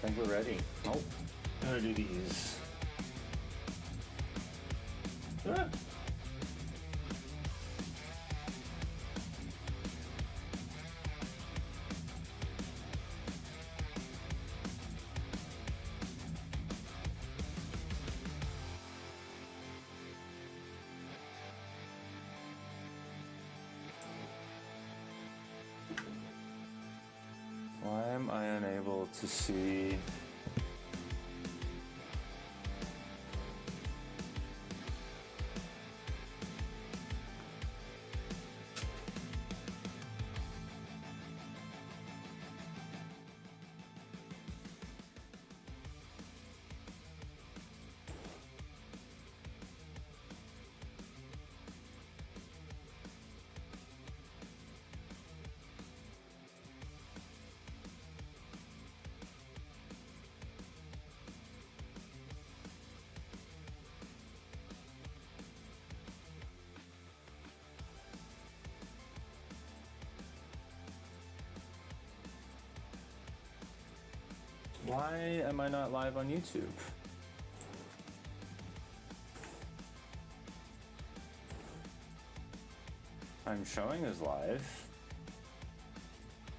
think we're ready. Oh, I'm gonna do these. Ah. Why am I unable to see? Why am I not live on YouTube? I'm showing as live.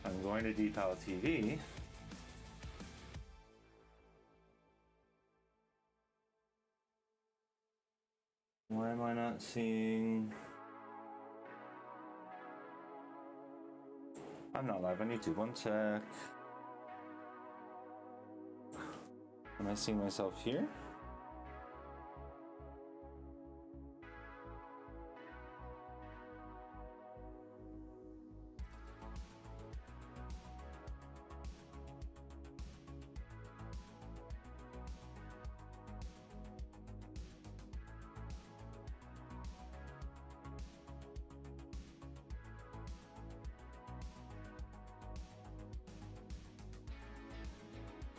I'm going to Deepal TV. Why am I not seeing? I'm not live on YouTube. One sec. Am I seeing myself here?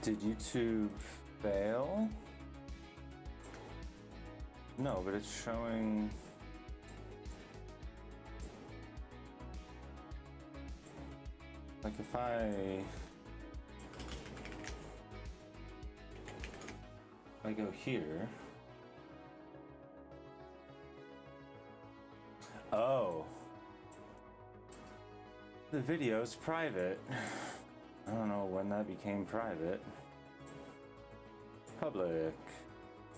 Did YouTube fail? No, but it's showing. Like if I go here. Oh. The video's private. I don't know when that became private. Public.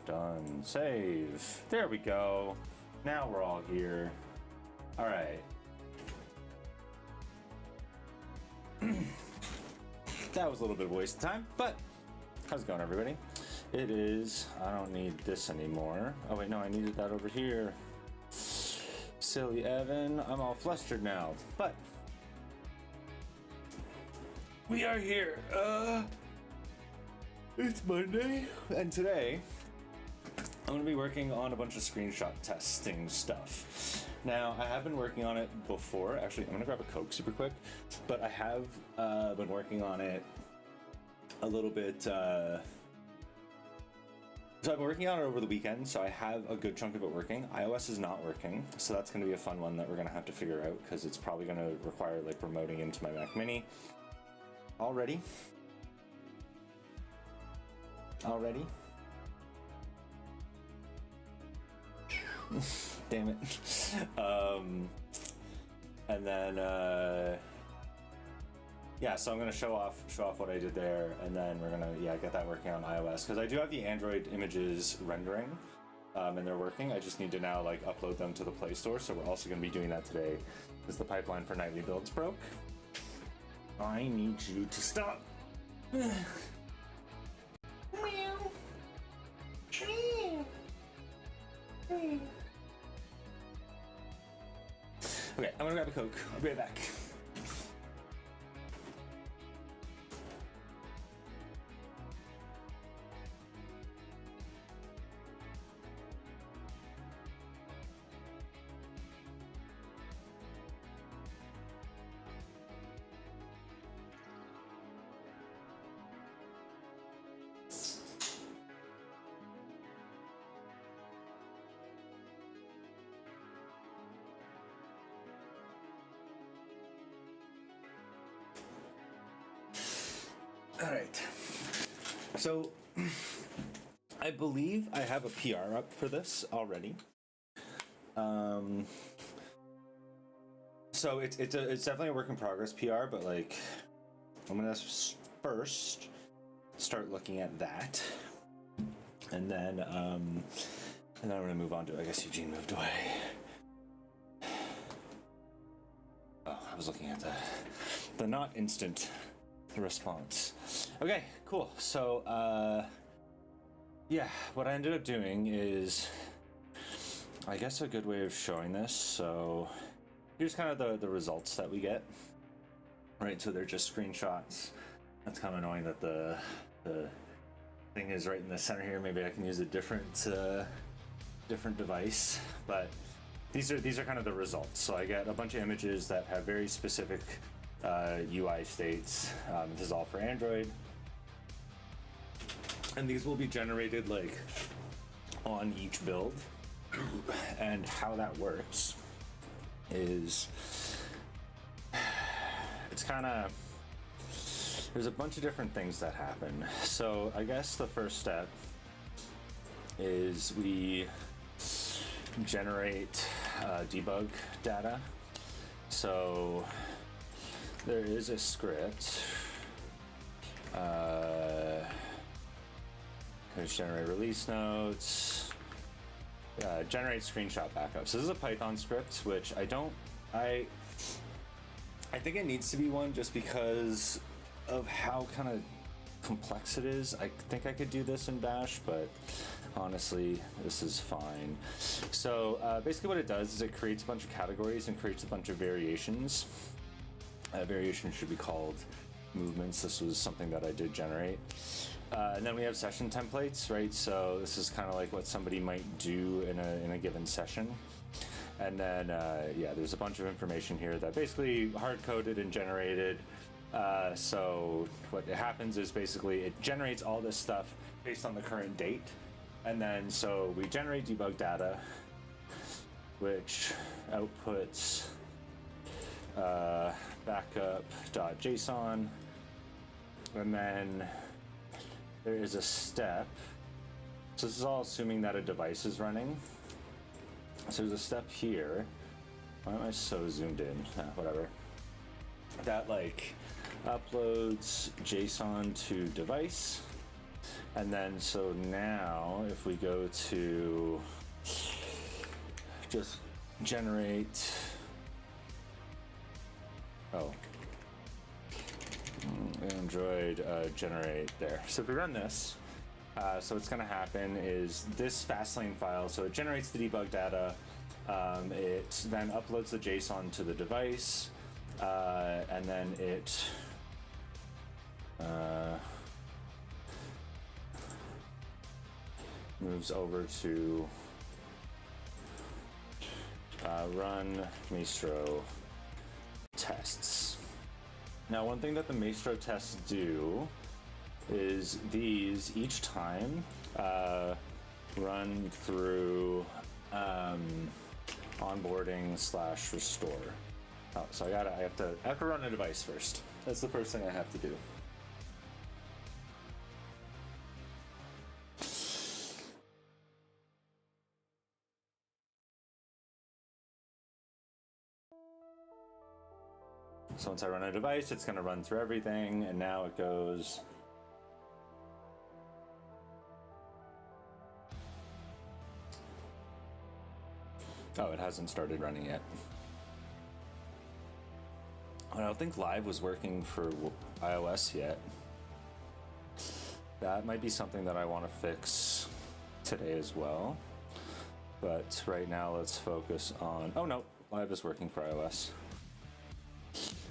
Done. Save. There we go. Now we're all here. All right. That was a little bit of a waste of time, but how's it going, everybody? It is. I don't need this anymore. Oh wait, no, I needed that over here. Silly Evan. I'm all flustered now, but we are here. It's Monday, and today I'm going to be working on a bunch of screenshot testing stuff. Now, I have been working on it before. Actually, I'm going to grab a Coke super quick, but I have been working on it a little bit. So I've been working on it over the weekend, so I have a good chunk of it working. iOS is not working, so that's going to be a fun one that we're going to have to figure out because it's probably going to require like remoting into my Mac Mini. Already? Damn it. And then yeah, so I'm gonna show off what I did there, and then we're gonna get that working on iOS because I do have the Android images rendering, and they're working. I just need to now like upload them to the Play Store, so we're also gonna be doing that today because the pipeline for nightly builds broke. I need you to stop. Okay, I'm gonna grab a Coke. I'll be right back. All right. So I believe I have a PR up for this already. So it's definitely a work in progress PR, but like I'm gonna first start looking at that, and then I'm gonna move on to, I guess Eugene moved away. Oh, I was looking at the not instant response. Okay, cool. So yeah, what I ended up doing is, I guess a good way of showing this, so here's kind of the results that we get, right? So they're just screenshots. That's kind of annoying that the thing is right in the center here. Maybe I can use a different device, but these are kind of the results. So I get a bunch of images that have very specific UI states. This is all for Android, and these will be generated like on each build. And how that works is, it's kind of, there's a bunch of different things that happen. So I guess the first step is we generate debug data. So there is a script. There's generate release notes. Generate screenshot backups. So this is a Python script, which I think it needs to be one just because of how kind of complex it is. I think I could do this in Bash, but honestly, this is fine. So basically what it does is it creates a bunch of categories and creates a bunch of variations. Variations should be called movements. This was something that I did generate. And then we have session templates, right? So this is kind of like what somebody might do in a given session. And then, yeah, there's a bunch of information here that basically hard-coded and generated. So what happens is basically it generates all this stuff based on the current date. And then so we generate debug data, which outputs backup.json. And then there is a step. So this is all assuming that a device is running. So there's a step here. Why am I so zoomed in? Whatever. That like uploads JSON to device. And then so now if we go to just generate, Android generate there. So if we run this, so what's going to happen is this Fastlane file, so it generates the debug data, it then uploads the JSON to the device, and then it moves over to run Maestro tests. Now, one thing that the Maestro tests do is these each time run through onboarding/restore. Oh, so I have to run a device first. That's the first thing I have to do. So once I run a device, it's going to run through everything, and now it goes. Oh, it hasn't started running yet. I don't think live was working for iOS yet. That might be something that I want to fix today as well. But right now, let's focus on. Oh no, live is working for iOS.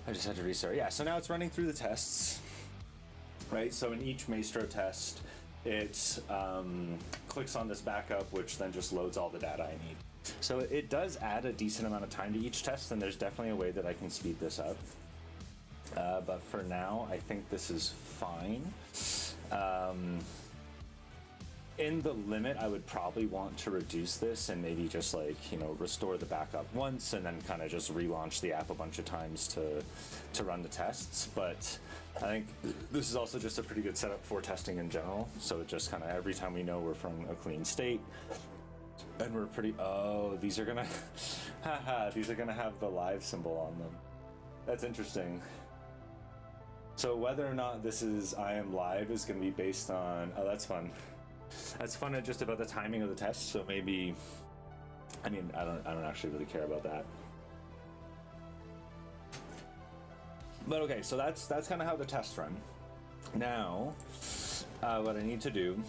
I just had to restart. Yeah, so now it's running through the tests, right? So in each Maestro test, it clicks on this backup, which then just loads all the data I need. So it does add a decent amount of time to each test, and there's definitely a way that I can speed this up. But for now, I think this is fine. in the limit, I would probably want to reduce this and maybe just like, you know, restore the backup once and then kind of just relaunch the app a bunch of times to run the tests. But I think this is also just a pretty good setup for testing in general. So it just kind of every time we know we're from a clean state and we're pretty, oh, these are gonna, haha, these are gonna have the live symbol on them. That's interesting. So whether or not this is I am live is gonna be based on, oh, that's fun. That's fun just about the timing of the test, so maybe, I mean, I don't actually really care about that. But okay, so that's kind of how the tests run. Now, what I need to do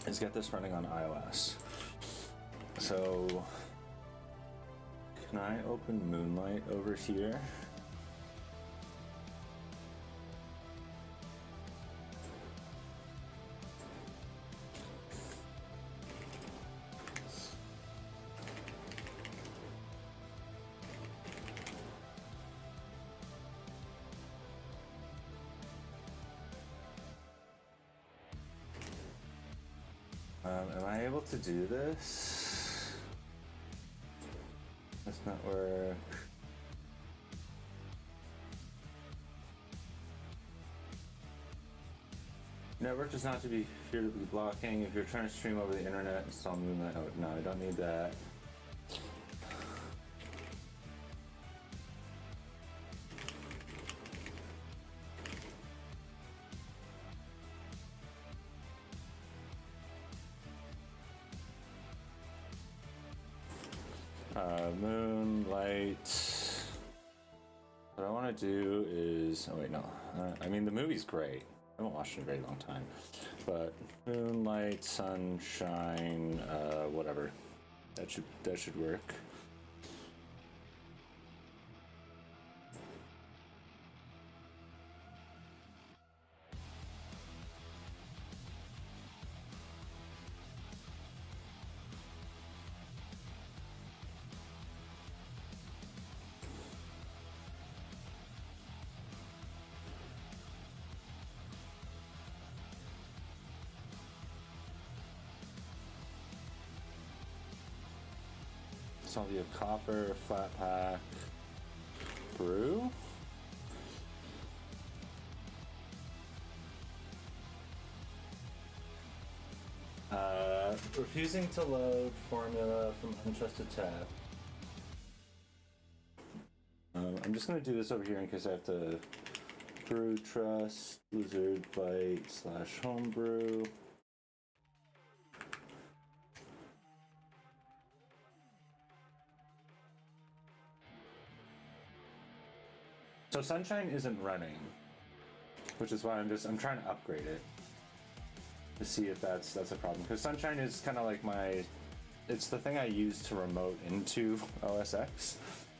is get this running on iOS. So, can I open Moonlight over here? Am I able to do this? That's not work. Network does not to be here to be blocking. If you're trying to stream over the internet, install Moonlight. Oh, no, I don't need that. Moonlight. What I want to do is, oh wait, no. I mean, the movie's great. I haven't watched it in a very long time. But Moonlight, Sunshine, whatever. That should work. So I'll be a copper, flat pack, brew. Refusing to load formula from untrusted tab. I'm just gonna do this over here in case I have to brew trust lizard byte / homebrew. So Sunshine isn't running, which is why I'm trying to upgrade it to see if that's a problem. Because Sunshine is kind of like it's the thing I use to remote into OS X,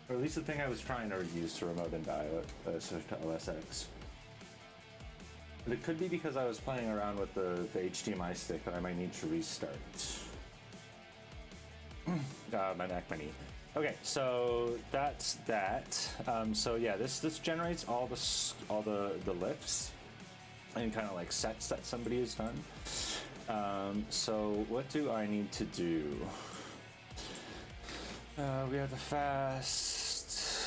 or at least the thing I was trying to use to remote into OS X. But it could be because I was playing around with the HDMI stick that I might need to restart. My Mac Mini. Okay, so that's that. So yeah, this generates all the lifts and kind of like sets that somebody has done. So what do I need to do? We have the fast.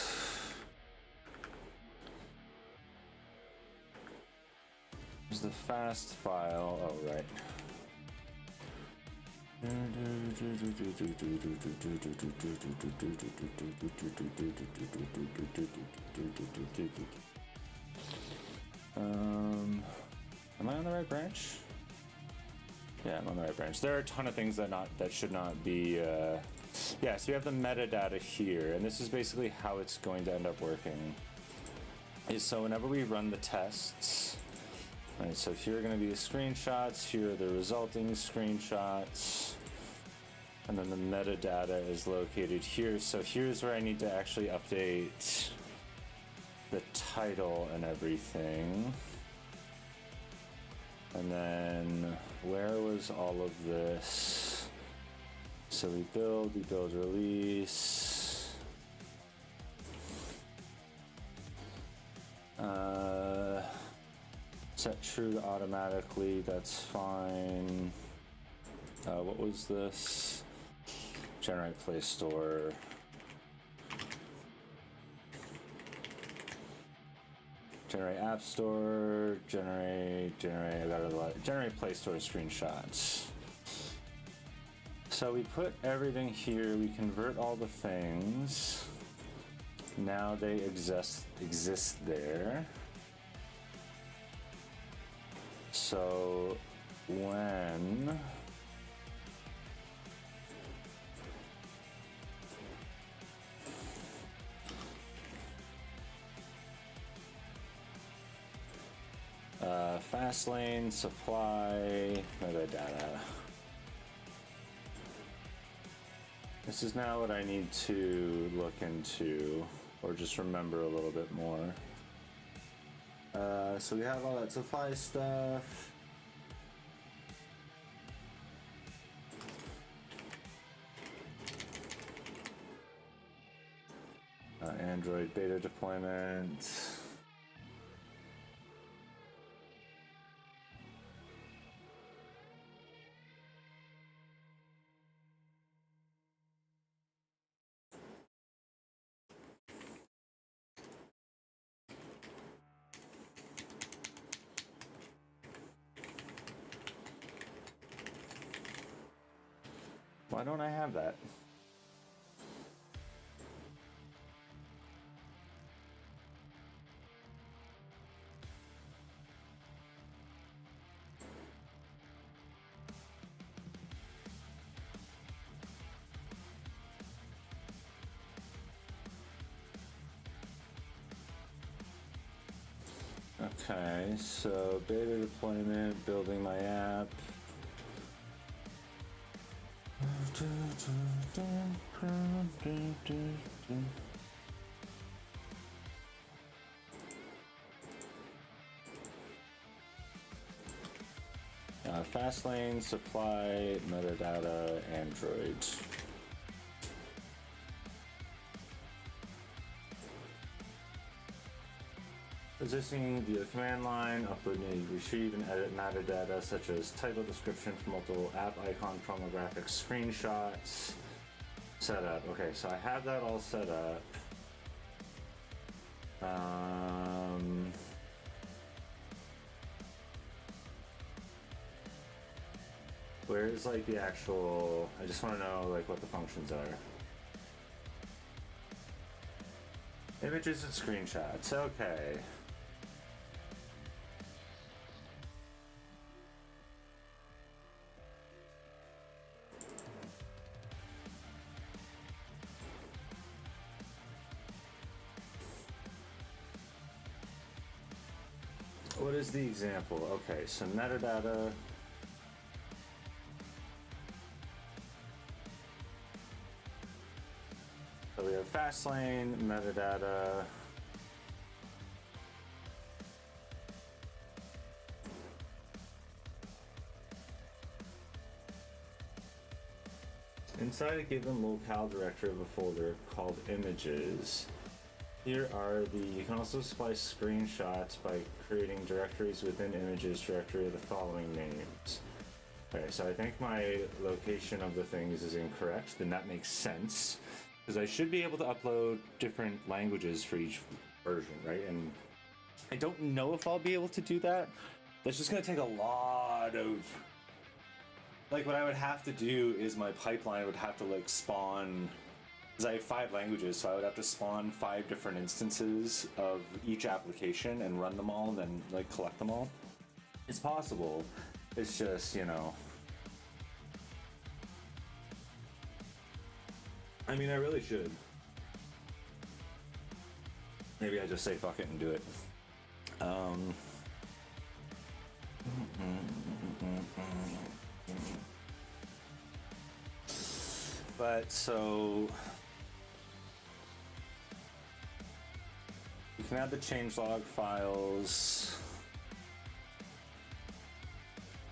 There's the fast file. Oh right. Am I on the right branch? Yeah, I'm on the right branch. There are a ton of things that should not be. Yeah, so we have the metadata here, and this is basically how it's going to end up working. Is so whenever we run the tests. Alright, so here are going to be the screenshots, here are the resulting screenshots, and then the metadata is located here. So here's where I need to actually update the title and everything. And then where was all of this? So we build release. Set true to automatically, that's fine. What was this? Generate Play Store. Generate App Store. Generate Play Store screenshots. So we put everything here. We convert all the things. Now they exist there. So when Fastlane, supply, metadata. This is now what I need to look into, or just remember a little bit more. So we have all that supply stuff. Android beta deployment. Why don't I have that? Okay, so beta deployment, building my app. Fastlane, supply, metadata, Android. Positioning via command line, upload, retrieve, and edit metadata such as title, description for multiple app icon, promo graphics, screenshots. Setup. Okay, so I have that all set up. Where's like the actual? I just want to know like what the functions are. Images and screenshots. Okay. What is the example? Okay, so metadata. So we have Fastlane, metadata. Inside a given locale directory of a folder called images, here are you can also supply screenshots by creating directories within images directory of the following names. Okay, so I think my location of the things is incorrect, then that makes sense. Because I should be able to upload different languages for each version, right? And I don't know if I'll be able to do that. That's just gonna take a lot of... Like, what I would have to do is my pipeline would have to, like, spawn... Because I have 5 languages, so I would have to spawn 5 different instances of each application and run them all and then, like, collect them all. It's possible. It's just, you know... I mean, I really should. Maybe I just say fuck it and do it. But so you can add the changelog files.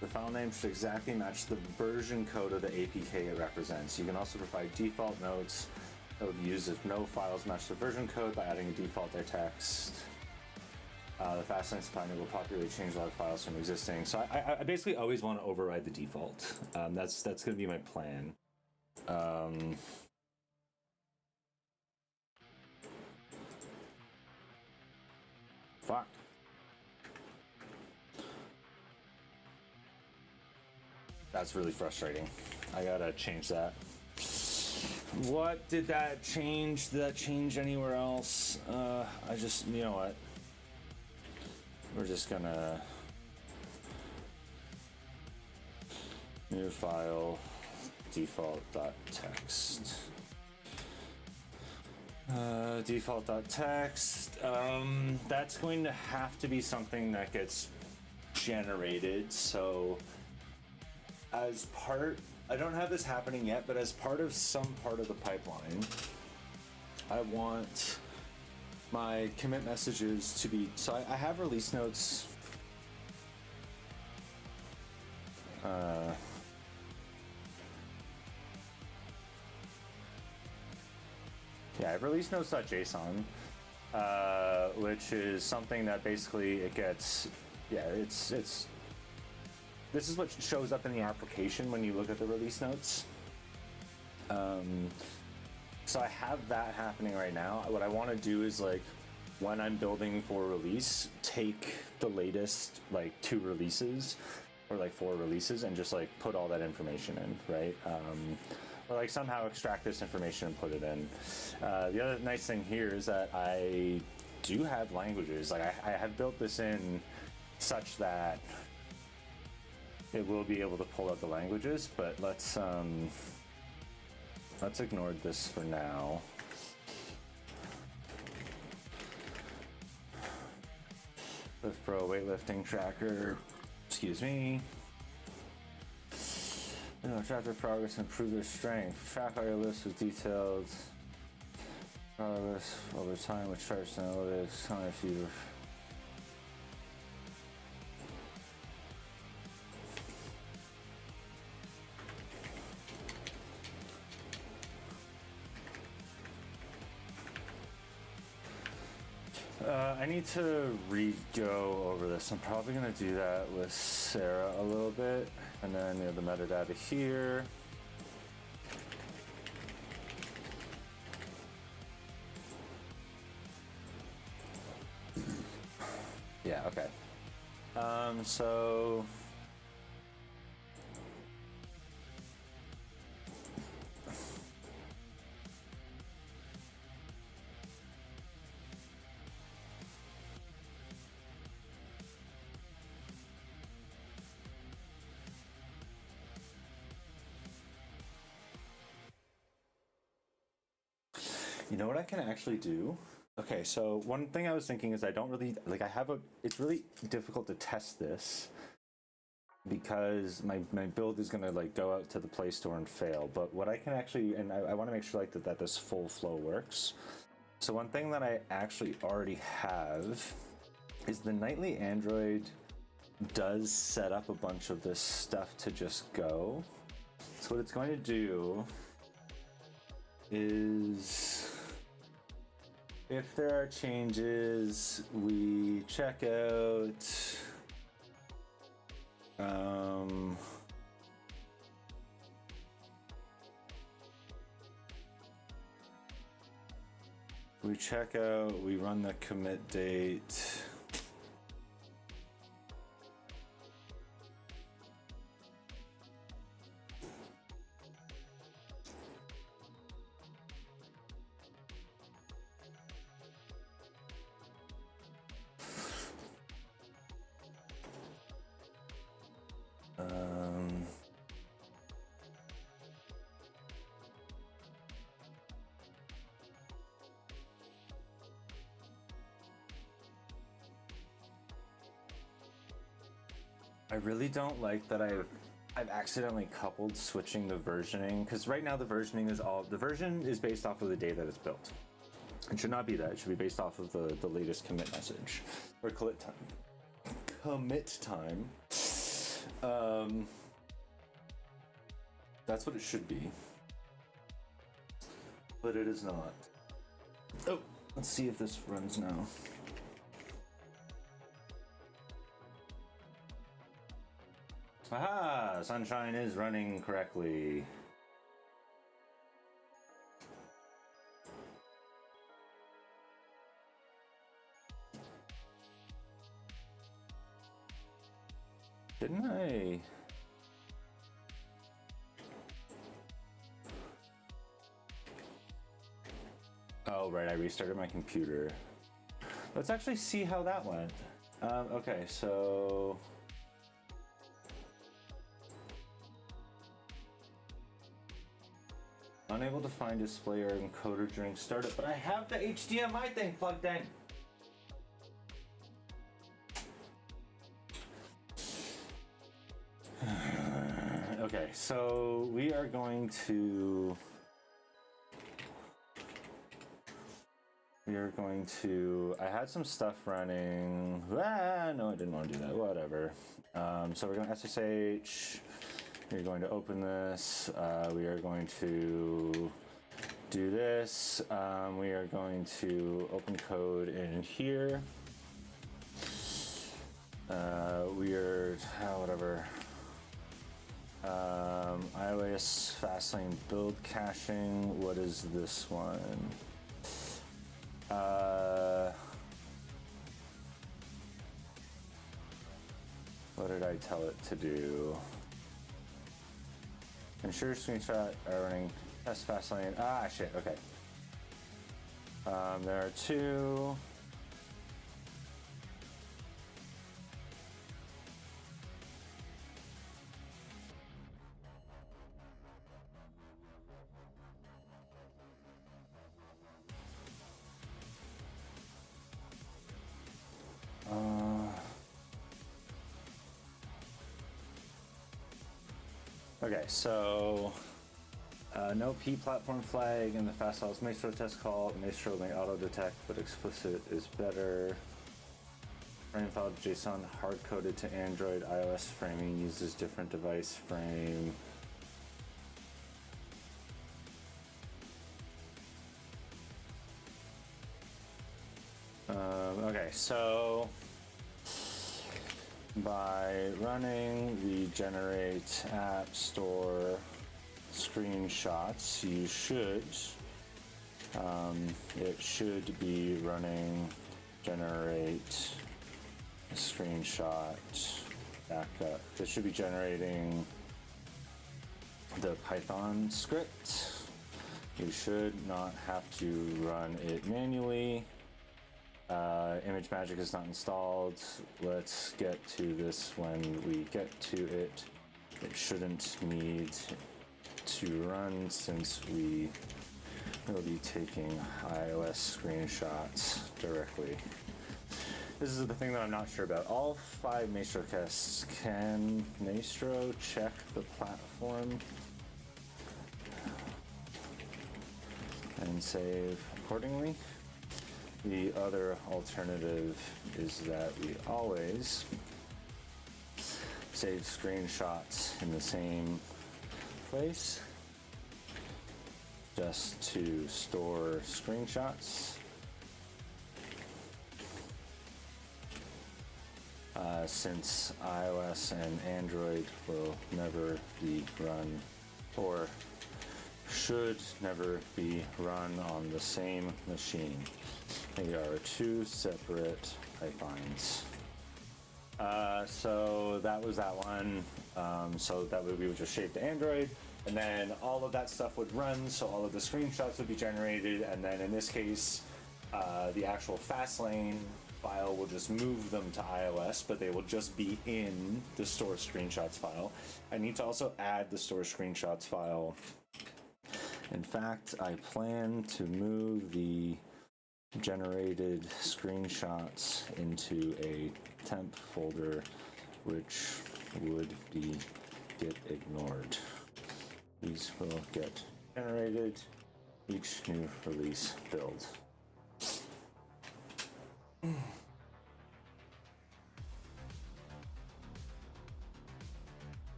The file name should exactly match the version code of the APK it represents. You can also provide default notes that would be used if no files match the version code by adding a default their text. The Fastlane supply will popularly change log files from existing. So I basically always want to override the default. That's going to be my plan. Fuck. That's really frustrating. I gotta change that. What did that change? Did that change anywhere else? I just, you know what? We're just gonna new file default.text. Default.text. That's going to have to be something that gets generated. So as part, I don't have this happening yet, but as part of some part of the pipeline, I want my commit messages to be, so I have release notes. Yeah, I have release notes.json, which is something that basically it gets, yeah, it's this is what shows up in the application when you look at the release notes. So I have that happening right now. What I want to do is, like, when I'm building for release, take the latest like 2 releases or like 4 releases and just like put all that information in, right? Or like somehow extract this information and put it in. The other nice thing here is that I do have languages. Like I have built this in such that it will be able to pull out the languages, but let's ignore this for now. Lift Pro weightlifting tracker, excuse me. Track their progress and improve their strength. Track all your lifts with detailed progress over time with charts and analytics. Comment if you. I need to re-go over this. I'm probably going to do that with Sarah a little bit. And then you know, the metadata here. Yeah, okay. So... You know what I can actually do? Okay, so one thing I was thinking is I don't really, like I have a, it's really difficult to test this because my build is gonna like go out to the Play Store and fail. But what I can actually, and I wanna make sure like that this full flow works. So one thing that I actually already have is the nightly Android does set up a bunch of this stuff to just go. So what it's going to do is, if there are changes, we check out we run the commit date. I really don't like that I've accidentally coupled switching the versioning, because right now the version is based off of the day that it's built. It should not be that. It should be based off of the latest commit message or commit time. That's what it should be, but it is not. Oh, let's see if this runs now. Aha! Sunshine is running correctly. Didn't I? Oh, right, I restarted my computer. Let's actually see how that went. Okay, so... Unable to find display or encoder during startup, but I have the HDMI thing plugged in. Okay, so we are going to... I had some stuff running. Ah, no, I didn't want to do that. Whatever. So we're going to SSH. We're going to open this. We are going to do this. We are going to open code in here. Whatever. iOS Fastlane build caching. What is this one? What did I tell it to do? Ensure screenshot are running test Fastlane. Ah, shit. Okay. There are two. Okay, so no P platform flag in the fast files Maestro test call. Maestro may auto detect, but explicit is better. Frame file JSON hard coded to Android. iOS framing uses different device frame. Okay, so by running the generate app store screenshots, you should, it should be running generate a screenshot backup. This should be generating the Python script. You should not have to run it manually. ImageMagick is not installed. Let's get to this when we get to it. It shouldn't need to run since we will be taking iOS screenshots directly. This is the thing that I'm not sure about. All 5 Maestro tests, can Maestro check the platform and save accordingly? The other alternative is that we always save screenshots in the same place just to store screenshots. Since iOS and Android will never be run, or should never be run on the same machine. They are 2 separate pipelines. So that was that one. So that way we would just shape to Android, and then all of that stuff would run, so all of the screenshots would be generated, and then in this case, the actual Fastlane file will just move them to iOS, but they will just be in the store screenshots file. I need to also add the store screenshots file. In fact, I plan to move the generated screenshots into a temp folder, which would get ignored. These will get generated each new release build.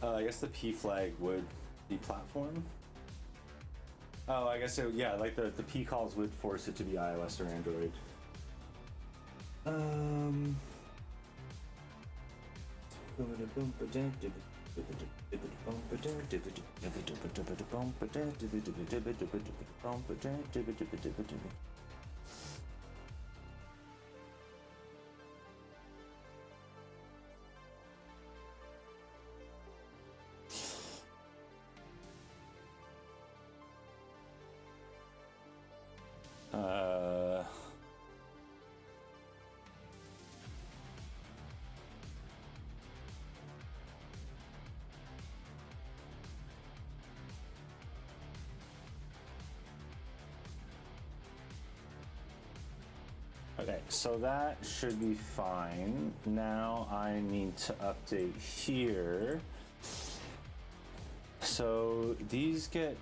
I guess the P flag would be platform. Oh, I guess it, yeah, like the P calls would force it to be iOS or Android. Um. Okay, so that should be fine. Now I need to update here. So these get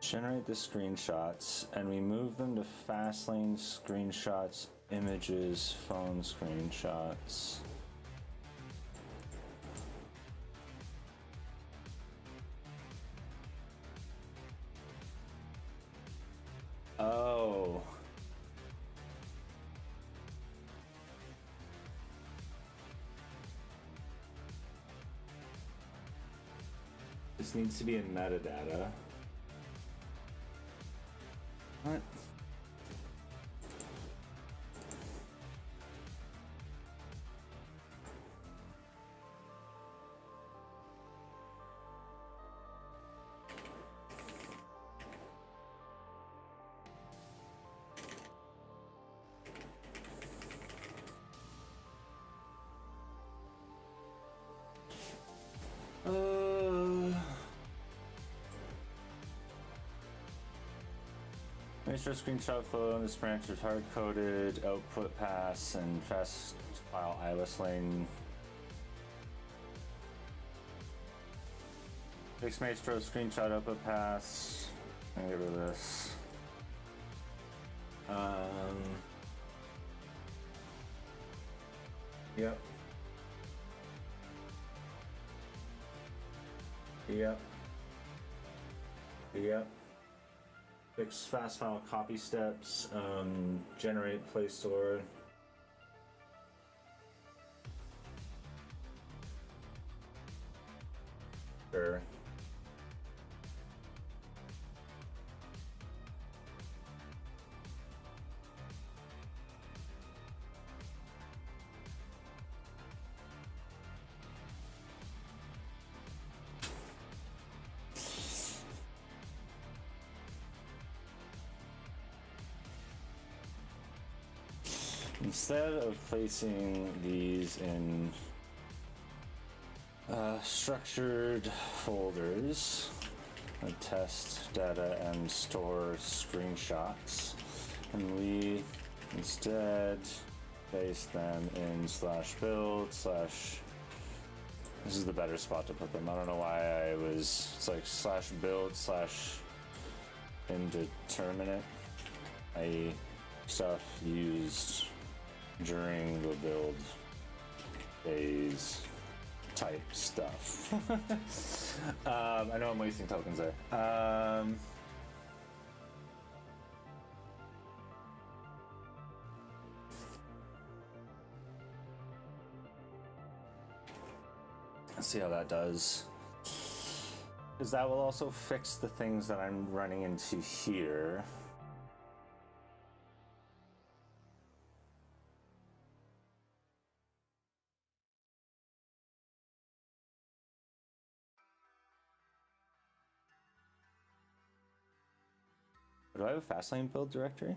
generate the screenshots, and we move them to Fastlane screenshots, images, phone screenshots. Oh. This needs to be in metadata. What? Maestro screenshot flow on this branch of hard-coded output pass and fast file iOS lane. Fix Maestro screenshot output pass. I'm gonna get rid of this. Yep. Yep. Yep. Fix fast file copy steps, generate play store. Sure. Instead of placing these in structured folders, test data and store screenshots, and we instead place them in /build/ this is the better spot to put them. I don't know why it's like /build/ indeterminate, i.e. stuff used during the build phase type stuff. I know I'm wasting tokens there. Let's see how that does. Because that will also fix the things that I'm running into here. Do I have a Fastlane build directory?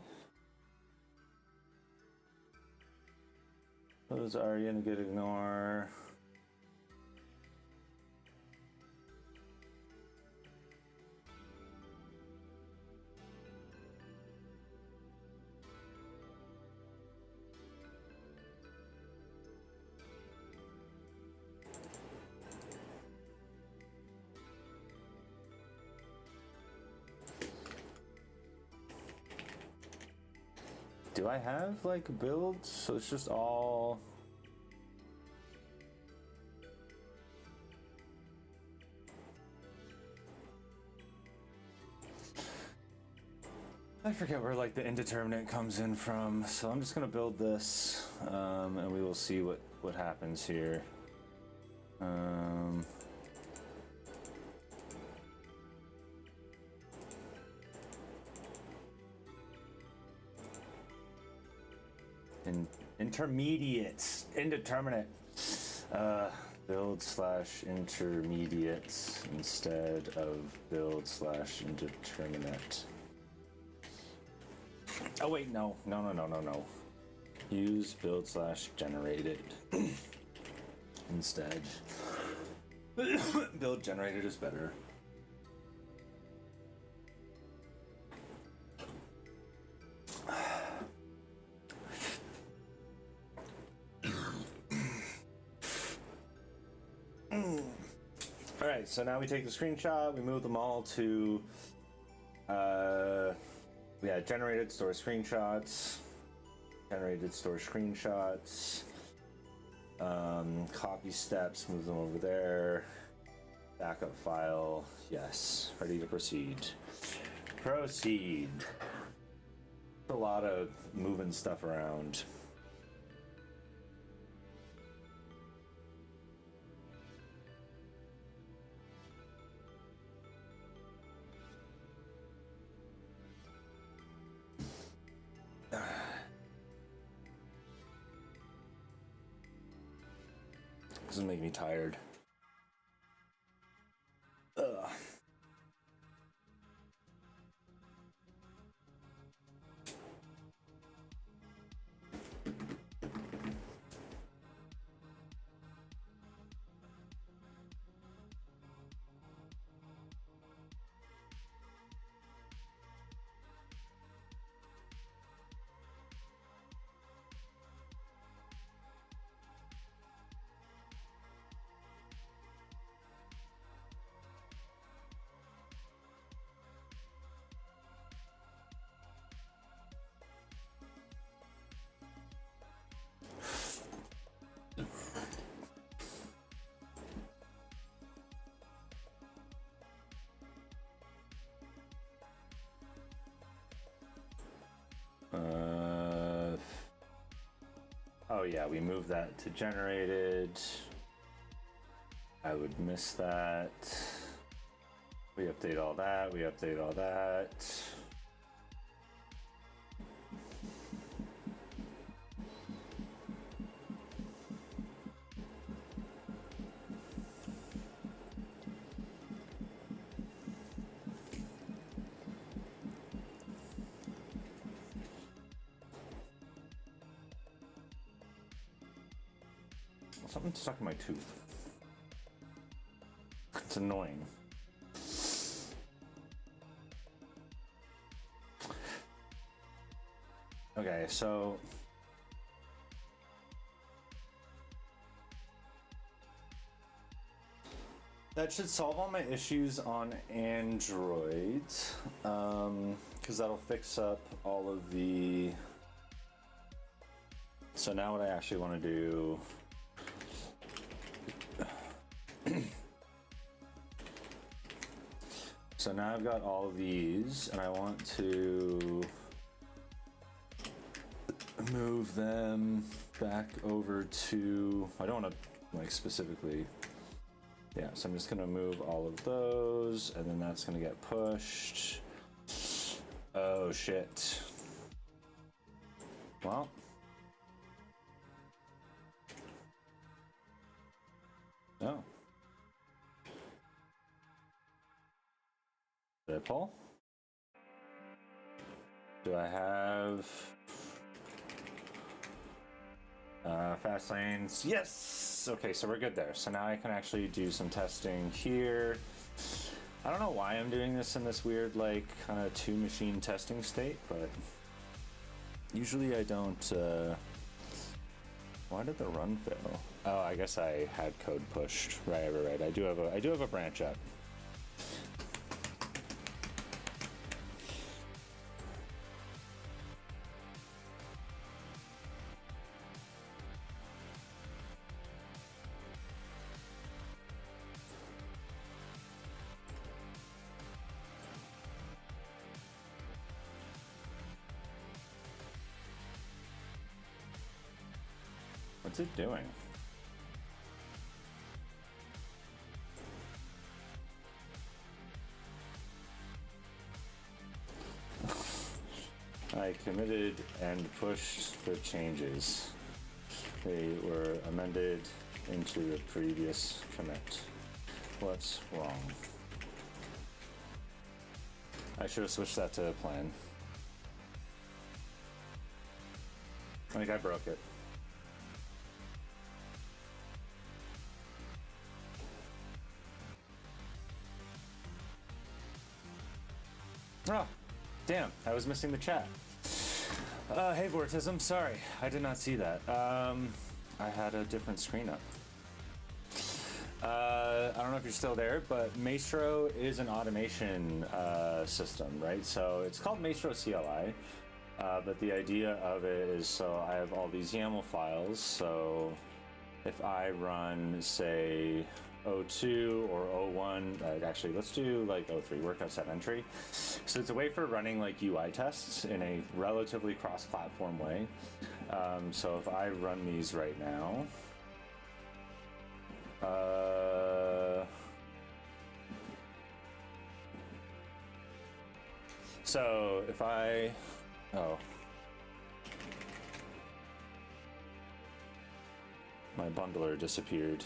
Those are you gonna get ignore. Do I have like builds? So it's just all I forget where like the indeterminate comes in from, so I'm just gonna build this, and we will see what happens here. Intermediates, indeterminate. Build / intermediates instead of build / indeterminate. Oh wait, no. Use build / generated instead. Build generated is better. All right, so now we take the screenshot, we move them all to generated store screenshots, copy steps, move them over there, backup file, yes, ready to proceed. A lot of moving stuff around. This is making me tired. Ugh. Oh yeah, we move that to generated. I would miss that. We update all that, Something's stuck in my tooth. It's annoying. Okay, so that should solve all my issues on Android, because that'll fix up all of the... So now what I actually want to do... So now I've got all of these, and I want to move them back over to... I don't want to, like, specifically... Yeah, so I'm just gonna move all of those, and then that's gonna get pushed. Oh, shit. Well. Oh. Did I pull? Do I have... Fastlanes? Yes! Okay, so we're good there. So now I can actually do some testing here. I don't know why I'm doing this in this weird, like, kind of two-machine testing state, but usually I don't, Why did the run fail? Oh, I guess I had code pushed. Right. I do have a branch up. What's it doing? I committed and pushed the changes. They were amended into the previous commit. What's wrong? I should have switched that to plan. I think I broke it. Oh, damn, I was missing the chat. Hey Vortism, sorry, I did not see that. I had a different screen up. I don't know if you're still there, but Maestro is an automation system, right? So it's called Maestro CLI, but the idea of it is, so I have all these YAML files, so if I run, say, O2 or O1, actually let's do like O3, workout set entry. So it's a way for running like UI tests in a relatively cross-platform way. So if I run these right now, so if I, my bundler disappeared.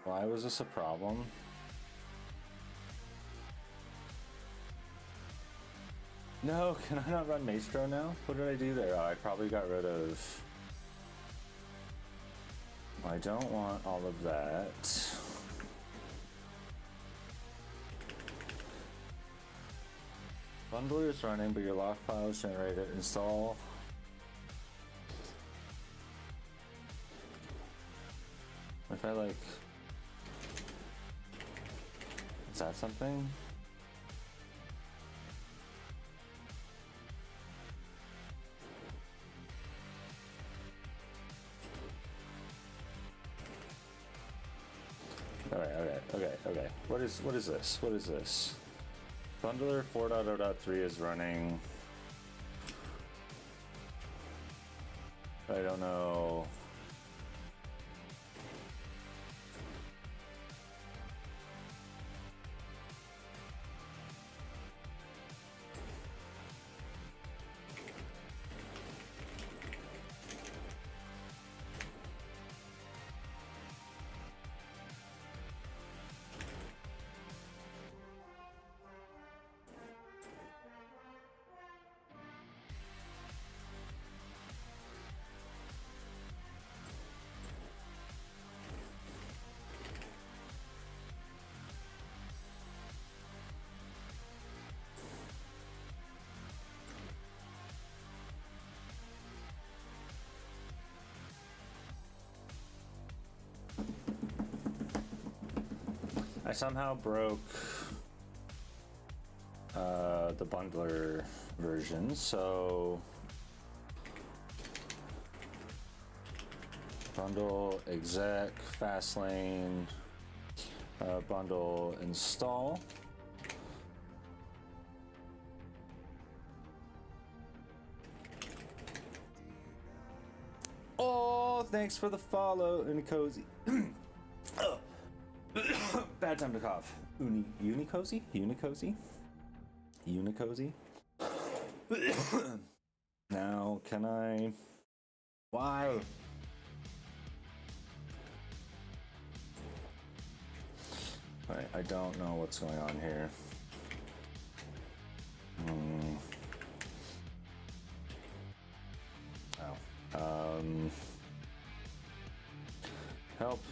Why was this a problem? No, can I not run Maestro now? What did I do there? Oh, I probably got rid of... I don't want all of that. Bundler is running, but your lock file is generated. Install. If I like... Is that something? Okay. What is this? What is this? Bundler 4.0.3 is running. I don't know. I somehow broke the bundler version, so bundle exec Fastlane bundle install. Oh, thanks for the follow, Unicozy. Bad time to cough. Unicozy? Now, can I... Why? Alright, I don't know what's going on here. Help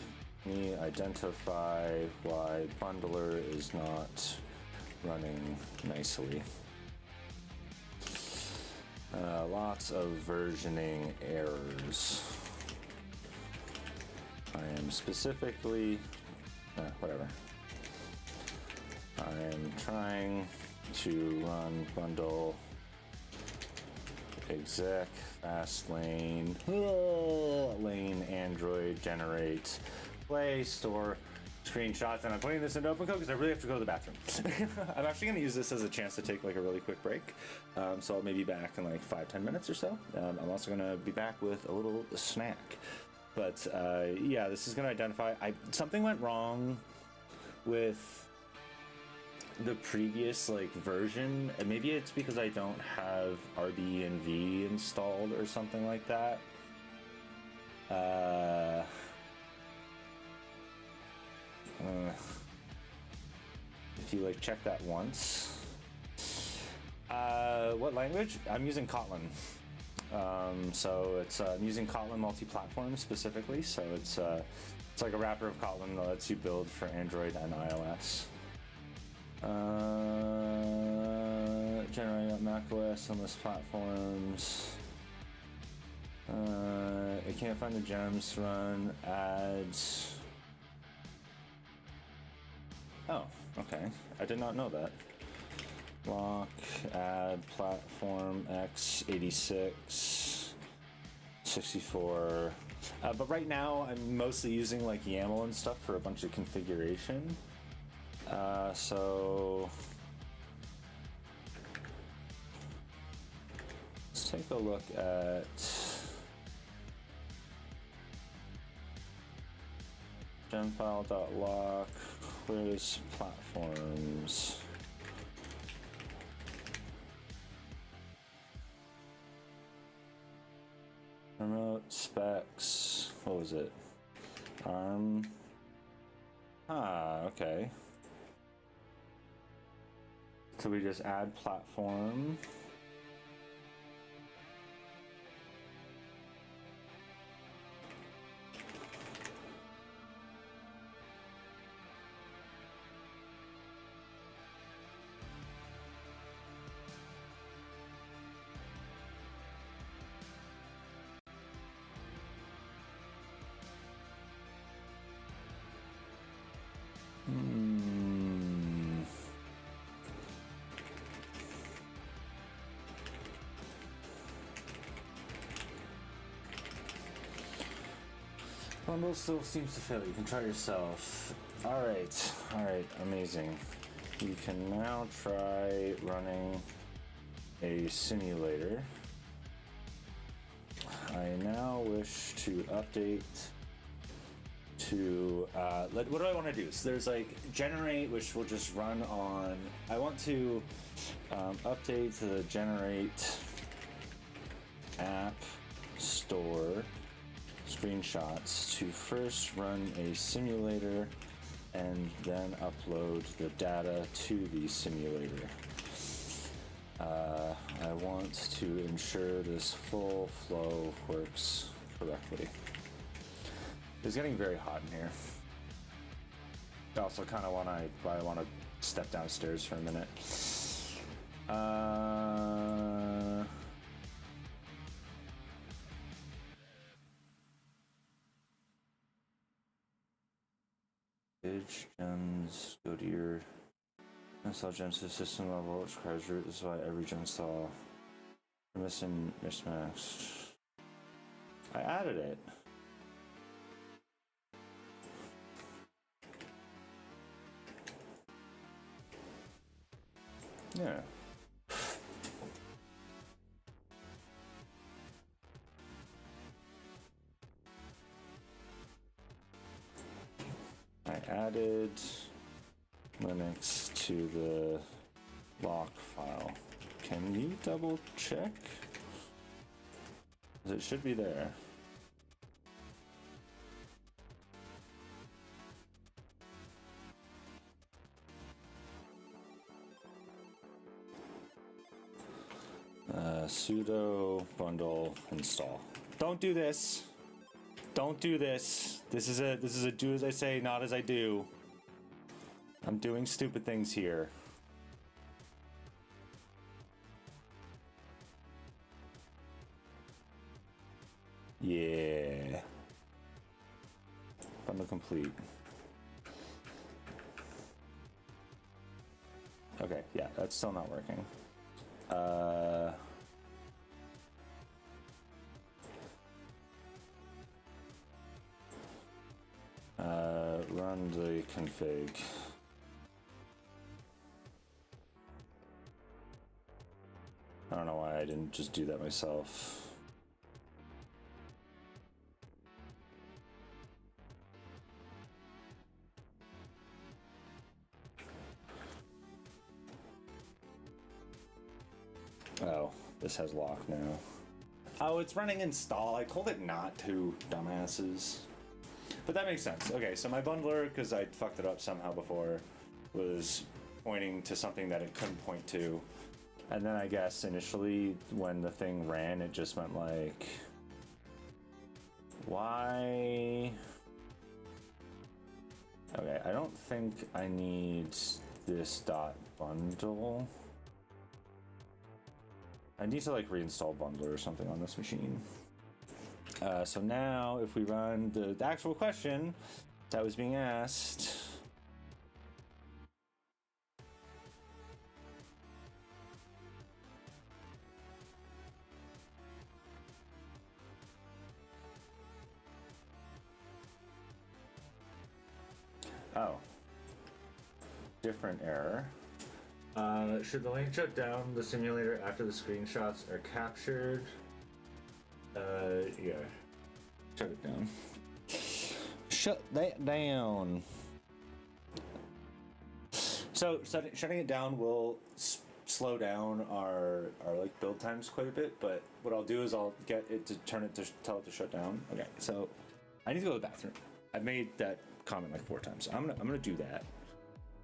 me identify why bundler is not running nicely. Lots of versioning errors. I am specifically, whatever. I am trying to run bundle exec Fastlane lane Android generate Play Store screenshots, and I'm putting this into OpenCode because I really have to go to the bathroom. I'm actually going to use this as a chance to take like a really quick break. So I'll maybe be back in like 5-10 minutes or so. I'm also going to be back with a little snack. But yeah, this is going to identify, something went wrong with the previous like version, and maybe it's because I don't have RB and V installed or something like that. If you like check that once. What language? I'm using Kotlin. So it's I'm using Kotlin Multiplatform specifically. So it's like a wrapper of Kotlin that lets you build for Android and iOS. Generating up macOS on these platforms. I can't find the gems to run ads. Oh, okay. I did not know that. Lock, add, platform, x86, 64. But right now, I'm mostly using like YAML and stuff for a bunch of configuration. So let's take a look at gemfile.lock quiz platforms. Remote specs. What was it? ARM. Okay. So we just add platform. Bundle still seems to fail. You can try yourself. All right, amazing. You can now try running a simulator. I now wish to update to, what do I want to do? So there's like generate, which will just run on, I want to update to the generate app store screenshots to first run a simulator and then upload the data to the simulator. I want to ensure this full flow works correctly. It's getting very hot in here. I also kind of want to step downstairs for a minute. Gems, go to your install gems to system level, which requires root. This is why every gem install. We're missing mismatch. I added it. Yeah. I added Linux to the lock file. Can you double check? 'Cause it should be there. Sudo bundle install. Don't do this. Don't do this. This is a do as I say, not as I do. I'm doing stupid things here. Yeah. Bundle complete. Okay, yeah, that's still not working. run the config. I don't know why I didn't just do that myself. Oh, this has lock now. Oh, it's running install. I told it not to, dumbasses. But that makes sense. Okay, so my bundler, because I fucked it up somehow before, was pointing to something that it couldn't point to. And then I guess initially when the thing ran, it just went like, why? Okay, I don't think I need this dot bundle. I need to like reinstall bundler or something on this machine. So now if we run the actual question that was being asked, oh, different error. Should the link shut down the simulator after the screenshots are captured? Yeah. Shut it down. Shut that down. So shutting it down will slow down our like build times quite a bit, but what I'll do is I'll get it to tell it to shut down. Okay, so I need to go to the bathroom. I've made that comment like 4 times. So I'm gonna do that.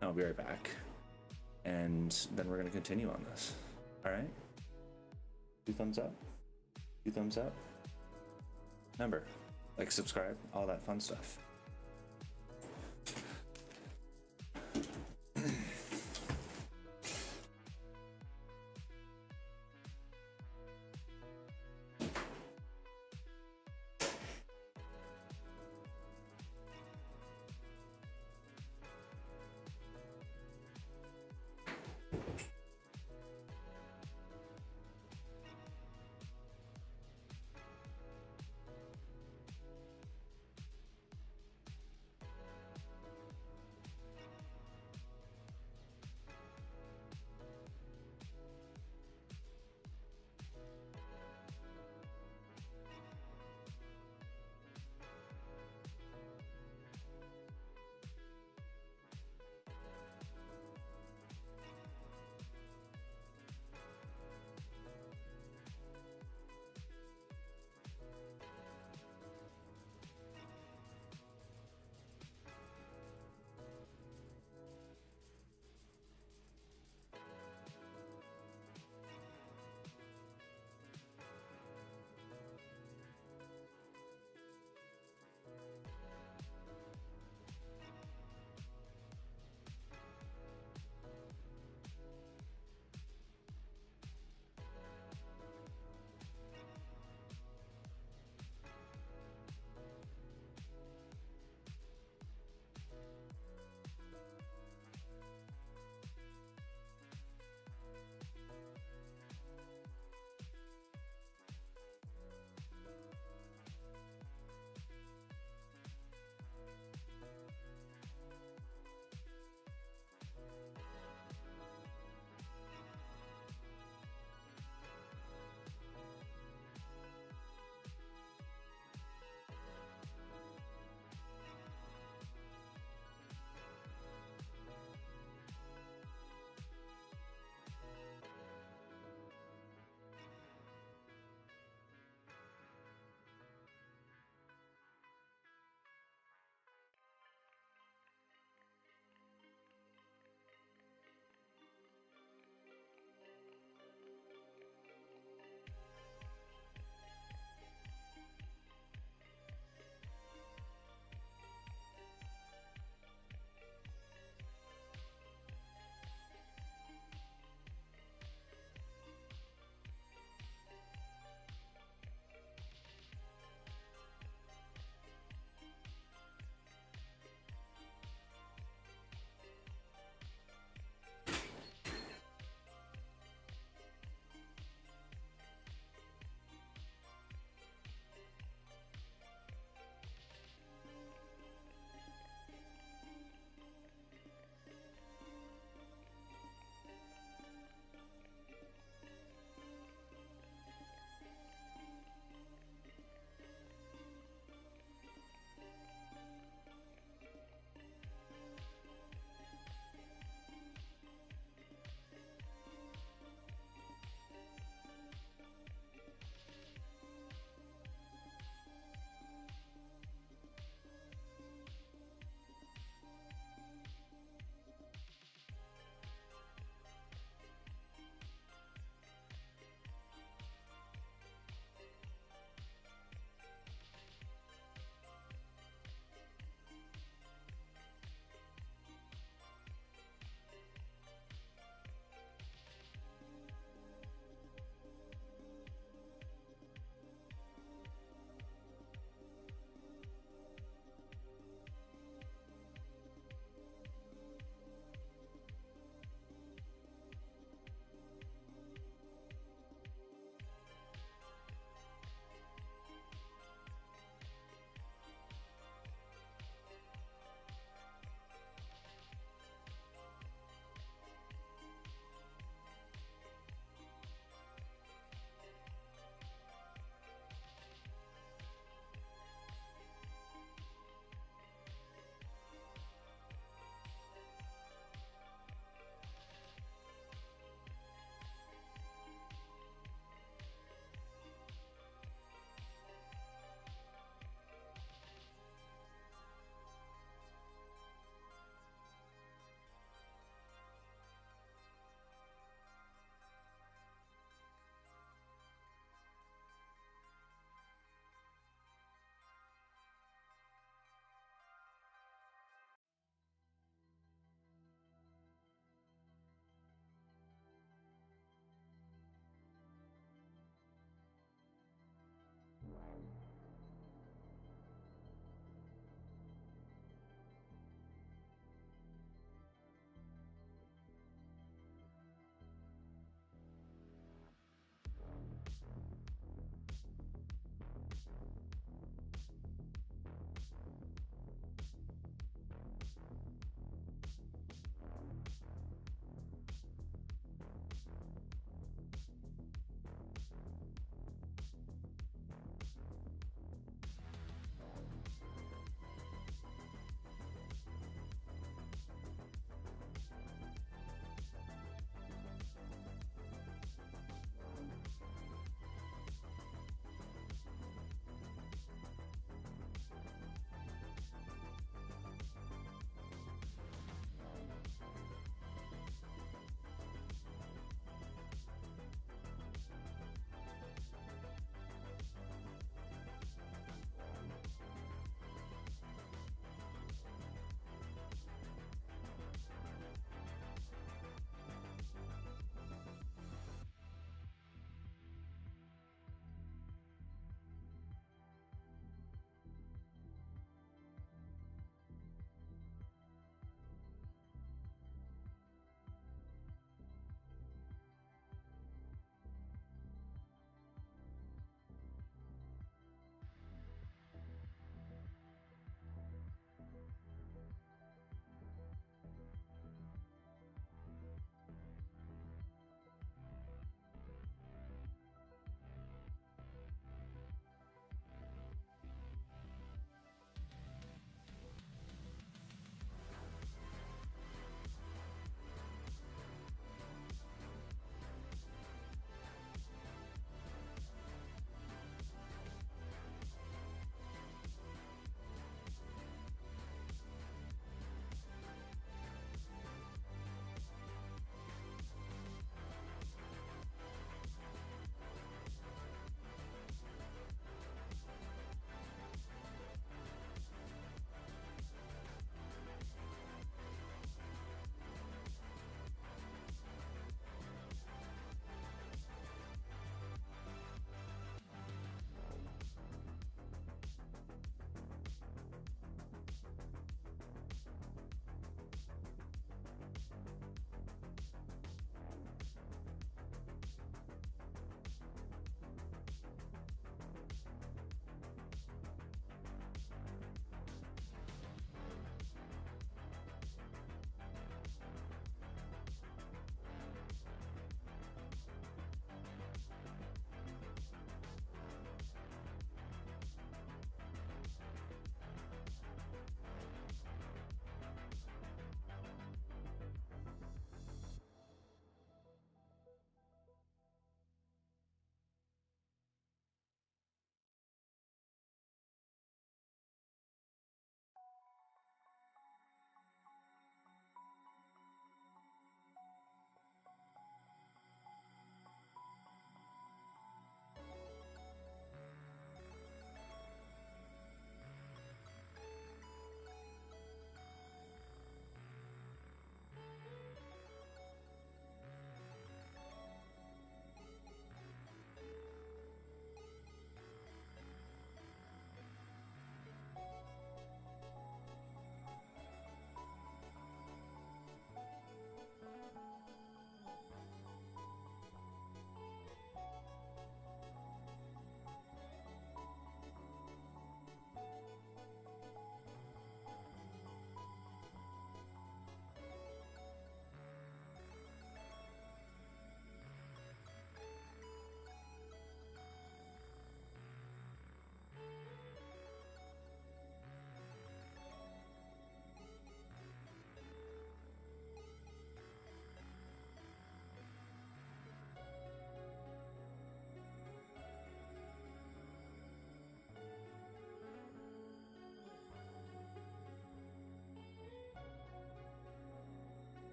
I'll be right back. And then we're gonna continue on this. All right? 2 thumbs up. 2 thumbs up. Remember, like, subscribe, all that fun stuff.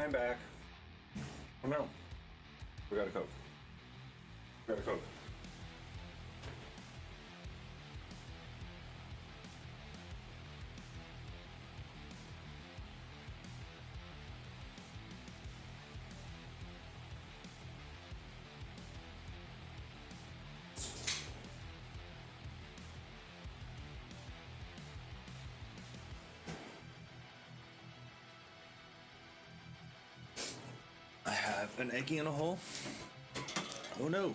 I'm back. Oh no. We got a Coke. We got a Coke. I have an eggie in a hole. Oh no.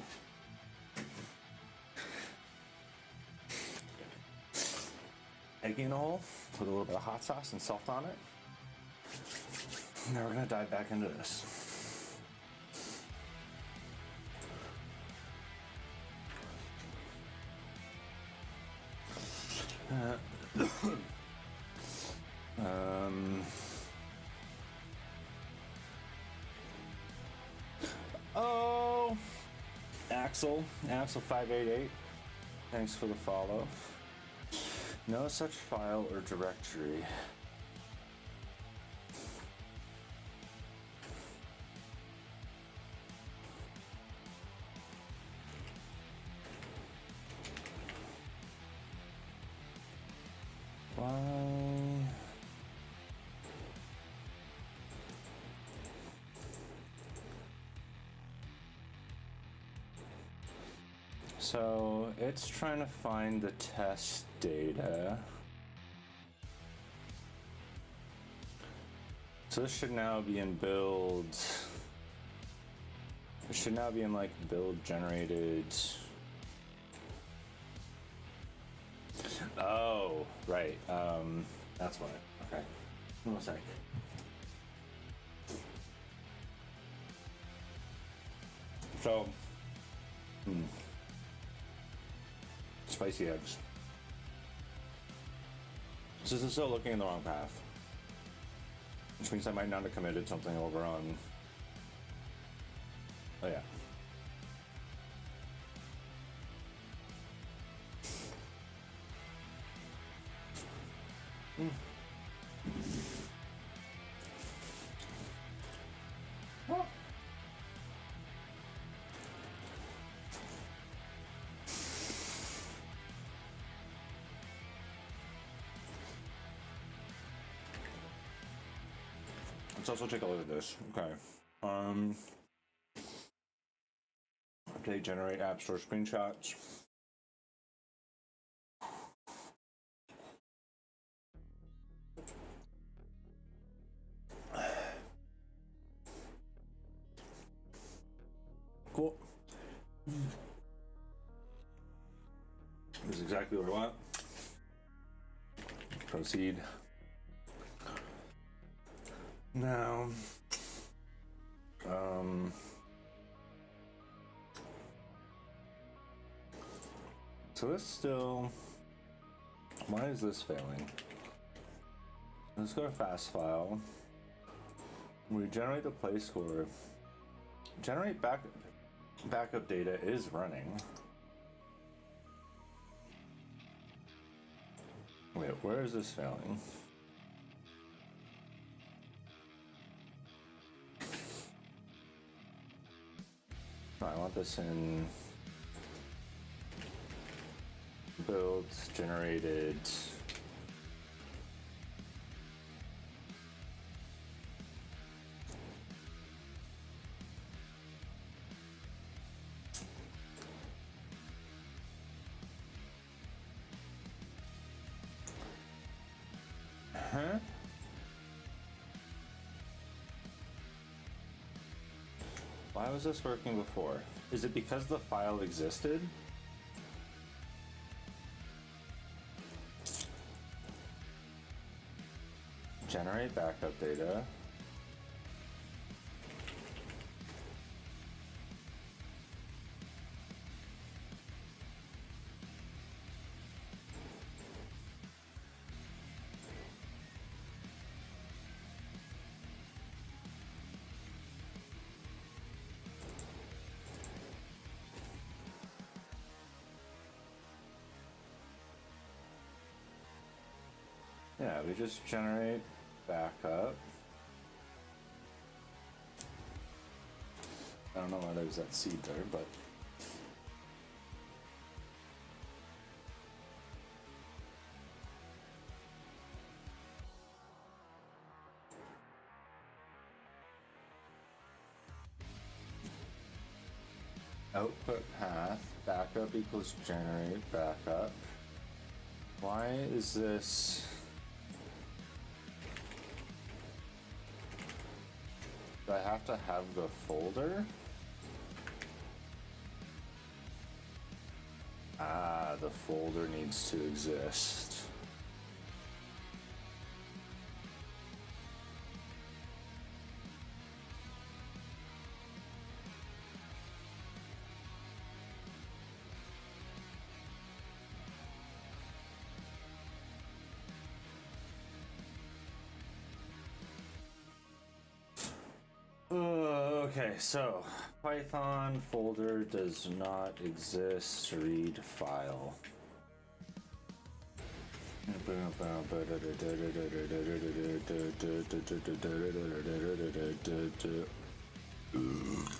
Eggie in a hole with a little bit of hot sauce and salt on it. Now we're gonna dive back into this. Oh, Axel 588. Thanks for the follow. No such file or directory. Why? So it's trying to find the test data. So this should now be in build. It should now be in like build generated. Oh, right. That's why. Okay. One sec. So, spicy eggs. So this is still looking in the wrong path, which means I might not have committed something over on. Oh yeah. Let's also take a look at this. Okay. Update, generate App Store screenshots. Cool. This is exactly what I want. Proceed. Now, so this still, why is this failing? Let's go to fast file. We generate the place score. Generate backup data is running. Wait, where is this failing? I want this in build generated. Huh? Why was this working before? Is it because the file existed? Generate backup data. Yeah, we just generate backup. I don't know why there's that seed there, but output path backup equals generate backup. Why is this? Do I have to have the folder? Ah, the folder needs to exist. Okay, so Python folder does not exist. Read file.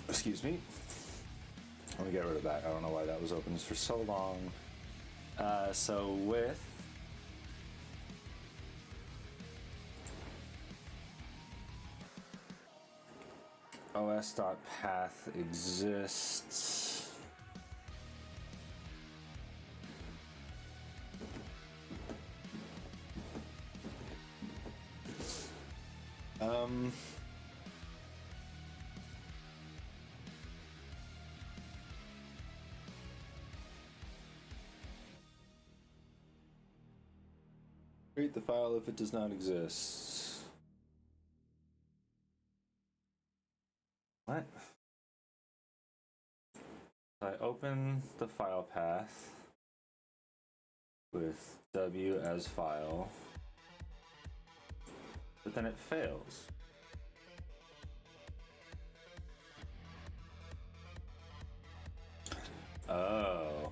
Excuse me. Let me get rid of that. I don't know why that was open for so long. So with os.path exists. Create the file if it does not exist. What? I open the file path with W as file, but then it fails. Oh.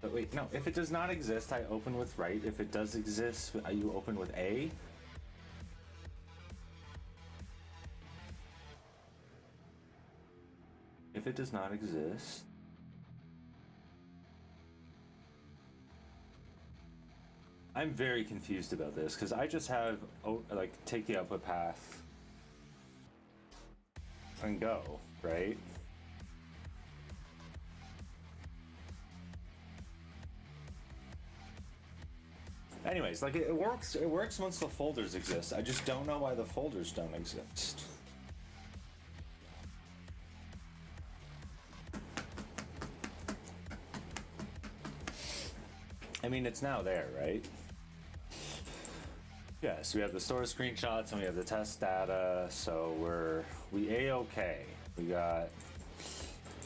But wait, no, if it does not exist, I open with write. If it does exist, you open with A. If it does not exist, I'm very confused about this because I just have like take the output path and go, right? Anyways, like it works once the folders exist. I just don't know why the folders don't exist. I mean, it's now there, right? Yeah, so we have the source screenshots and we have the test data, so we A-okay. We got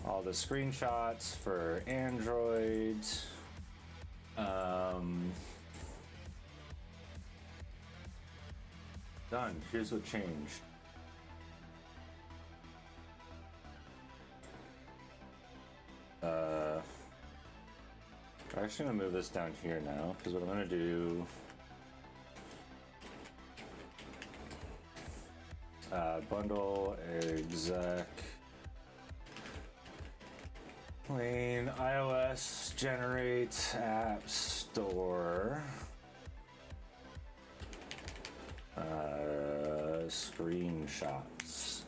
all the screenshots for Android. Done. Here's what changed. I'm actually gonna move this down here now, because what I'm gonna do bundle exec plain iOS generate app store screenshots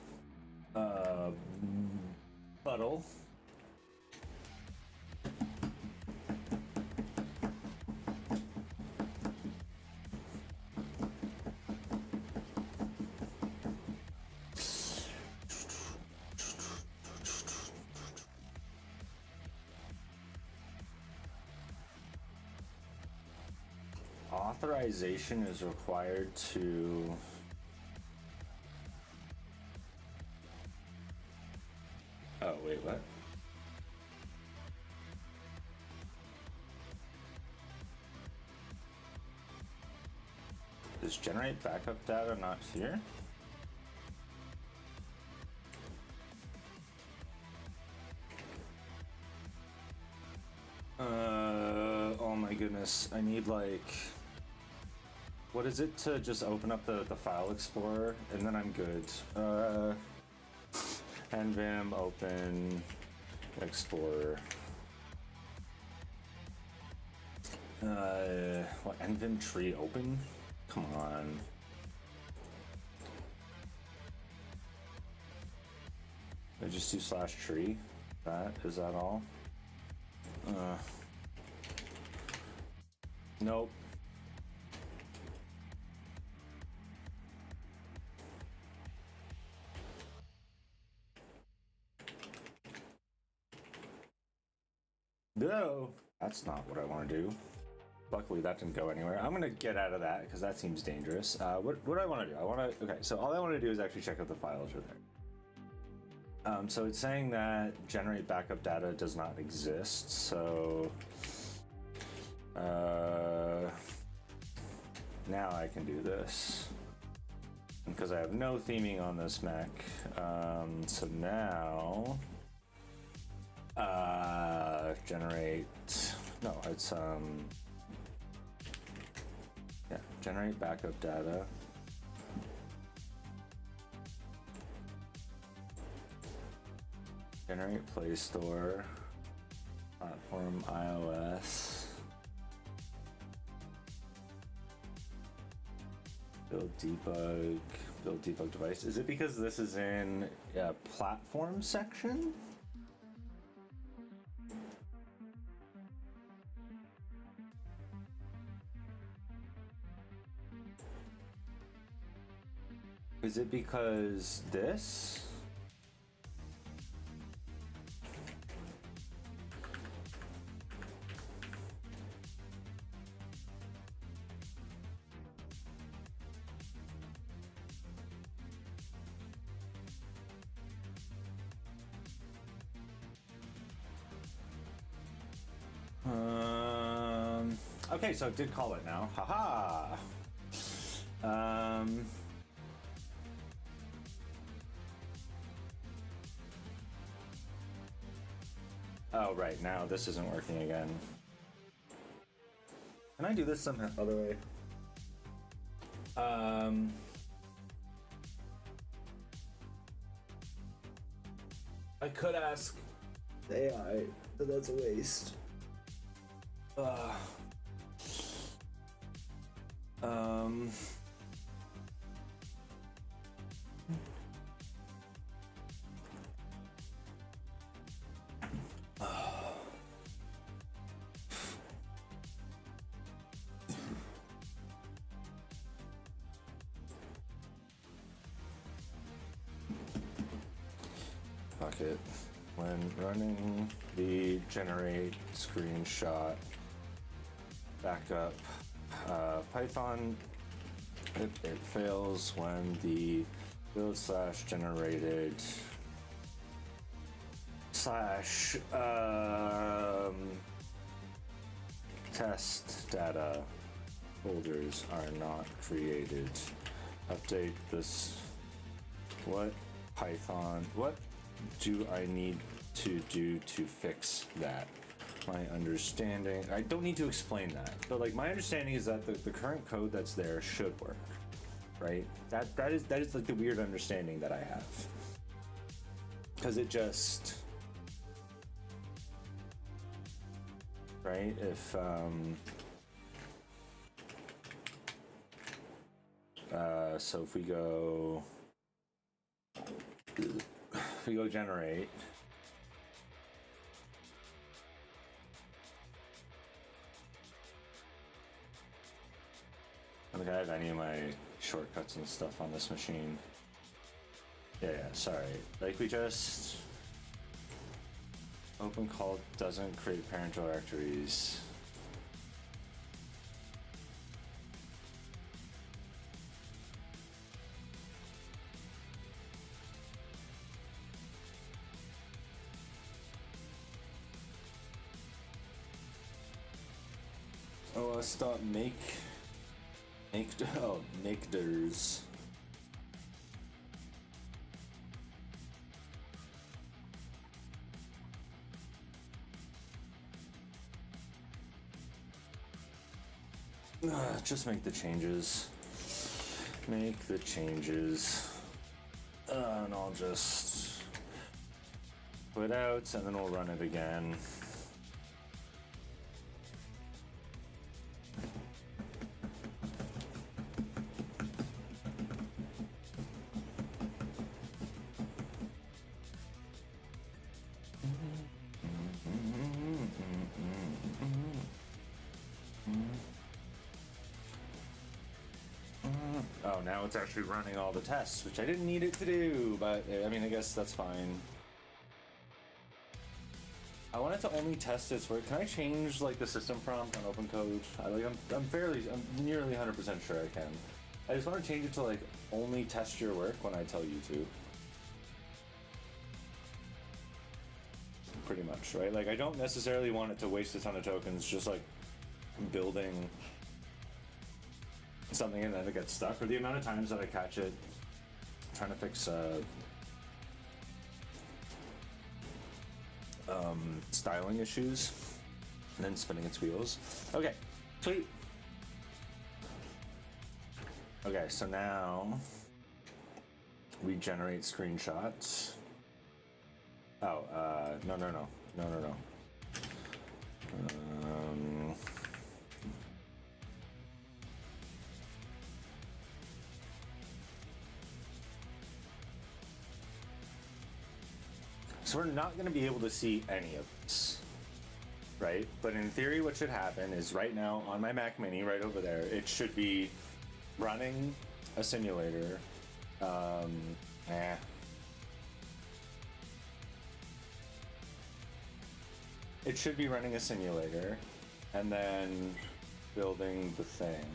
bundle authorization is required to oh wait, what? Is generate backup data not here? Oh my goodness, I need like what is it to just open up the file explorer and then I'm good. nvim open explorer. What, nvim tree open? Come on. I just do /tree. Is that all? Nope. No, that's not what I want to do. Luckily, that didn't go anywhere. I'm gonna get out of that because that seems dangerous. What do I want to do? Okay, so all I want to do is actually check if the files are there. So it's saying that generate backup data does not exist. So now I can do this because I have no theming on this Mac. So now generate. No, it's yeah, generate backup data. Generate Play Store, platform iOS, build debug device. Is it because this is in a platform section? Is it because this? Okay, so it did call it now. Haha. Oh, right, now this isn't working again. Can I do this some other way? I could ask the AI, but that's a waste. Fuck it. When running the generate screenshot backup Python, it fails when the build / generated / test data folders are not created. Update this. What Python? What do I need to do to fix that? My understanding, I don't need to explain that, but like my understanding is that the current code that's there should work, right? That is like the weird understanding that I have, because it just, right? If so if we go generate, I don't think I have any of my shortcuts and stuff on this machine. Yeah, sorry. Like we just open call doesn't create parent directories. Oh, stop makers. Just make the changes. Make the changes. And I'll just Put out, and then we'll run it again. Oh, now it's actually running all the tests, which I didn't need it to do, but I mean, I guess that's fine. I want it to only test its work. Can I change like the system prompt on OpenCode? I'm nearly 100% sure I can. I just want to change it to like only test your work when I tell you to. Pretty much, right? Like I don't necessarily want it to waste a ton of tokens just like building something and then it gets stuck, or the amount of times that I catch it trying to fix styling issues and then spinning its wheels. Okay, sweet. Okay, so now we generate screenshots. Oh, no. So we're not going to be able to see any of this, right? But in theory, what should happen is right now on my Mac Mini, right over there, it should be running a simulator. It should be running a simulator and then building the thing.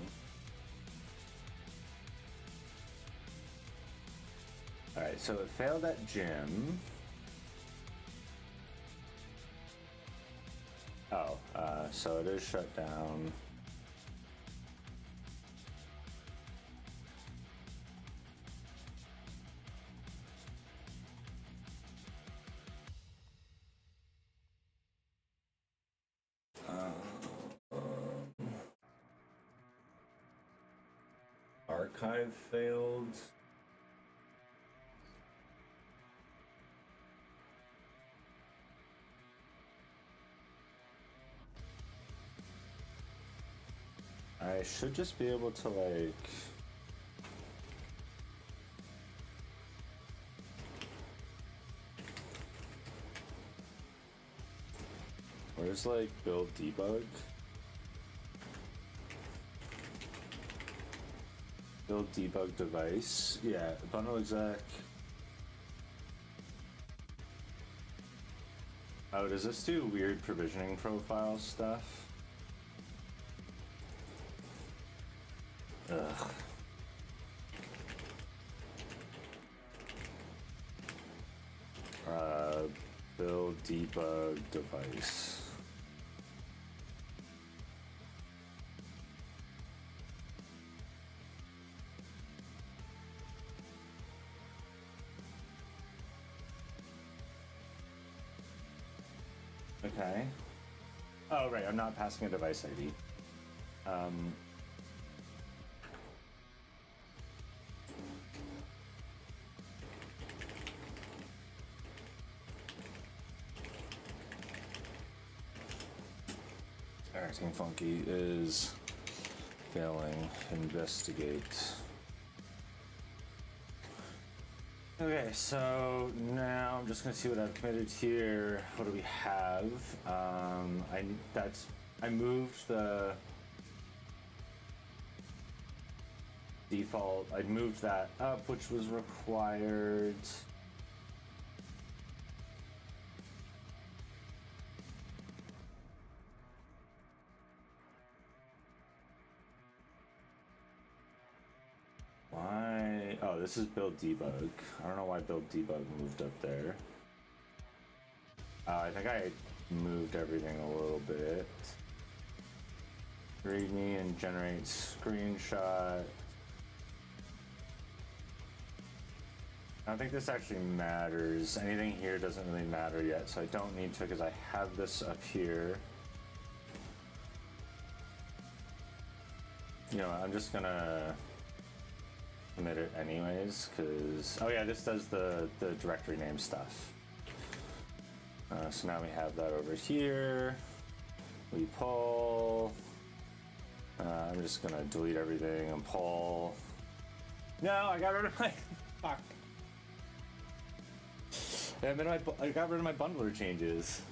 All right, so it failed at gym. Oh, so it is shut down. Archive failed. I should just be able to like where's like build debug? Build debug device. Yeah, bundle exec. Oh, does this do weird provisioning profile stuff? Ugh. Build debug device. Okay. Oh, right, I'm not passing a device ID. Acting funky is failing. Investigate. Okay, so now I'm just gonna see what I've committed here. What do we have? I moved the default. I moved that up, which was required. Why? Oh, this is build debug. I don't know why build debug moved up there. I think I moved everything a little bit. Readme and generate screenshot. I don't think this actually matters. Anything here doesn't really matter yet, so I don't need to because I have this up here. You know, I'm just gonna commit it anyways, because oh yeah, this does the directory name stuff. So now we have that over here. We pull. I'm just gonna delete everything and pull. No, I got rid of my. Fuck. I got rid of my bundler changes.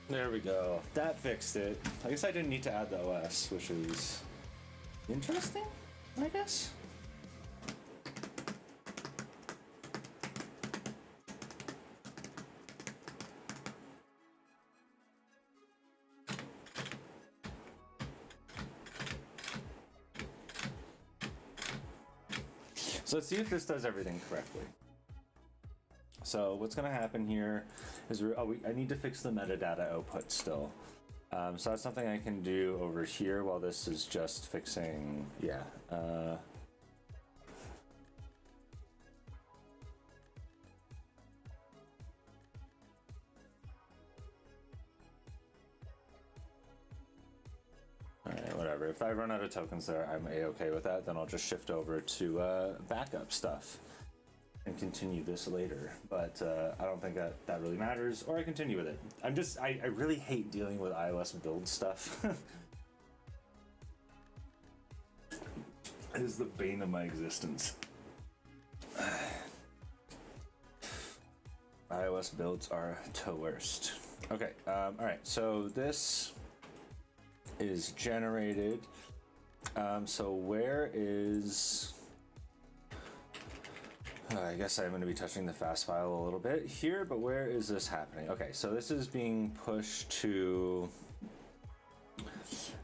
There we go. That fixed it. I guess I didn't need to add the OS, which is interesting, I guess. So let's see if this does everything correctly. So what's going to happen here is I need to fix the metadata output still. So that's something I can do over here while this is just fixing, yeah. All right, whatever. If I run out of tokens there, I'm a-okay with that. Then I'll just shift over to backup stuff and continue this later, but I don't think that really matters, or I continue with it. I really hate dealing with iOS build stuff. It is the bane of my existence. iOS builds are the worst. Okay, all right, so this is generated. So where is... I guess I'm going to be touching the fast file a little bit here, but where is this happening? Okay, so this is being pushed to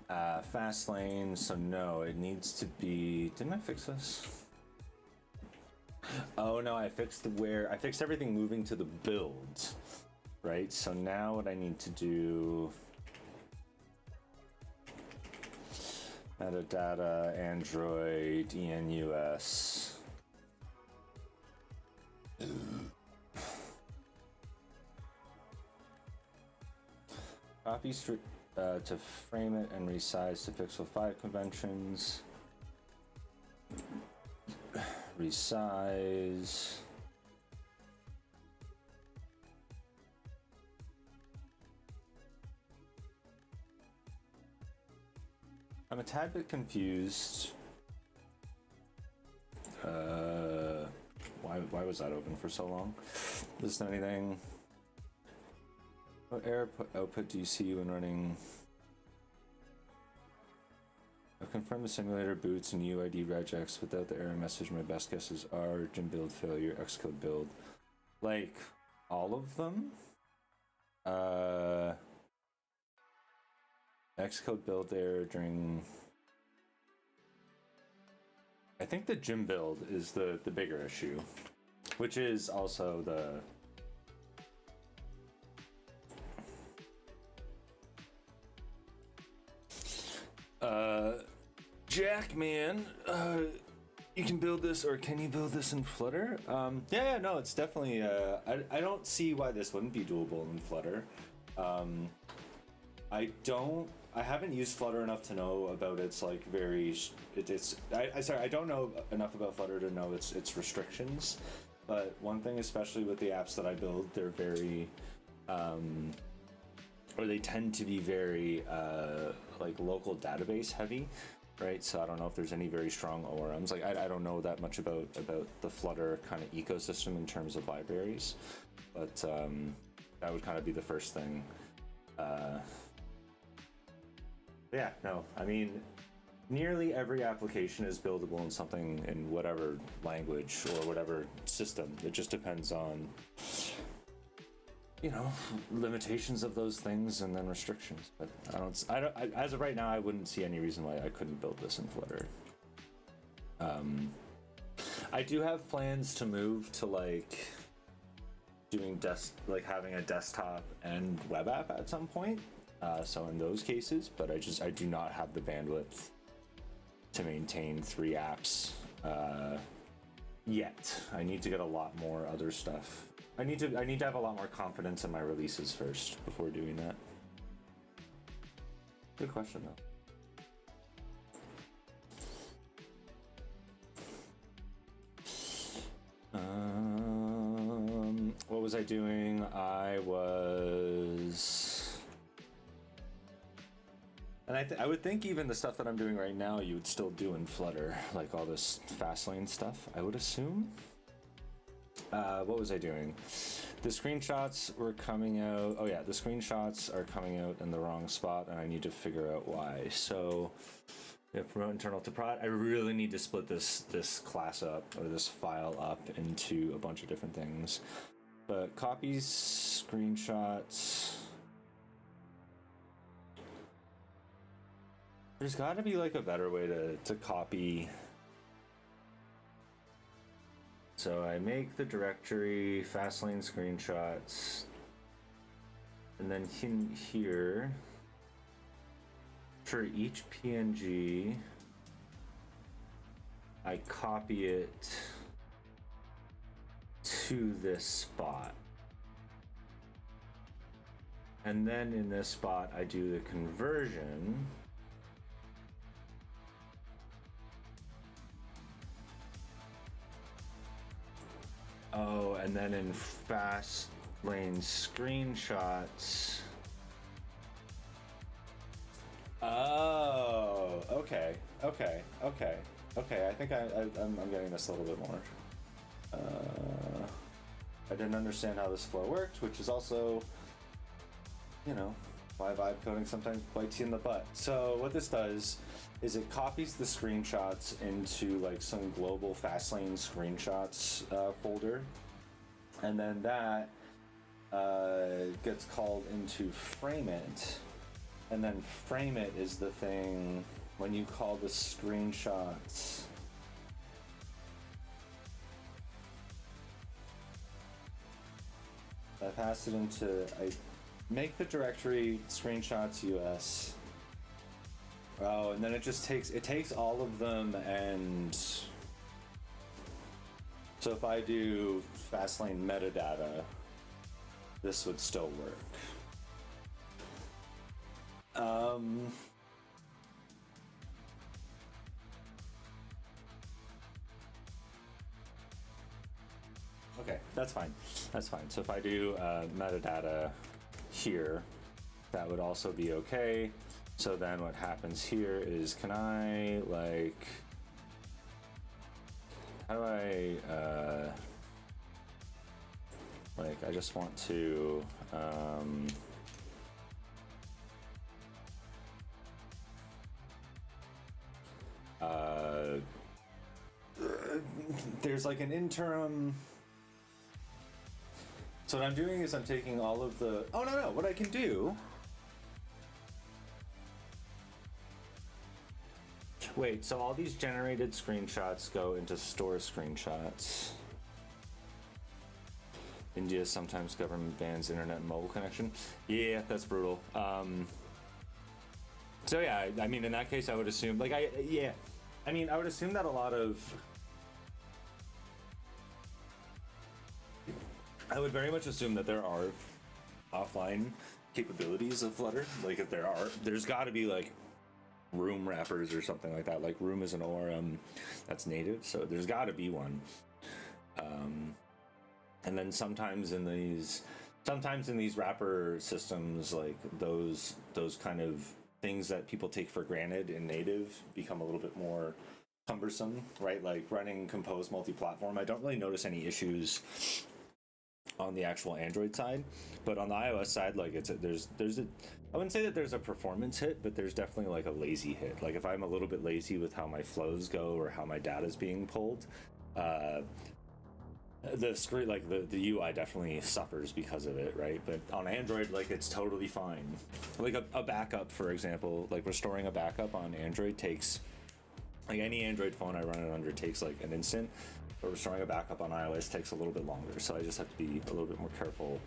Fastlane, so no, it needs to be... Didn't I fix this? Oh no, I fixed everything moving to the build, right? So now what I need to do... Metadata, Android, ENUS... Copy to FrameIt and resize to pixel 5 conventions. Resize. I'm a tad error why was that open for so long? Is there anything? What error output do you see when running? I've confirmed the simulator boots and UID regex without the error message. My best guesses are Gym build failure, Xcode build. Like, all of them? Xcode build error during... I think the gym build is the bigger issue, which is also the... Jack, man, you can build this, or can you build this in Flutter? Yeah, no, it's definitely, I don't see why this wouldn't be doable in Flutter. I haven't used Flutter enough to know about its like I don't know enough about Flutter to know its restrictions. But one thing, especially with the apps that I build, they're very, or they tend to be very like local database heavy, right? So I don't know if there's any very strong ORMs. Like I don't know that much about the Flutter kind of ecosystem in terms of libraries, but that would kind of be the first thing. Yeah, no, I mean, nearly every application is buildable in something in whatever language or whatever system. It just depends on you know, limitations of those things and then restrictions. But as of right now, I wouldn't see any reason why I couldn't build this in Flutter. I do have plans to move to like doing having a desktop and web app at some point. So in those cases, but I do not have the bandwidth to maintain 3 apps yet. I need to get a lot more other stuff. I need to have a lot more confidence in my releases first before doing that. Good question though. What was I doing? I was, and I would think even the stuff that I'm doing right now, you would still do in Flutter, like all this Fastlane stuff, I would assume. What was I doing? The screenshots were coming out. Oh yeah, the screenshots are coming out in the wrong spot, and I need to figure out why. So, yeah, promote internal to prod. I really need to split this class up, or this file up, into a bunch of different things. But copies, screenshots. There's got to be like a better way to copy. So I make the directory Fastlane screenshots, and then in here, for each PNG, I copy it to this spot. And then in this spot, I do the conversion. Oh, and then in Fastlane screenshots. Oh, okay. I think I'm getting this a little bit more. I didn't understand how this flow worked, which is also, you know, why vibe coding sometimes bites you in the butt. So what this does is it copies the screenshots into like some global Fastlane screenshots folder, and then that gets called into FrameIt, and then FrameIt is the thing when you call the screenshots. I pass it into, I make the directory screenshots US. Oh, and then it takes all of them, and so if I do Fastlane metadata, this would still work. Okay, that's fine. That's fine. So if I do metadata here, that would also be okay. So then what happens here is, can I, like, how do I, like, I just want to, there's like an interim. So what I'm doing is I'm taking all of the, oh no, what I can do, wait, so all these generated screenshots go into store screenshots. India sometimes government bans internet and mobile connection. Yeah, that's brutal. So yeah, I mean, in that case, I would assume, like, I would assume that a lot of, I would very much assume that there are offline capabilities of Flutter. Like, if there's got to be like room wrappers or something like that. Like room is an ORM that's native, so there's got to be one. And then sometimes in these wrapper systems, like those kind of things that people take for granted in native become a little bit more cumbersome, right? Like running compose multi-platform, I don't really notice any issues on the actual Android side, but on the iOS side, like there's a, I wouldn't say that there's a performance hit, but there's definitely like a lazy hit. Like if I'm a little bit lazy with how my flows go or how my data is being pulled, the screen, like the UI definitely suffers because of it, right? But on Android, like it's totally fine. Like a backup, for example, like restoring a backup on Android takes, like any Android phone I run it under takes like an instant, but restoring a backup on iOS takes a little bit longer. So I just have to be a little bit more careful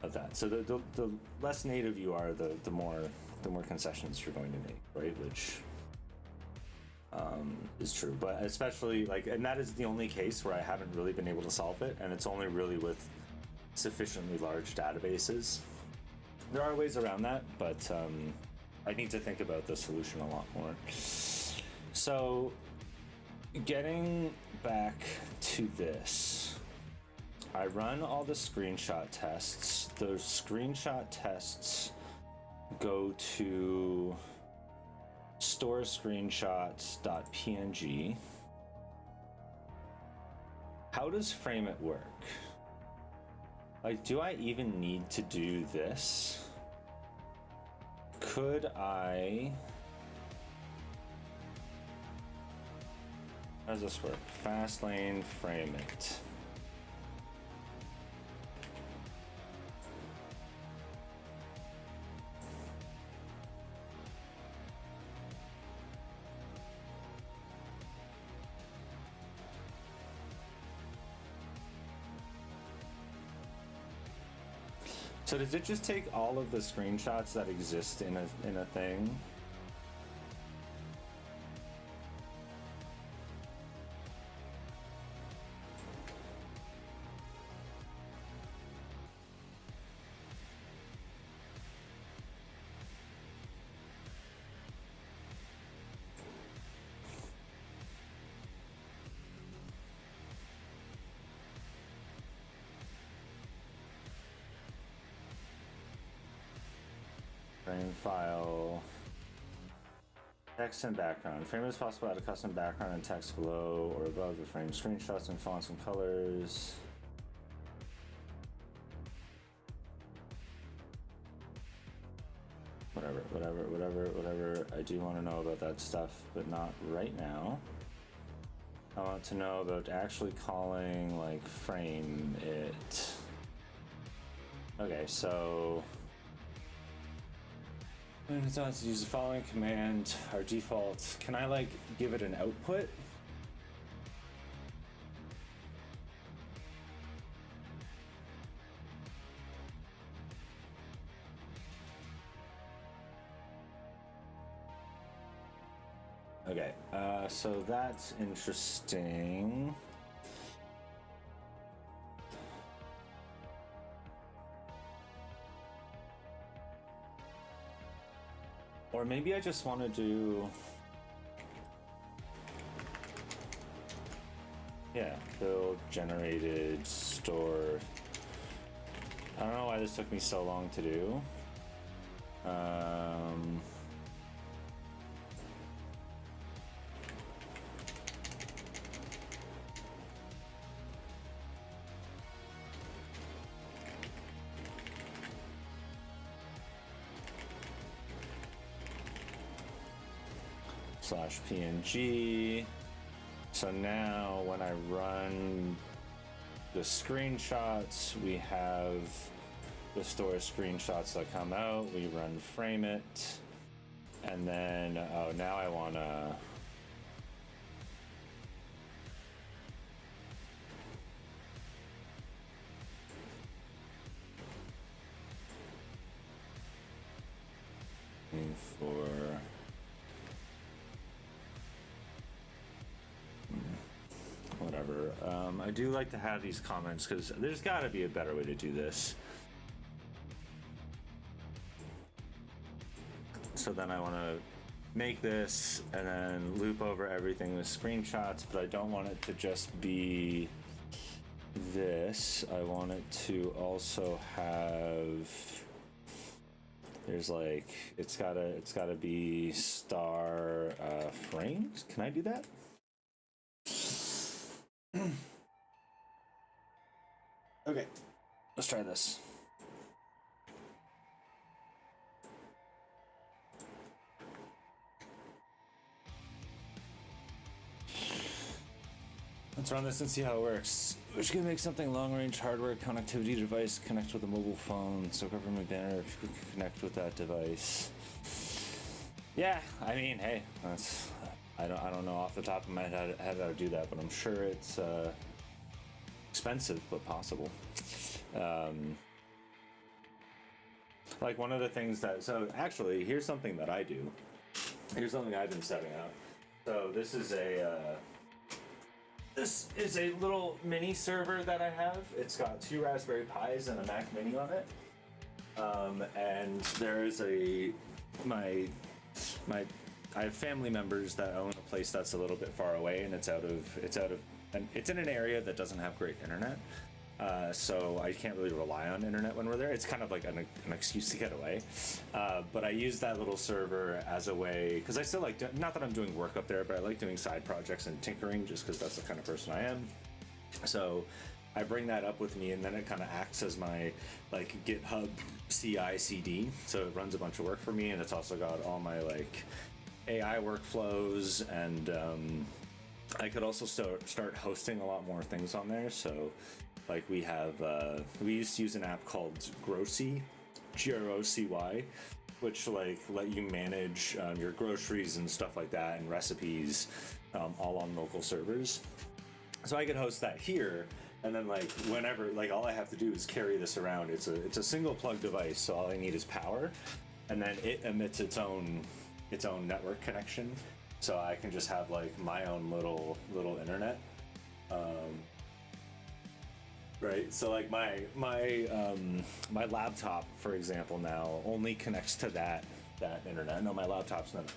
of that. So the less native you are, the more concessions you're going to make, right? Which is true, but especially like, and that is the only case where I haven't really been able to solve it, and it's only really with sufficiently large databases. There are ways around that, but I need to think about the solution a lot more. So getting back to this, I run all the screenshot tests. Those screenshot tests go to store screenshots.png. How does FrameIt work? Like, do I even need to do this? Could I... How does this work? Fastlane, FrameIt. So does it just take all of the screenshots that exist in a thing? Frame file, text and background. Frame is possible to add a custom background and text below or above the frame. Screenshots and fonts and colors. Whatever. I do want to know about that stuff, but not right now. I want to know about actually calling like FrameIt. Okay, so it's to use the following command. Our default. Can I like give it an output? Okay, so that's interesting. Or maybe I just want to do... Yeah, build, generated, store. I don't know why this took me so long to do. /png. So now when I run the screenshots, we have the store screenshots that come out. We run FrameIt, and then now I want to for whatever. I do like to have these comments because there's got to be a better way to do this. So then I want to make this and then loop over everything with screenshots, but I don't want it to just be this. I want it to also have, there's like, it's gotta be star frames. Can I do that? Okay, let's try this. Let's run this and see how it works. We're just gonna make something long-range hardware connectivity device connect with a mobile phone. So government banner if you can connect with that device. Yeah, I mean, hey, that's I don't know off the top of my head how to do that, but I'm sure it's expensive but possible. Like one of the things that actually here's something that I do. Here's something I've been setting up. So this is a little mini server that I have. It's got 2 Raspberry Pis and a Mac Mini on it. And there's I have family members that own a place that's a little bit far away, and it's in an area that doesn't have great internet. So I can't really rely on internet when we're there. It's kind of like an excuse to get away. But I use that little server as a way, because I still like, not that I'm doing work up there, but I like doing side projects and tinkering just because that's the kind of person I am. So I bring that up with me, and then it kind of acts as my like GitHub CI/CD. So it runs a bunch of work for me, and it's also got all my like AI workflows, and I could also start hosting a lot more things on there. So like we used to use an app called Grocy, GROCY, which like let you manage your groceries and stuff like that and recipes all on local servers. So I could host that here, and then like whenever, like all I have to do is carry this around. It's a single plug device, so all I need is power, and then it emits its own network connection. So I can just have like my own little internet. Right, so like my laptop, for example, now only connects to that internet. No, my laptop's not over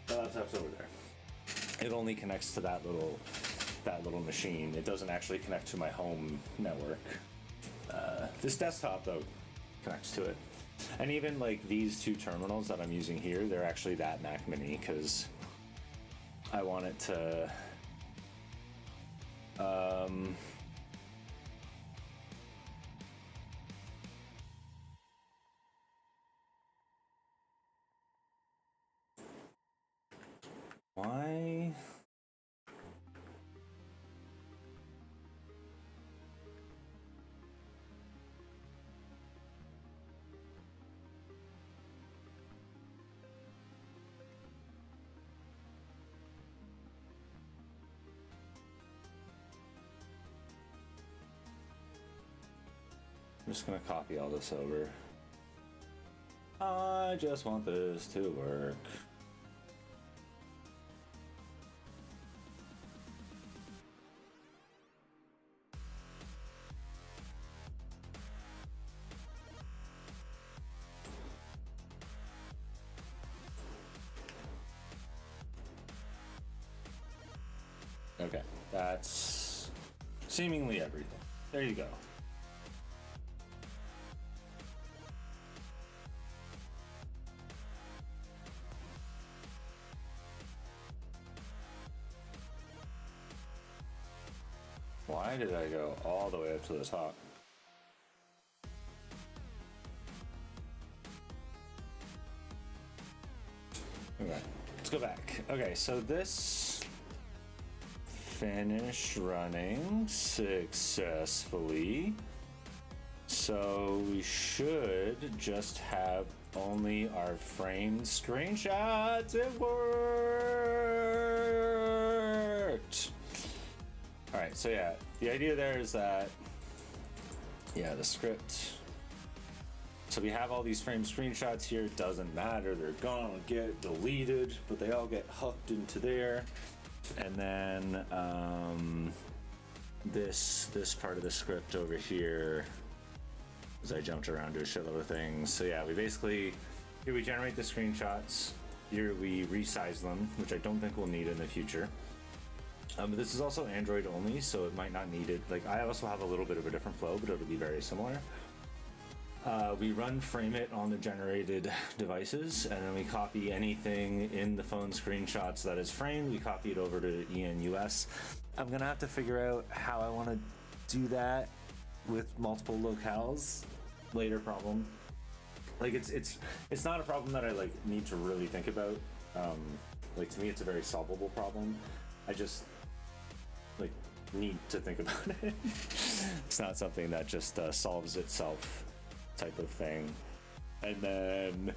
there. My laptop's over there. It only connects to that little machine. It doesn't actually connect to my home network. This desktop though connects to it, and even like these 2 terminals that I'm using here, they're actually that Mac Mini because I want it to. Why? I'm just gonna copy all this over. I just want this to work. Okay, that's seemingly everything. There you go. Why did I go all the way up to the top? Okay, let's go back. Okay, so this finished running successfully. So we should just have only our framed screenshots. It worked! Alright, so yeah, the idea there is that, yeah, the script. So we have all these framed screenshots here. It doesn't matter, they're gonna get deleted, but they all get hooked into there. And then this part of the script over here, as I jumped around to a shitload of things. So yeah, we basically, here we generate the screenshots, here we resize them, which I don't think we'll need in the future. But this is also Android only, so it might not need it. Like I also have a little bit of a different flow, but it'll be very similar. We run FrameIt on the generated devices, and then we copy anything in the phone screenshots that is framed. We copy it over to ENUS. I'm gonna have to figure out how I want to do that with multiple locales. Later problem. Like it's not a problem that I like need to really think about. Like to me, it's a very solvable problem. I just like need to think about it. It's not something that just solves itself type of thing. And then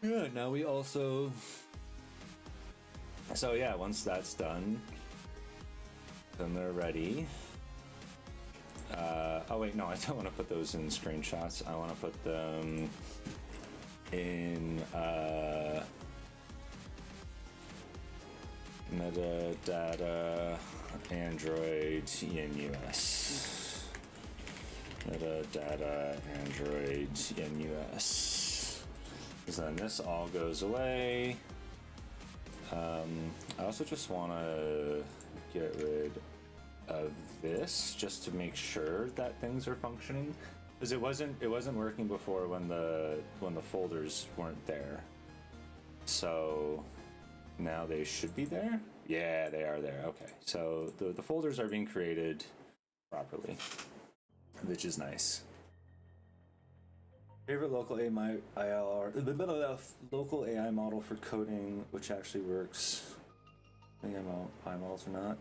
yeah, now we also, so yeah, once that's done, then they're ready. Oh wait, no, I don't want to put those in screenshots. I want to put them in metadata Android in US. Metadata Android in US. So then this all goes away. I also just want to get rid of this just to make sure that things are functioning, because it wasn't working before when the folders weren't there. So now they should be there. Yeah, they are there. Okay, so the folders are being created properly, which is nice. Favorite local local AI model for coding, which actually works. I think AI models or not.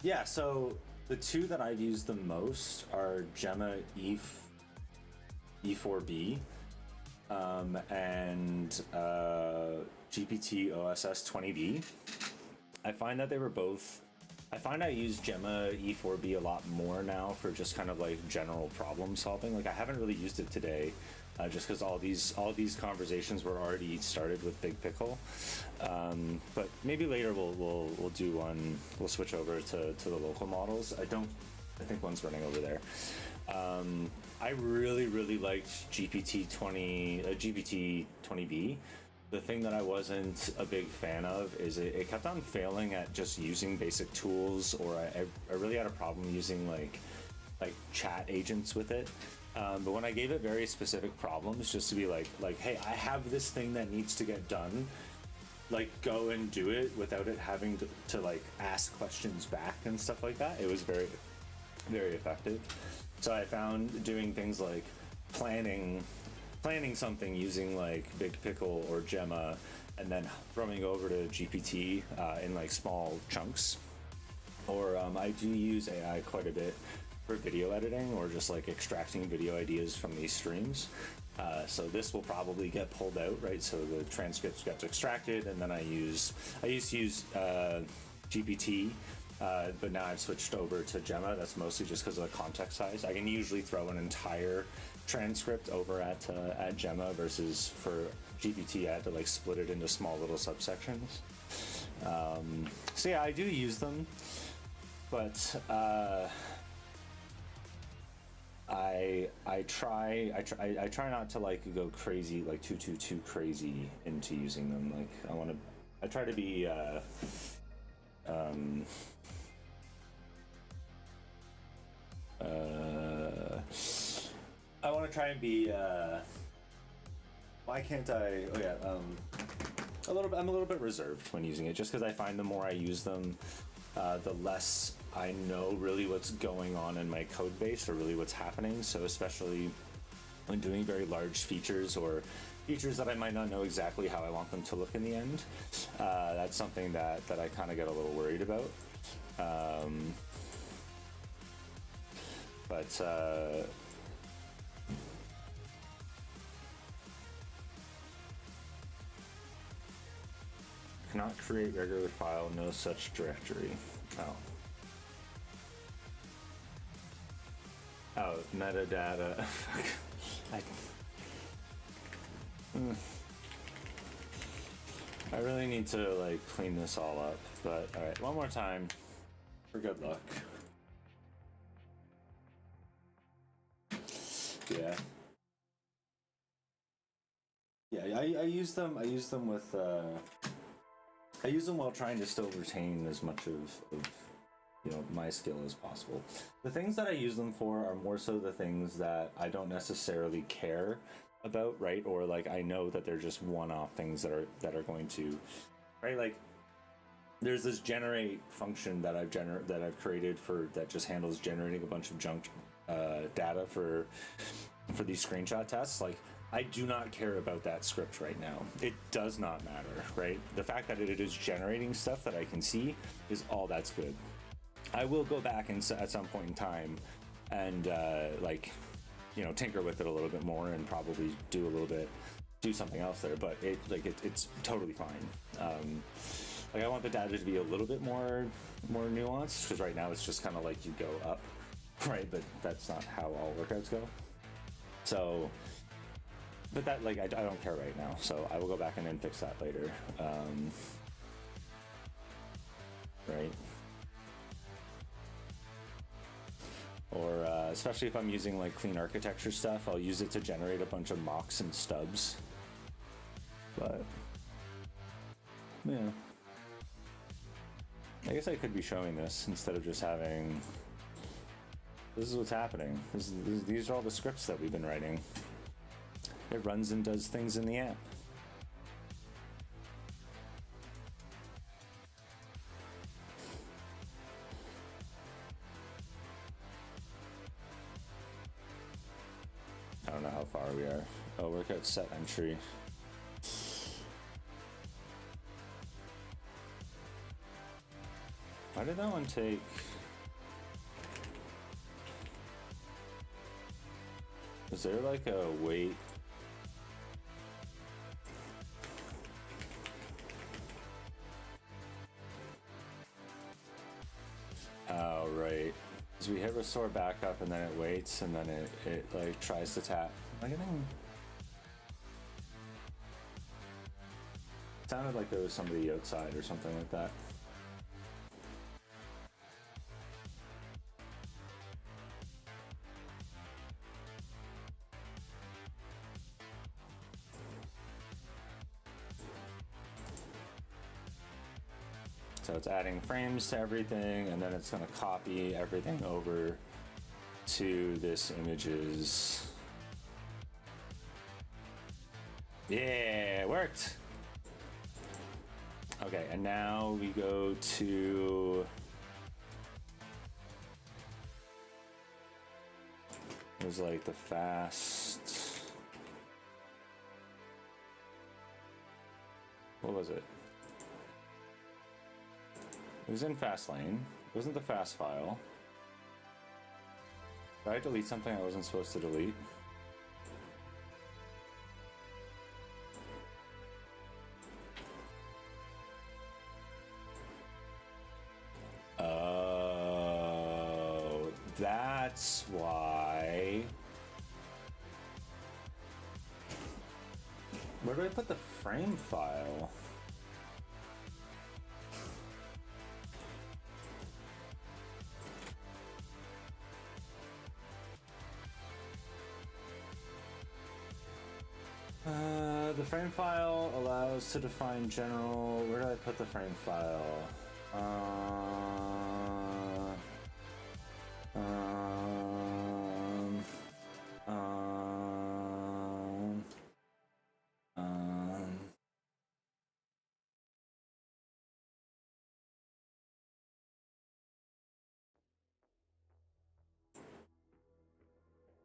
Yeah, so the two that I've used the most are Gemma E4B and GPT OSS 20B. I find that they were both. I find I use Gemma E4B a lot more now for just kind of like general problem solving. Like I haven't really used it today, just because all these conversations were already started with Big Pickle. But maybe later we'll do one. We'll switch over to the local models. I think one's running over there. I really liked GPT 20B. The thing that I wasn't a big fan of is it kept on failing at just using basic tools, or I really had a problem using like chat agents with it. But when I gave it very specific problems, just to be like, hey, I have this thing that needs to get done, like go and do it without it having to like ask questions back and stuff like that, it was very effective. So I found doing things like planning something using like Big Pickle or Gemma, and then throwing over to GPT in like small chunks. Or I do use AI quite a bit for video editing, or just like extracting video ideas from these streams. So this will probably get pulled out, right? So the transcripts get extracted, and then I used to use GPT, but now I've switched over to Gemma. That's mostly just because of the context size. I can usually throw an entire transcript over at Gemma, versus for GPT I had to like split it into small little subsections. So yeah, I do use them, but I try not to like go crazy, like too crazy into using them. Like I try to be I want to try and be why can't I, oh yeah, I'm a little bit reserved when using it, just because I find the more I use them, the less I know really what's going on in my code base, or really what's happening. So especially when doing very large features, or features that I might not know exactly how I want them to look in the end, that's something that I kind of get a little worried about. But cannot create regular file, no such directory. Oh, metadata. I really need to like clean this all up, but all right, one more time for good luck. Yeah. Yeah, I use them with I use them while trying to still retain as much of my skill as possible. The things that I use them for are more so the things that I don't necessarily care about, right? Or like I know that they're just one-off things that are going to, right? Like there's this generate function that I've created that just handles generating a bunch of junk data for these screenshot tests. Like I do not care about that script right now. It does not matter, right? The fact that it is generating stuff that I can see is all that's good. I will go back and at some point in time and like, you know, tinker with it a little bit more and probably do something else there, but it's totally fine. Like I want the data to be a little bit more nuanced, because right now it's just kind of like you go up, right? But that's not how all workouts go. So, but that, like, I don't care right now, so I will go back and then fix that later. Right? Or especially if I'm using like clean architecture stuff, I'll use it to generate a bunch of mocks and stubs. But yeah, I guess I could be showing this instead of just having, this is what's happening. These are all the scripts that we've been writing. It runs and does things in the app. I don't know how far we are. Oh, workout set entry. Why did that one take? Is there like a weight? Oh, right. Because we hit restore backup and then it waits and then it like tries to tap. Am I getting? It sounded like there was somebody outside or something like that. So it's adding frames to everything, and then it's going to copy everything over to this images. Yeah, it worked. Okay, and now we go to, there's like the fast, what was it? It was in Fastlane. It wasn't the fast file. Did I delete something I wasn't supposed to delete? Oh, that's why. Where do I put the frame file? The frame file allows to define general. Where do I put the frame file?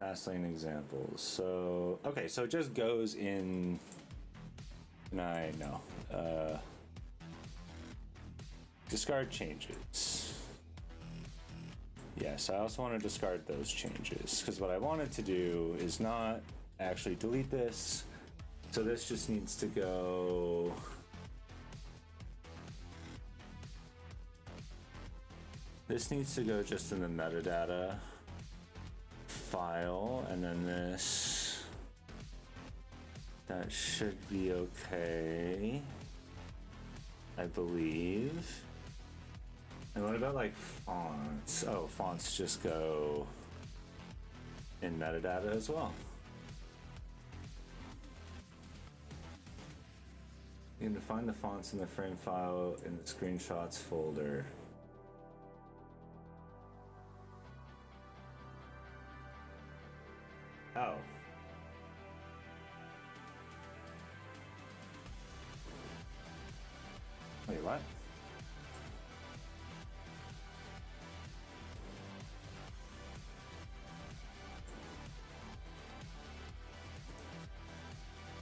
Fastlane examples. So, okay, so it just goes in. No. Discard changes. Yes, I also want to discard those changes because what I wanted to do is not actually delete this. So this just needs to go. This needs to go just in the metadata file, and then this, that should be okay, I believe. And what about like fonts? Oh, fonts just go in metadata as well. You can define the fonts in the frame file in the screenshots folder. Oh. Wait, what?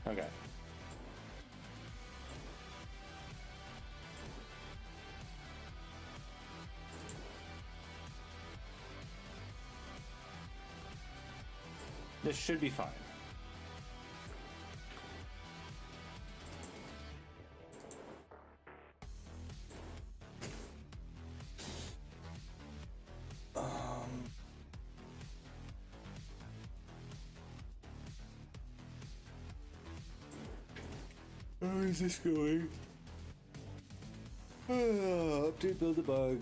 Okay. This should be fine. Where is this going? Update build debug.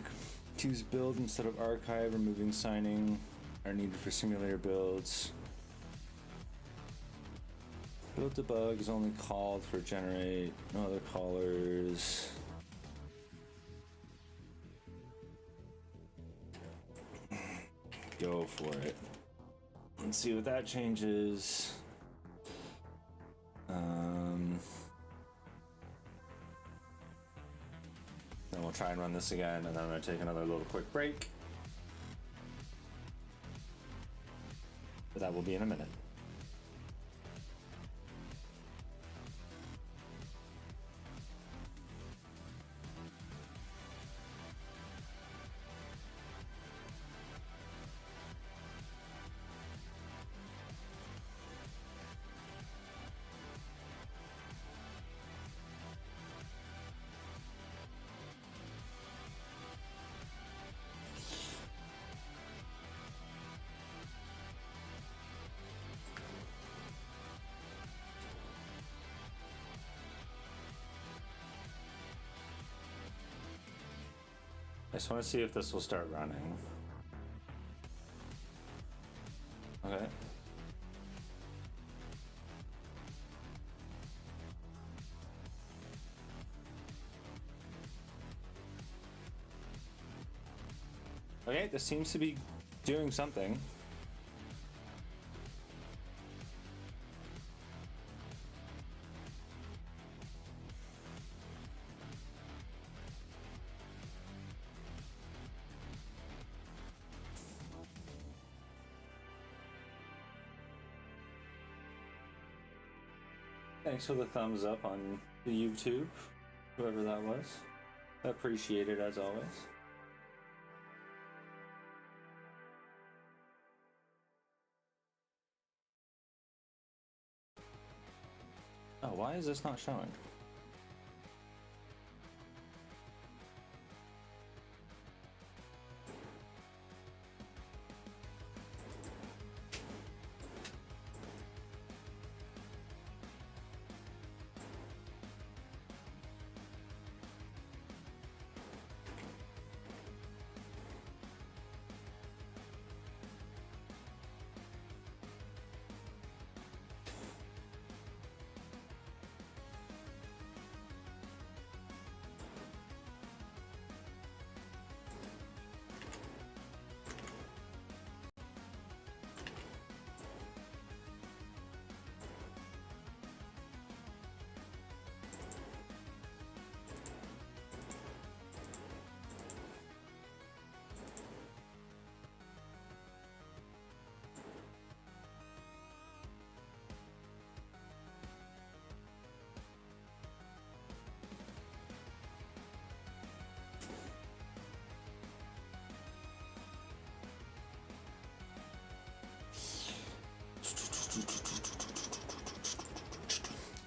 Use build instead of archive, removing signing are needed for simulator builds. Build debug is only called for generate, no other callers. Go for it. Let's see what that changes. Then we'll try and run this again, and then I'm going to take another little quick break. But that will be in a minute. I just want to see if this will start running. Okay. Okay, this seems to be doing something. Thanks for the thumbs up on the YouTube, whoever that was. Appreciate it as always. Oh, why is this not showing?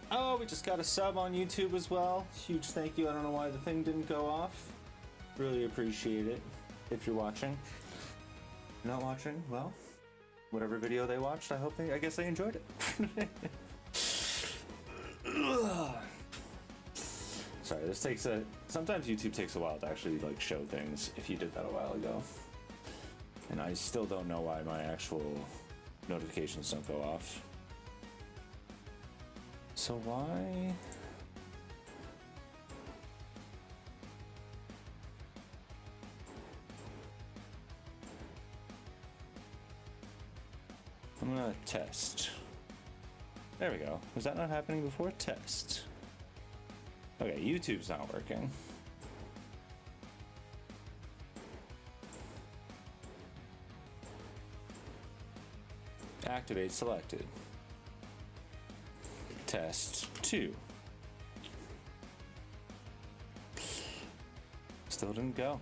Oh, we just got a sub on YouTube as well. Huge thank you. I don't know why the thing didn't go off. Really appreciate it if you're watching. Not watching, well, whatever video they watched, I guess they enjoyed it. Sorry, this takes sometimes YouTube takes a while to actually like show things if you did that a while ago. And I still don't know why my actual notifications don't go off. So why? I'm gonna test. There we go. Was that not happening before? Test. Okay, YouTube's not working. Activate selected. Test 2. Still didn't go.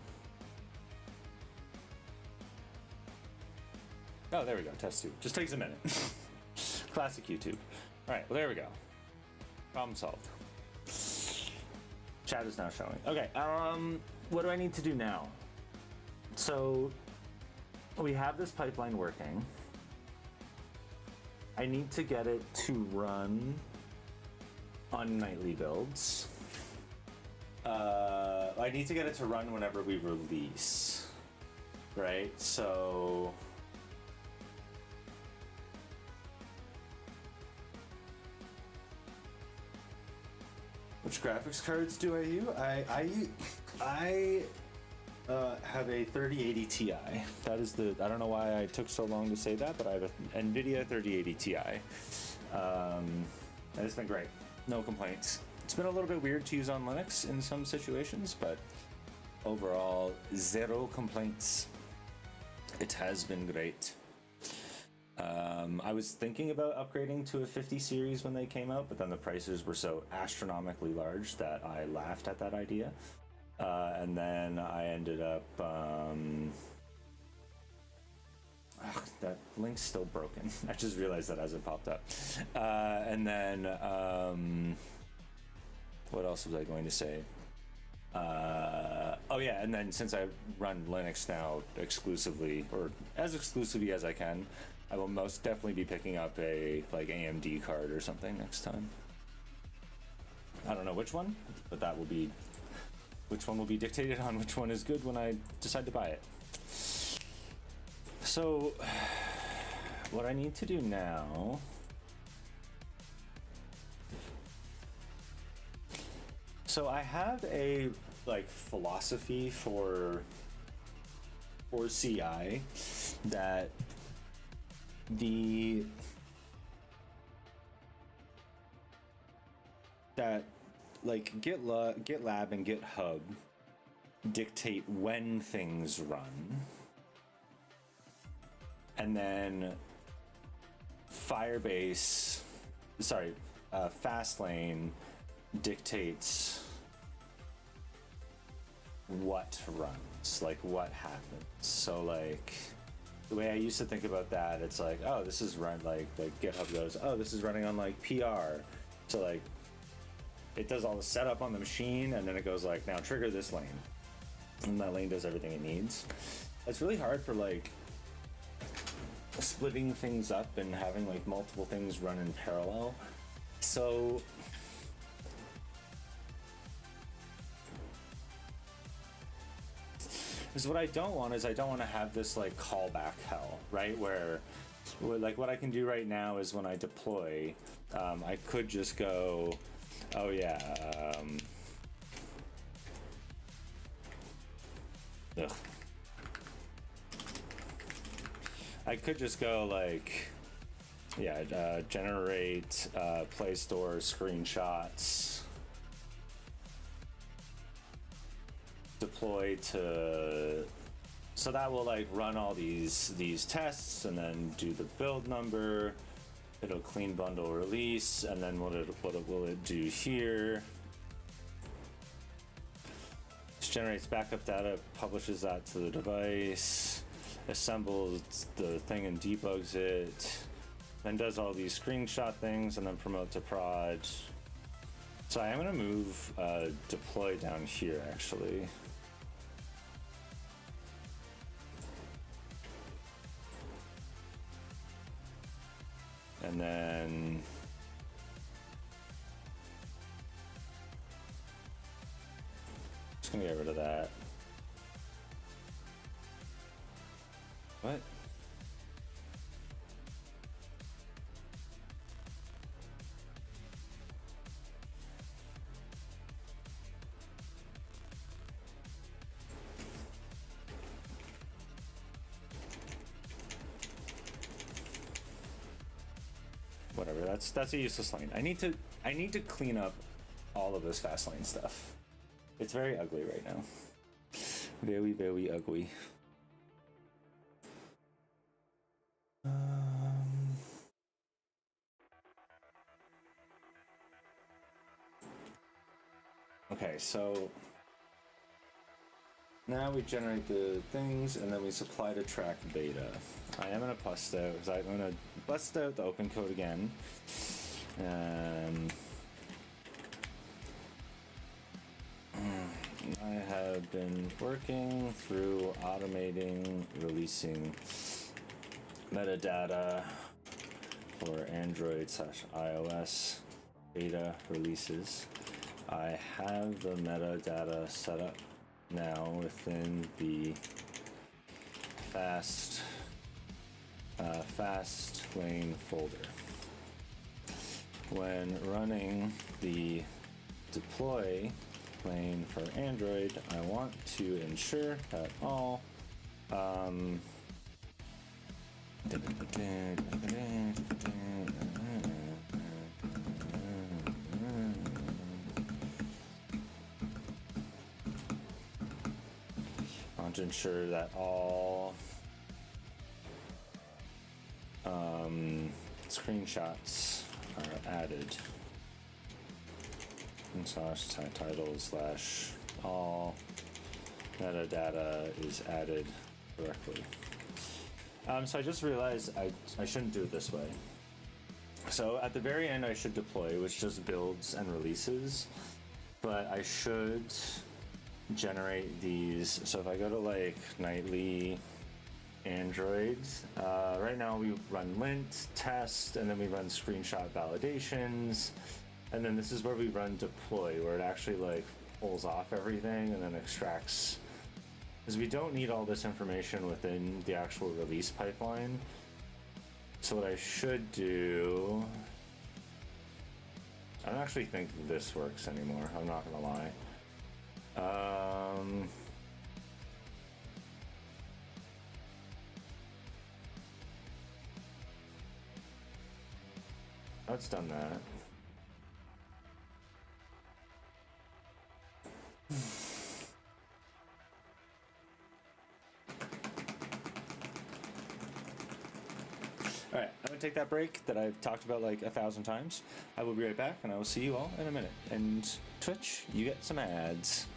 Oh, there we go. Test 2. Just takes a minute. Classic YouTube. All right, well, there we go. Problem solved. Chat is now showing. Okay, what do I need to do now? So we have this pipeline working. I need to get it to run on nightly builds. I need to get it to run whenever we release, right? So which graphics cards do I use? I have a 3080 Ti. That is the, I don't know why I took so long to say that, but I have an NVIDIA 3080 Ti. And it's been great. No complaints. It's been a little bit weird to use on Linux in some situations, but overall, zero complaints. It has been great. I was thinking about upgrading to a 50 series when they came out, but then the prices were so astronomically large that I laughed at that idea. And then I ended up, that link's still broken. I just realized that as it popped up. And then, what else was I going to say? Oh yeah, and then since I run Linux now exclusively, or as exclusively as I can, I will most definitely be picking up a like AMD card or something next time. I don't know which one, but that will be, which one will be dictated on which one is good when I decide to buy it. So what I need to do now, so I have a like philosophy for CI that like GitLab and GitHub dictate when things run, and then Fastlane dictates what runs, like what happens. So like the way I used to think about that, it's like, oh, this is run like GitHub goes, oh, this is running on like PR. So like it does all the setup on the machine, and then it goes like, now trigger this lane, and that lane does everything it needs. It's really hard for like splitting things up and having like multiple things run in parallel. So because what I don't want is I don't want to have this like callback hell, right? Where like what I can do right now is when I deploy, I could just go, oh yeah, I could just go like, yeah, generate Play Store screenshots, deploy to, so that will like run all these tests and then do the build number. It'll clean bundle release, and then what will it do here? It generates backup data, publishes that to the device, assembles the thing and debugs it, then does all these screenshot things, and then promote to prod. So I am going to move deploy down here actually. And then just gonna get rid of that. What? Whatever, that's a useless lane. I need to clean up all of this Fastlane stuff. It's very ugly right now. Very, very ugly. Okay, so now we generate the things and then we supply to track data. I am gonna bust out because I'm gonna bust out the open code again. I have been working through automating releasing metadata for Android/iOS beta releases. I have the metadata set up now within the Fastlane folder. When running the deploy plane for Android, I want to ensure that all to ensure that all screenshots are added and /title/ all metadata is added correctly. So I just realized I shouldn't do it this way. So at the very end I should deploy, which just builds and releases, but I should generate these. So if I go to like nightly Android, right now we run lint, test, and then we run screenshot validations, and then this is where we run deploy, where it actually like pulls off everything and then extracts, because we don't need all this information within the actual release pipeline. So what I should do, I don't actually think this works anymore, I'm not gonna lie. It's done that. All right, I'm gonna take that break that I've talked about like 1,000 times. I will be right back, and I will see you all in a minute. And Twitch, you get some ads.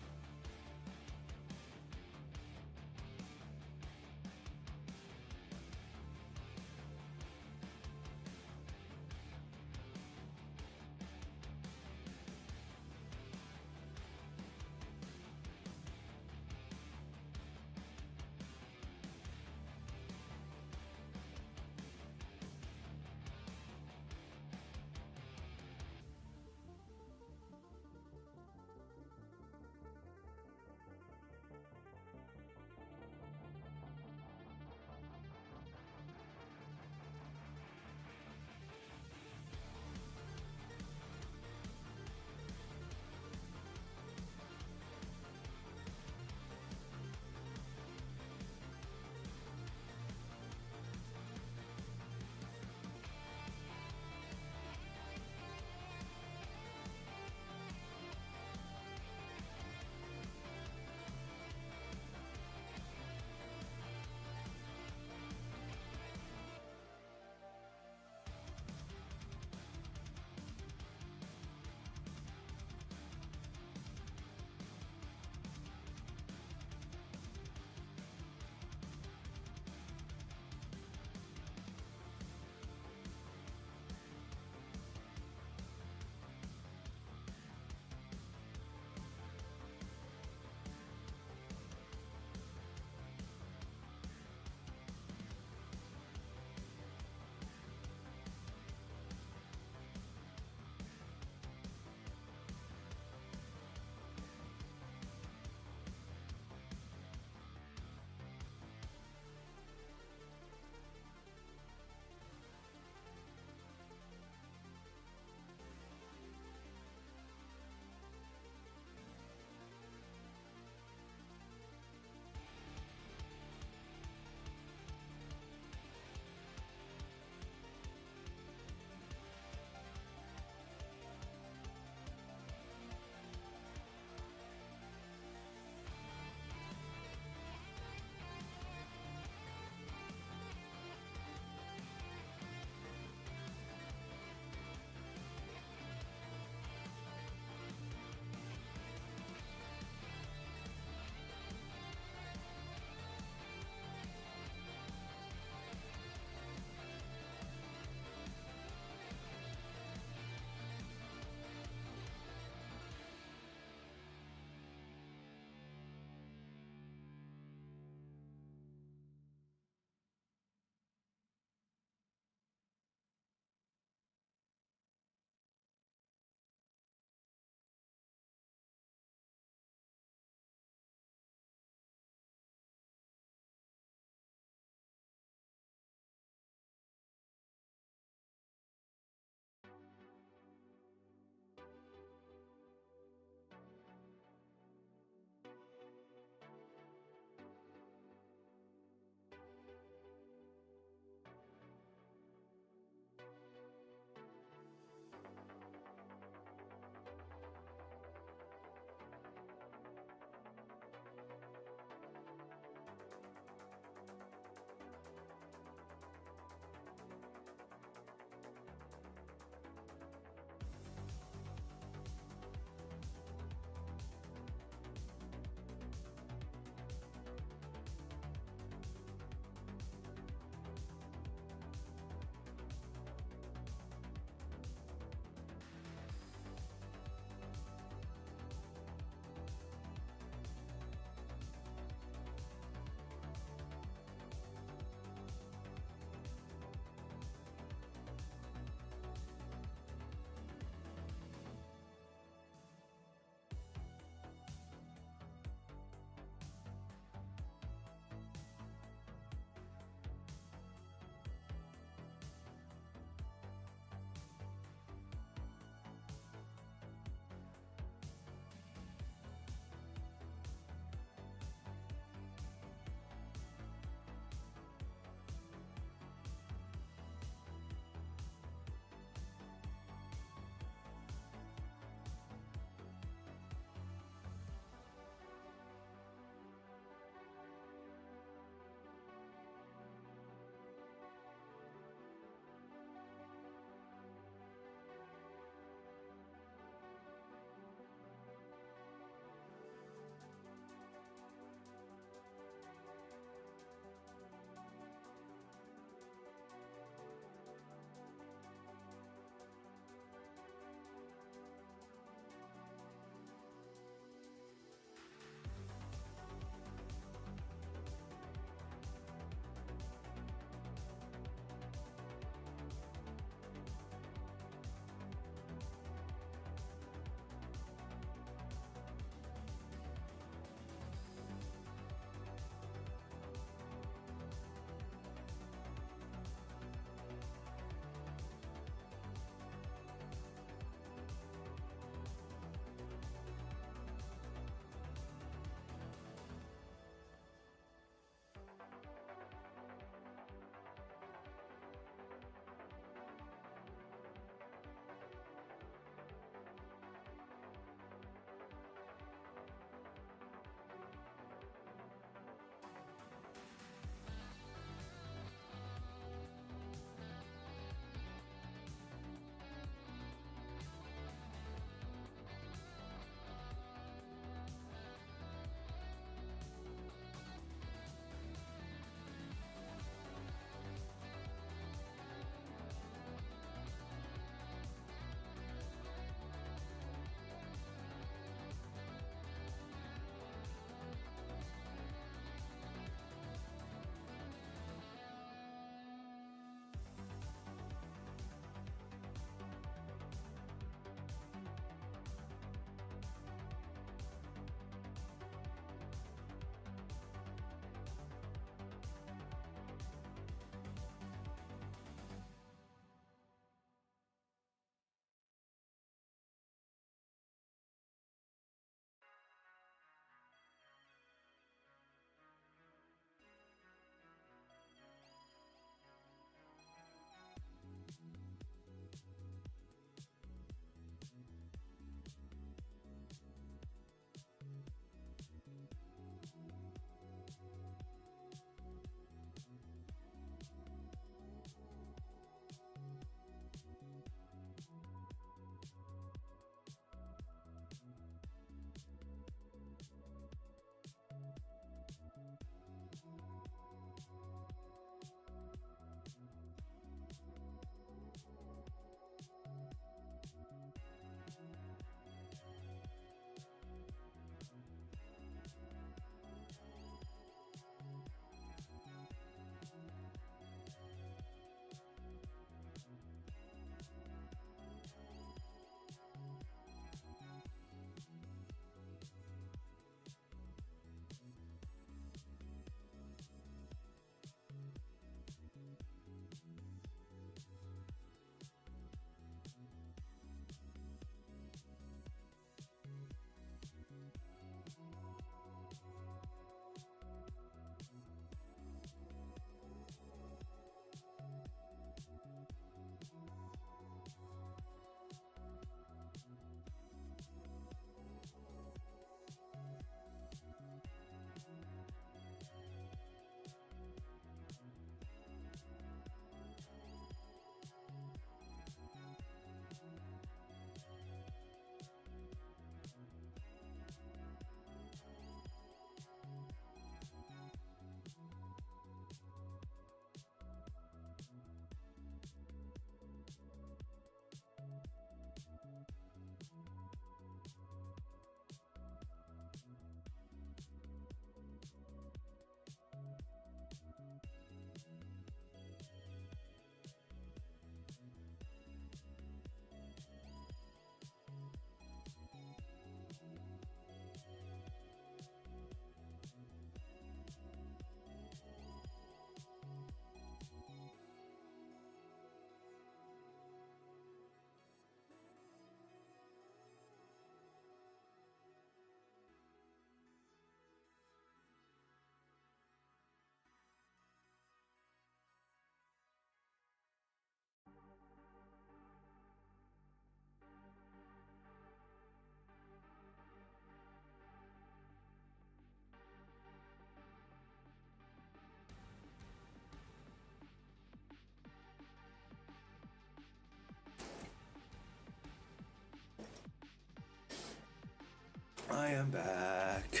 I am back.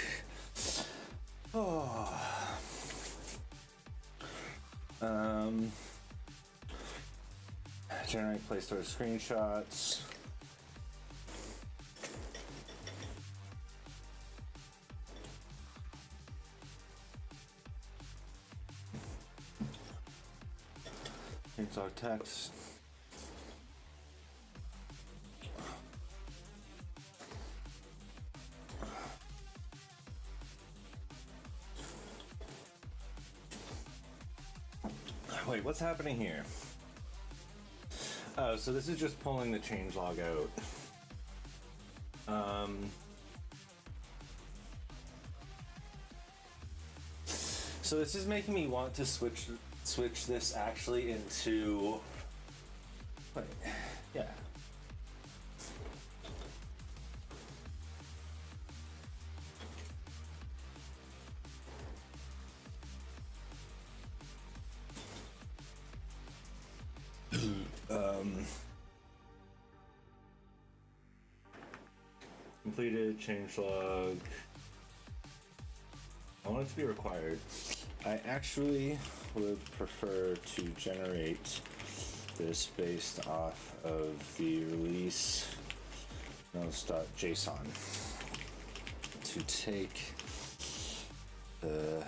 Oh. Generate Play Store screenshots. Change text. Wait, what's happening here? Oh, so this is just pulling the changelog out. So this is making me want to switch this actually into. Wait, yeah. Completed changelog. I want it to be required. I actually would prefer to generate this based off of the release notes.json to take the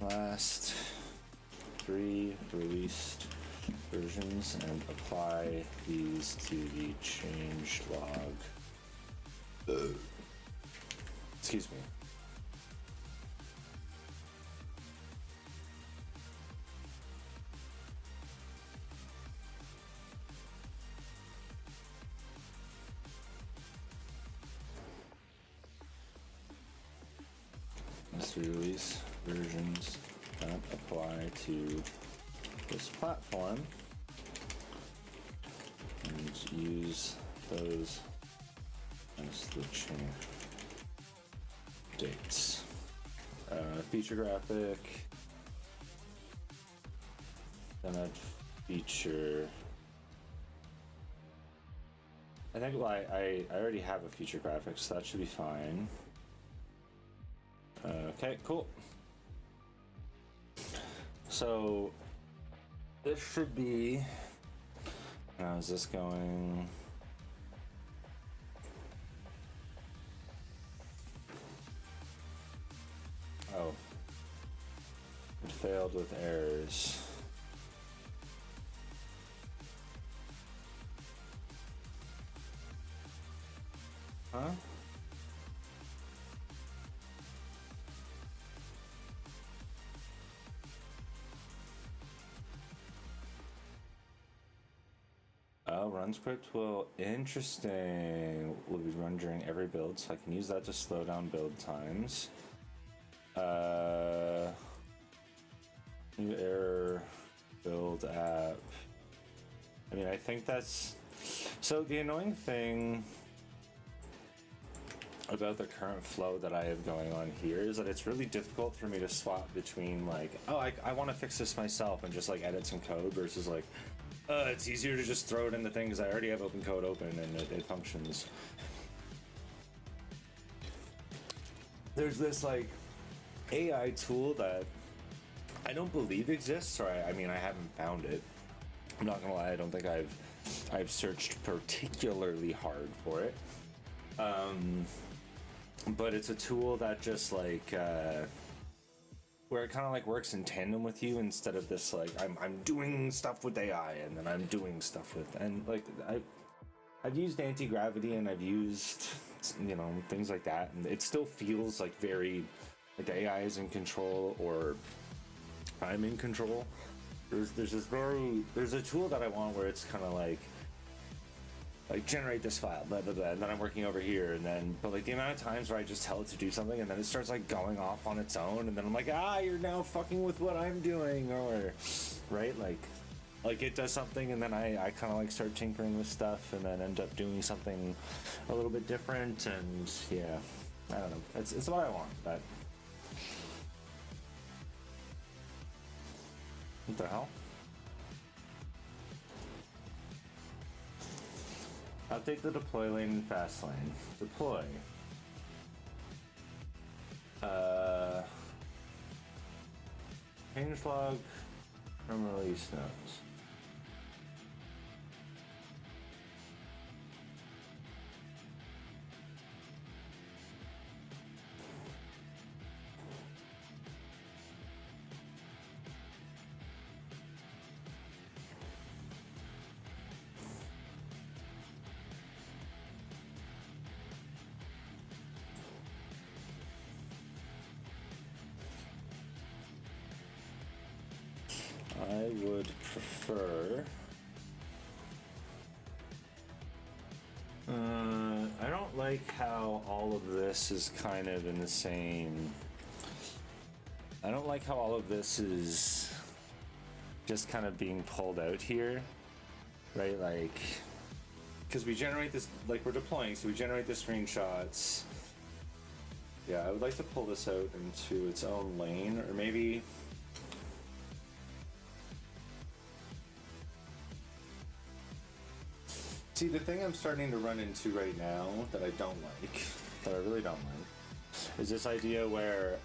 last 3 released versions and apply these to the changelog. Excuse me. Let's release versions that apply to this platform and use those as the change dates. Feature graphic, then add feature. I think, well, I already have a feature graphic, so that should be fine. Okay, cool. So this should be. Now is this going? Oh, it failed with errors. Huh? Oh, run script will, interesting, will be run during every build, so I can use that to slow down build times. New error, build app. I mean, I think that's, so the annoying thing about the current flow that I have going on here is that it's really difficult for me to swap between like, oh, I want to fix this myself and just like edit some code versus like, it's easier to just throw it in the thing because I already have open code open and it functions. There's this like AI tool that I don't believe exists, or I mean I haven't found it. I'm not gonna lie, I don't think I've searched particularly hard for it. But it's a tool that just like where it kind of like works in tandem with you instead of this like I'm doing stuff with AI and then I'm doing stuff with, and like I've used anti-gravity and I've used, you know, things like that, and it still feels like very like the AI is in control or I'm in control. There's a tool that I want where it's kind of like generate this file, blah, blah, blah, and then I'm working over here, and then, but like the amount of times where I just tell it to do something and then it starts like going off on its own, and then I'm like, you're now fucking with what I'm doing, or, right, like it does something and then I kind of like start tinkering with stuff and then end up doing something a little bit different, and yeah, I don't know, it's what I want, but what the hell? Update the deploy lane in Fastlane. Deploy. changelog from release notes. I would prefer. I don't like how all of this is kind of in the same. I don't like how all of this is just kind of being pulled out here, right? Like, because we generate this, like we're deploying, so we generate the screenshots. Yeah, I would like to pull this out into its own lane, or maybe. See, the thing I'm starting to run into right now that I don't like, that I really don't like, is this idea where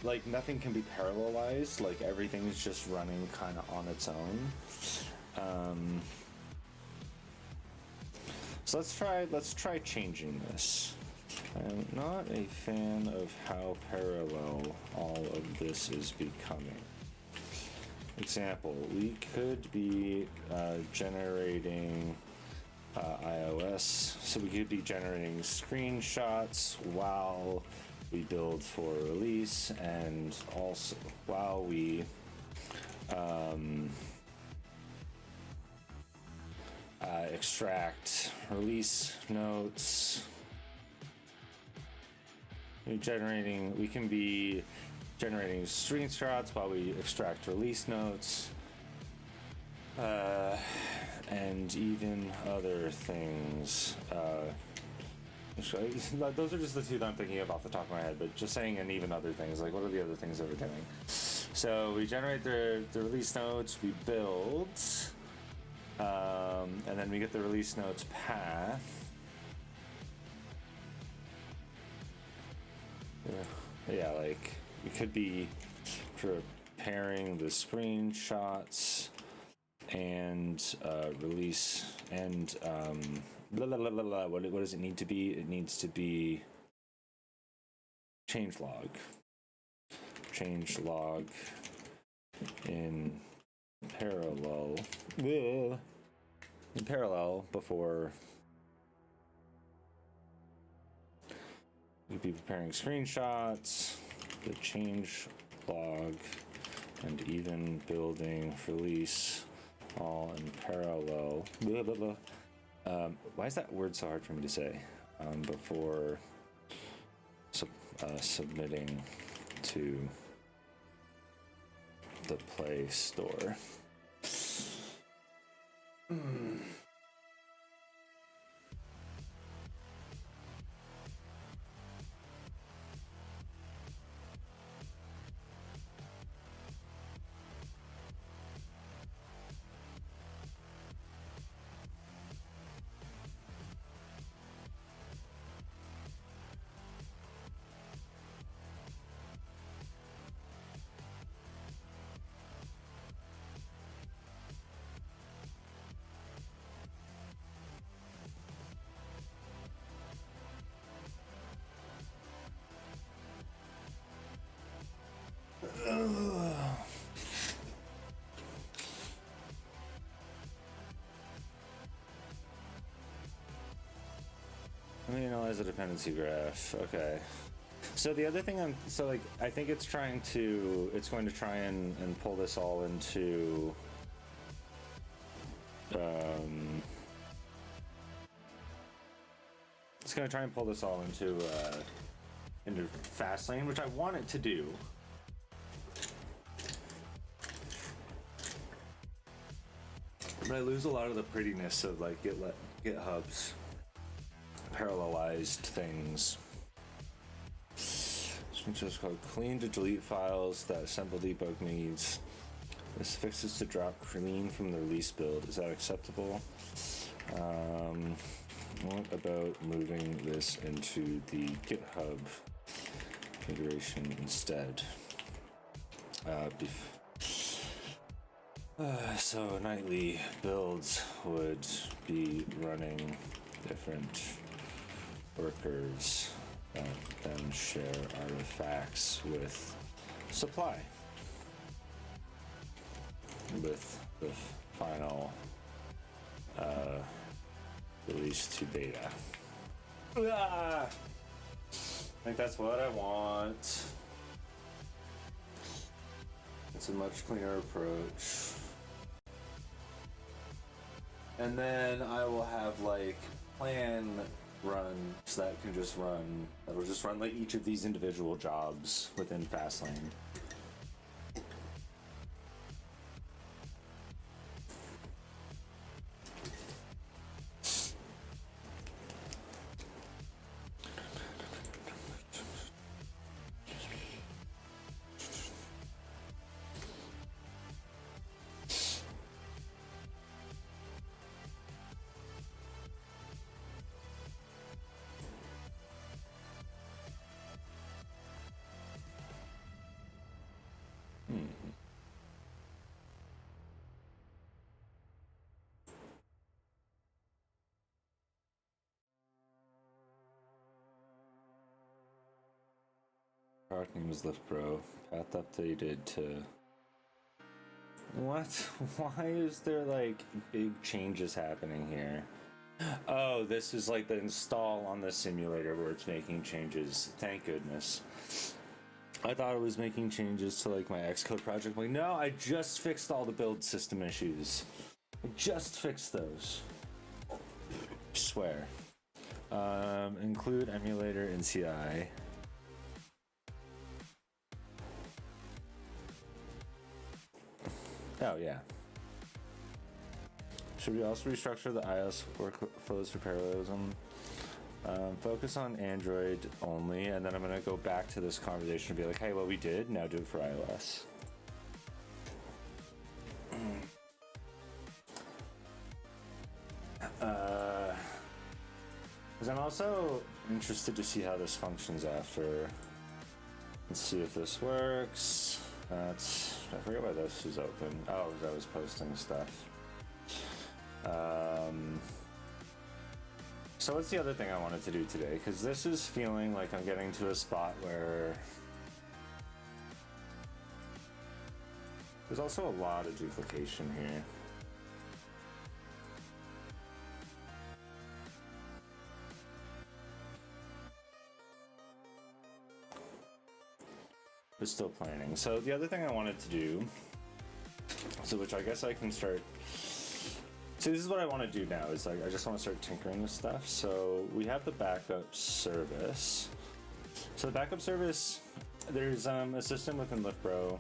like nothing can be parallelized, like everything's just running kind of on its own. So let's try changing this. I'm not a fan of how parallel all of this is becoming. Example, we could be generating iOS, so we could be generating screenshots while we build for release, and also while we extract release notes. We can be generating screenshots while we extract release notes, and even other things. Those are just the two that I'm thinking of off the top of my head, but just saying and even other things, like what are the other things that we're doing? So we generate the release notes, we build, and then we get the release notes path. Yeah, like we could be preparing the screenshots and release and blah, blah, blah, blah, blah. What does it need to be? It needs to be changelog in parallel before we'd be preparing screenshots, the change log, and even building release all in parallel. Blah, blah, blah. Why is that word so hard for me to say? Before submitting to the Play Store. Let me analyze the dependency graph. Okay. So the other thing I think it's going to try and pull this all into it's going to try and pull this all into Fastlane, which I want it to do. But I lose a lot of the prettiness of like GitHub's parallelized things. Which is called clean to delete files that sample debug needs. This fixes to drop clean from the release build. Is that acceptable? what about moving this into the GitHub configuration instead? So nightly builds would be running different workers that then share artifacts with supply with the final release to beta. I think that's what I want. It's a much cleaner approach. And then I will have like plan runs that can just run, that'll just run like each of these individual jobs within Fastlane. Product name is Lift Pro. Path updated to what? Why is there like big changes happening here? Oh, this is like the install on the simulator where it's making changes. Thank goodness. I thought it was making changes to like my Xcode project. I'm like, no, I just fixed all the build system issues. I just fixed those. I swear. Include emulator in CI. Oh, yeah. Should we also restructure the iOS workflows for parallelism? Focus on Android only, and then I'm going to go back to this conversation and be like, hey, well, we did, now do it for iOS. Because I'm also interested to see how this functions after. Let's see if this works. I forget why this is open. Oh, I was posting stuff. So what's the other thing I wanted to do today? Because this is feeling like I'm getting to a spot where there's also a lot of duplication here. But still planning. So the other thing I wanted to do, so which I guess I can start. So this is what I want to do now, is like I just want to start tinkering with stuff. So we have the backup service. So the backup service, there's a system within LiftPro.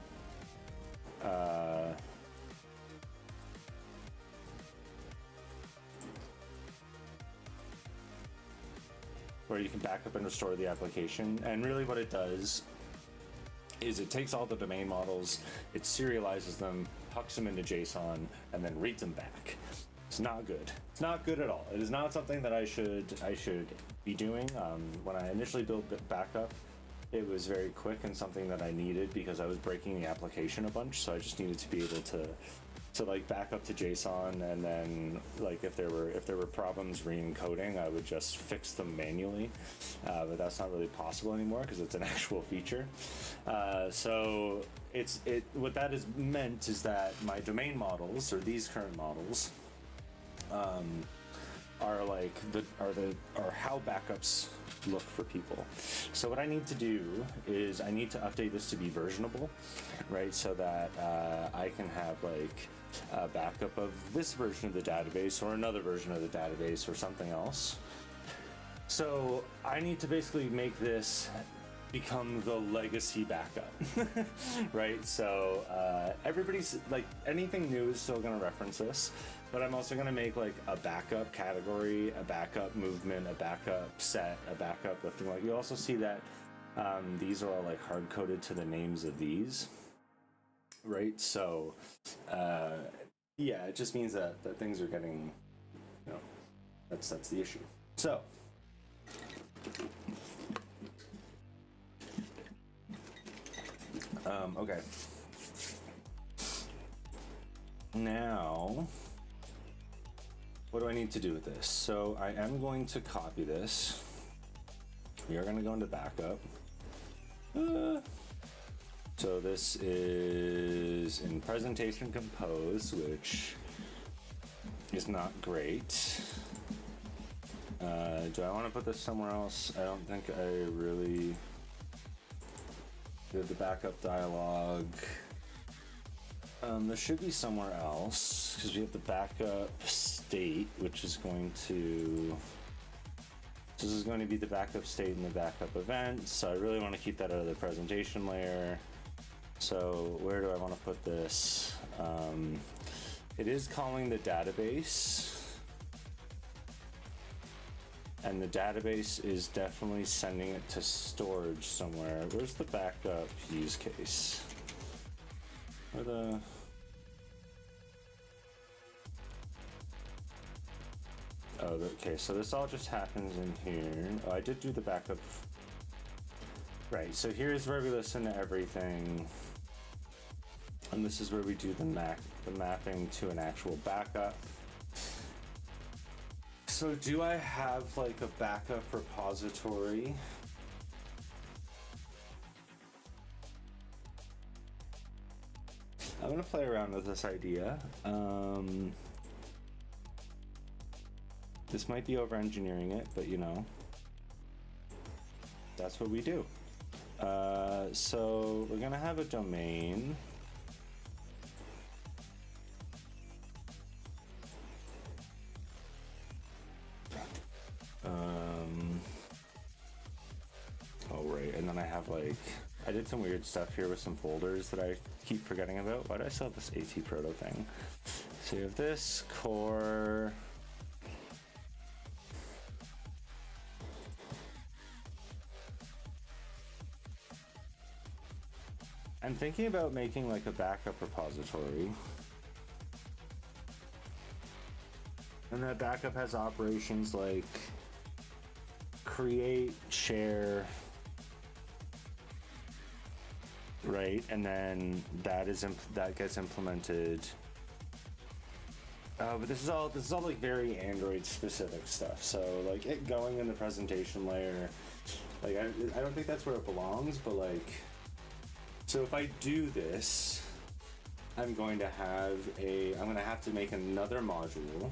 Where you can back up and restore the application, and really what it does is it takes all the domain models, it serializes them, hucks them into JSON, and then reads them back. It's not good. It's not good at all. It is not something that I should be doing. When I initially built backup, it was very quick and something that I needed because I was breaking the application a bunch. So I just needed to be able to like back up to JSON, and then like if there were problems re-encoding, I would just fix them manually. But that's not really possible anymore because it's an actual feature. So what that is meant is that my domain models, or these current models, are how backups look for people. So what I need to do is I need to update this to be versionable, right? So that I can have like a backup of this version of the database or another version of the database or something else. So I need to basically make this become the legacy backup, right? So everybody's like, anything new is still going to reference this, but I'm also going to make like a backup category, a backup movement, a backup set, a backup lifting. Like you also see that these are all like hard coded to the names of these, right? So yeah, it just means that things are getting, that's the issue. So, okay. Now, what do I need to do with this? So I am going to copy this. We are going to go into backup. So this is in presentation compose, which is not great. Do I want to put this somewhere else? I don't think I really. We have the backup dialog. There should be somewhere else because we have the backup state, which is going to. This is going to be the backup state and the backup event. So I really want to keep that out of the presentation layer. So where do I want to put this? It is calling the database. And the database is definitely sending it to storage somewhere. Where's the backup use case? Where the... Oh, okay, so this all just happens in here. Oh, I did do the backup. Right, so here's where we listen to everything. And this is where we do the mapping to an actual backup. So do I have like a backup repository? I'm gonna play around with this idea. This might be over engineering it, but you know, that's what we do. So we're gonna have a domain. Oh right, and then I have like, I did some weird stuff here with some folders that I keep forgetting about. Why do I still have this AT proto thing? So you have this core. I'm thinking about making like a backup repository. And that backup has operations like create, share, right? And then that gets implemented. But this is all like very Android specific stuff. So like it going in the presentation layer, like I don't think that's where it belongs, but like, so if I do this, I'm going to have to make another module.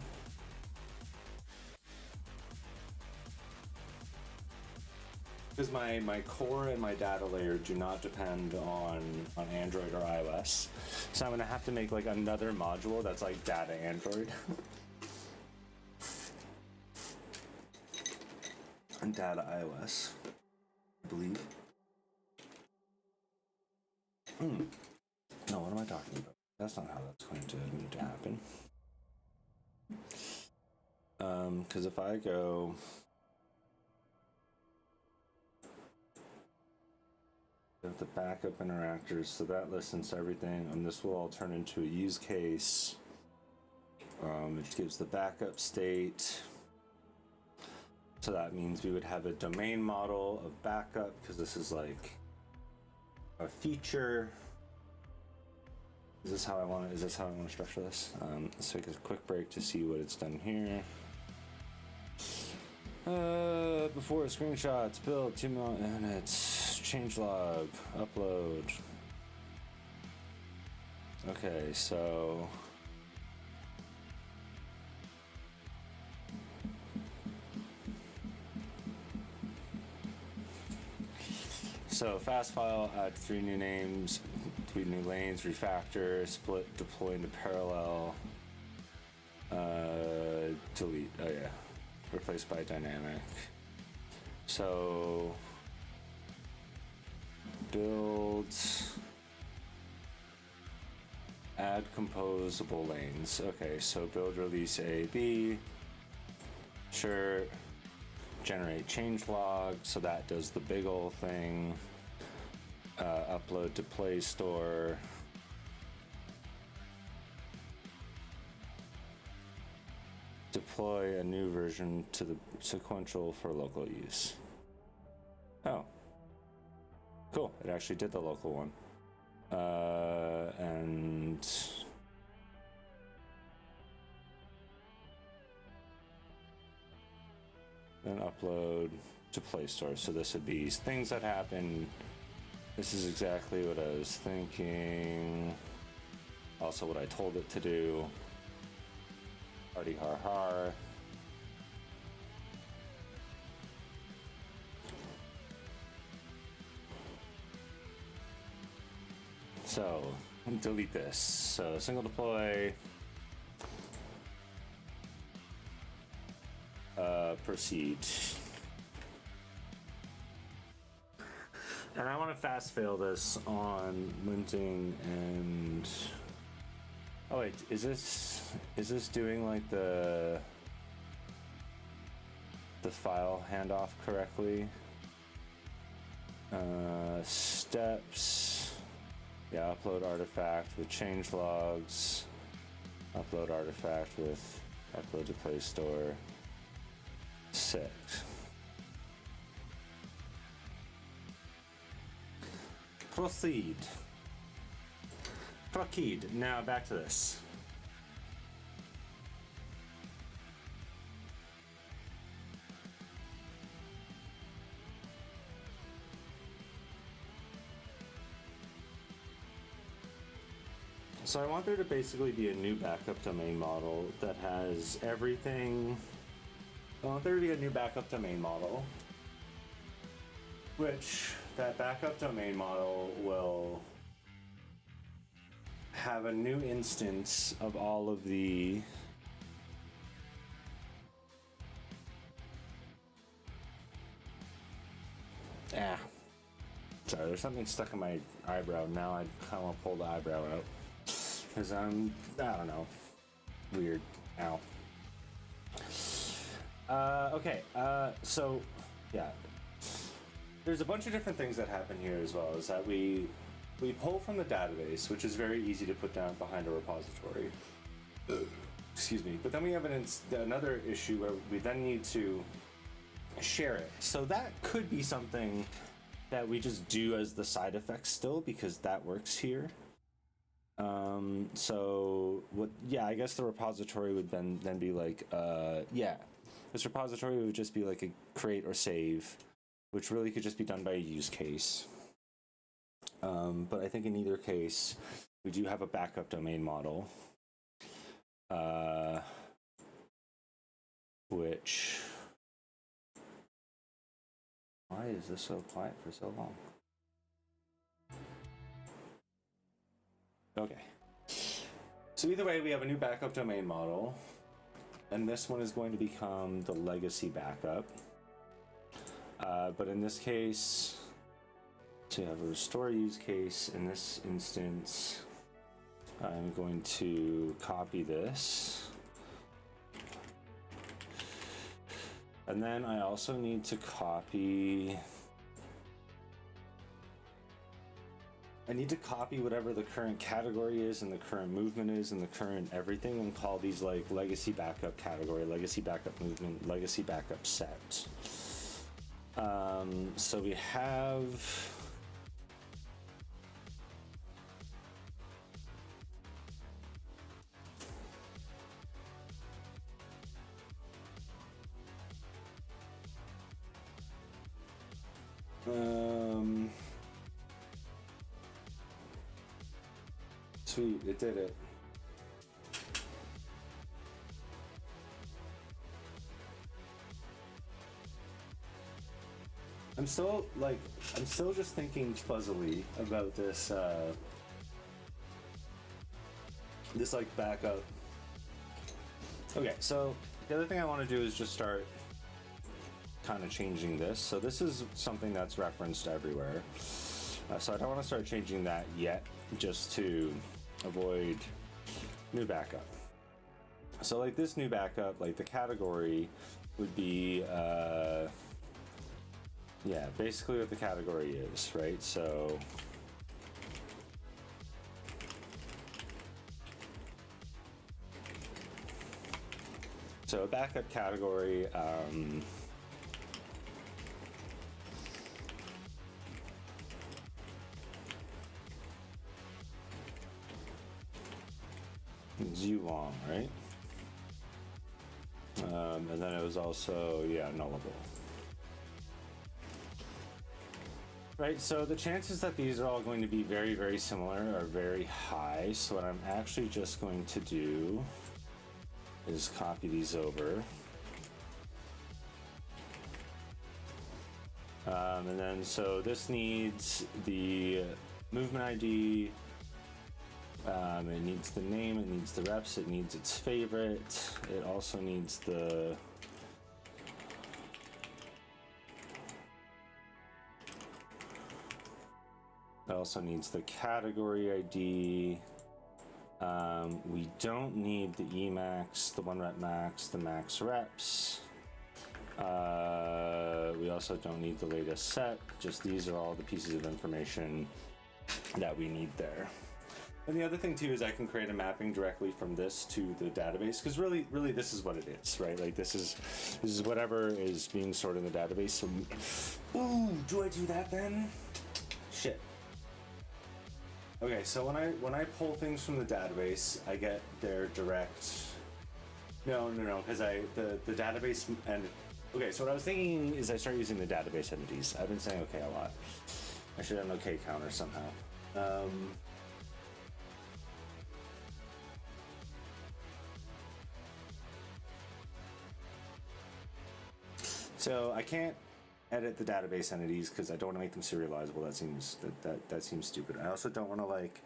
Because my core and my data layer do not depend on Android or iOS. So I'm gonna have to make like another module that's like data Android. And data iOS, I believe. No, what am I talking about? That's not how that's going to need to happen. Because if I go... the backup interactors, so that listens to everything, and this will all turn into a use case. It gives the backup state. So that means we would have a domain model of backup, because this is like a feature. Is this how I want to structure this? Let's take a quick break to see what it's done here. Before screenshots, build 2 minutes, change log, upload. Okay, so fast file, add 3 new names, 3 new lanes, refactor, split, deploy into parallel, delete. Oh yeah. Replaced by dynamic. So build, add composable lanes. Okay, so build release A, B. Sure. Generate change log, so that does the big ol' thing. Upload to Play Store. deploy a new version to the sequential for local use. Oh, cool. It actually did the local one. And then upload to Play Store. So this would be things that happen. This is exactly what I was thinking. Also what I told it to do. Party har har. So delete this. So single deploy. Proceed. And I want to fast fail this on linting and oh wait, is this doing like the file handoff correctly? Steps. Yeah, upload artifact with change logs. Upload artifact with upload to Play Store. 6. Proceed. Proceed. Now back to this. So I want there to basically be a new backup domain model that has everything. I want there to be a new backup domain model, which that backup domain model will have a new instance of all of the sorry, there's something stuck in my eyebrow. Now I kind of want to pull the eyebrow out because I don't know, weird. Ow. Okay, so yeah, there's a bunch of different things that happen here as well. Is that we pull from the database, which is very easy to put down behind a repository. Excuse me. But then we have another issue where we then need to share it. So that could be something that we just do as the side effect still, because that works here. So what? Yeah, I guess the repository would then be like, yeah. This repository would just be like a create or save, which really could just be done by a use case. But I think in either case, we do have a backup domain model, which, why is this so quiet for so long? Okay. So either way, we have a new backup domain model. And this one is going to become the legacy backup. But in this case, to have a restore use case, in this instance, I'm going to copy this. And then I also need to copy whatever the current category is and the current movement is and the current everything, and call these like legacy backup category, legacy backup movement, legacy backup set. So we have sweet, it did it. I'm still just thinking fuzzily about this this like backup. Okay, so the other thing I want to do is just start kind of changing this. So this is something that's referenced everywhere. So I don't want to start changing that yet, just to avoid new backup. So like this new backup, like the category would be, yeah, basically what the category is, right? So So a backup category, looong, right? And then it was also, yeah, nullable. Right, so the chances that these are all going to be very, very similar are very high. So what I'm actually just going to do is copy these over. And then, so this needs the movement ID, it needs the name, it needs the reps, it needs its favorite, it also needs the category ID. We don't need the Emax, the 1 rep max, the max reps. We also don't need the latest set, just these are all the pieces of information that we need there. And the other thing too is I can create a mapping directly from this to the database, because really this is what it is, right? Like this is whatever is being stored in the database. So, ooh, do I do that then? Shit. Okay, so when I pull things from the database, I get their direct. No, because the database and okay. So what I was thinking is I start using the database entities. I've been saying okay a lot. I should have an okay counter somehow. So I can't edit the database entities because I don't want to make them serializable. That seems stupid. I also don't want to like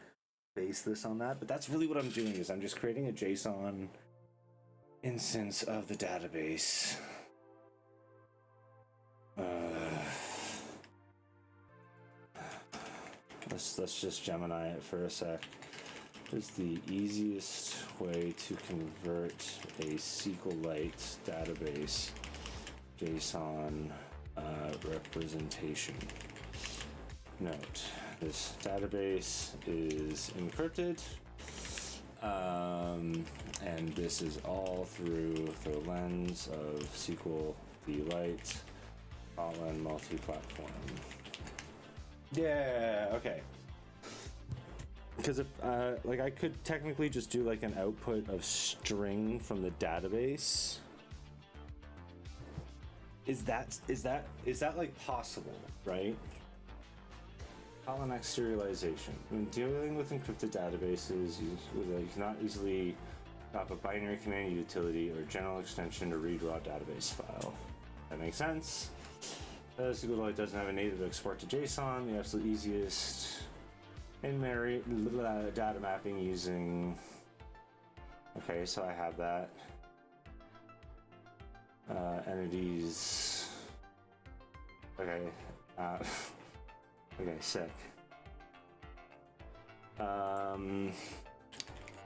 base this on that, but that's really what I'm doing is I'm just creating a JSON instance of the database. Let's just Gemini it for a sec. Is the easiest way to convert a SQLite database JSON representation. Note, this database is encrypted, and this is all through the lens of SQLite, Kotlin, multi-platform. Yeah, okay. Because if, like, I could technically just do like an output of string from the database. Is that like possible, right? Kotlin X serialization. When dealing with encrypted databases, you cannot easily drop a binary command utility or general extension to read raw database file. That makes sense. SQLite doesn't have a native export to JSON. The absolute easiest in-memory data mapping using. Okay, so I have that. Entities. Okay. Okay, sick.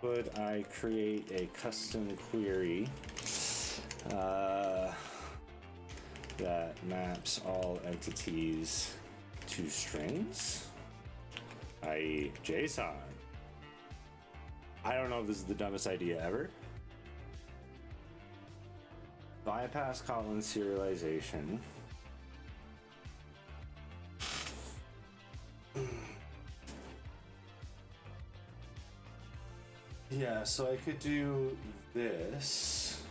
Could I create a custom query that maps all entities to strings, i.e. JSON? I don't know if this is the dumbest idea ever. Bypass Kotlin serialization. Yeah, so I could do this.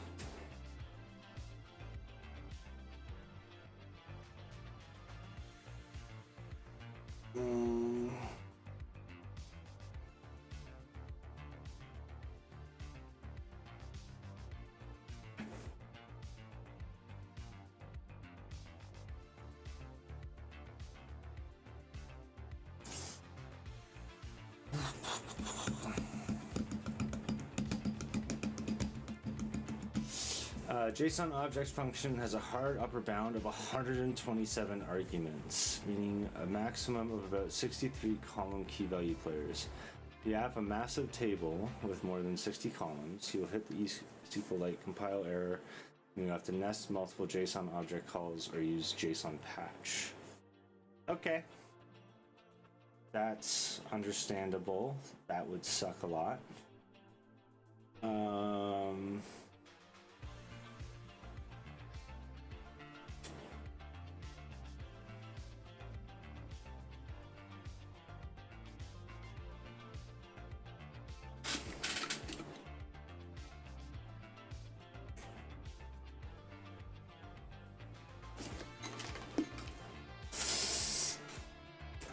JSON object function has a hard upper bound of 127 arguments, meaning a maximum of about 63 column key value pairs. If you have a massive table with more than 60 columns, you'll hit the SQLite compile error, and you have to nest multiple JSON object calls or use JSON patch. Okay. That's understandable. That would suck a lot.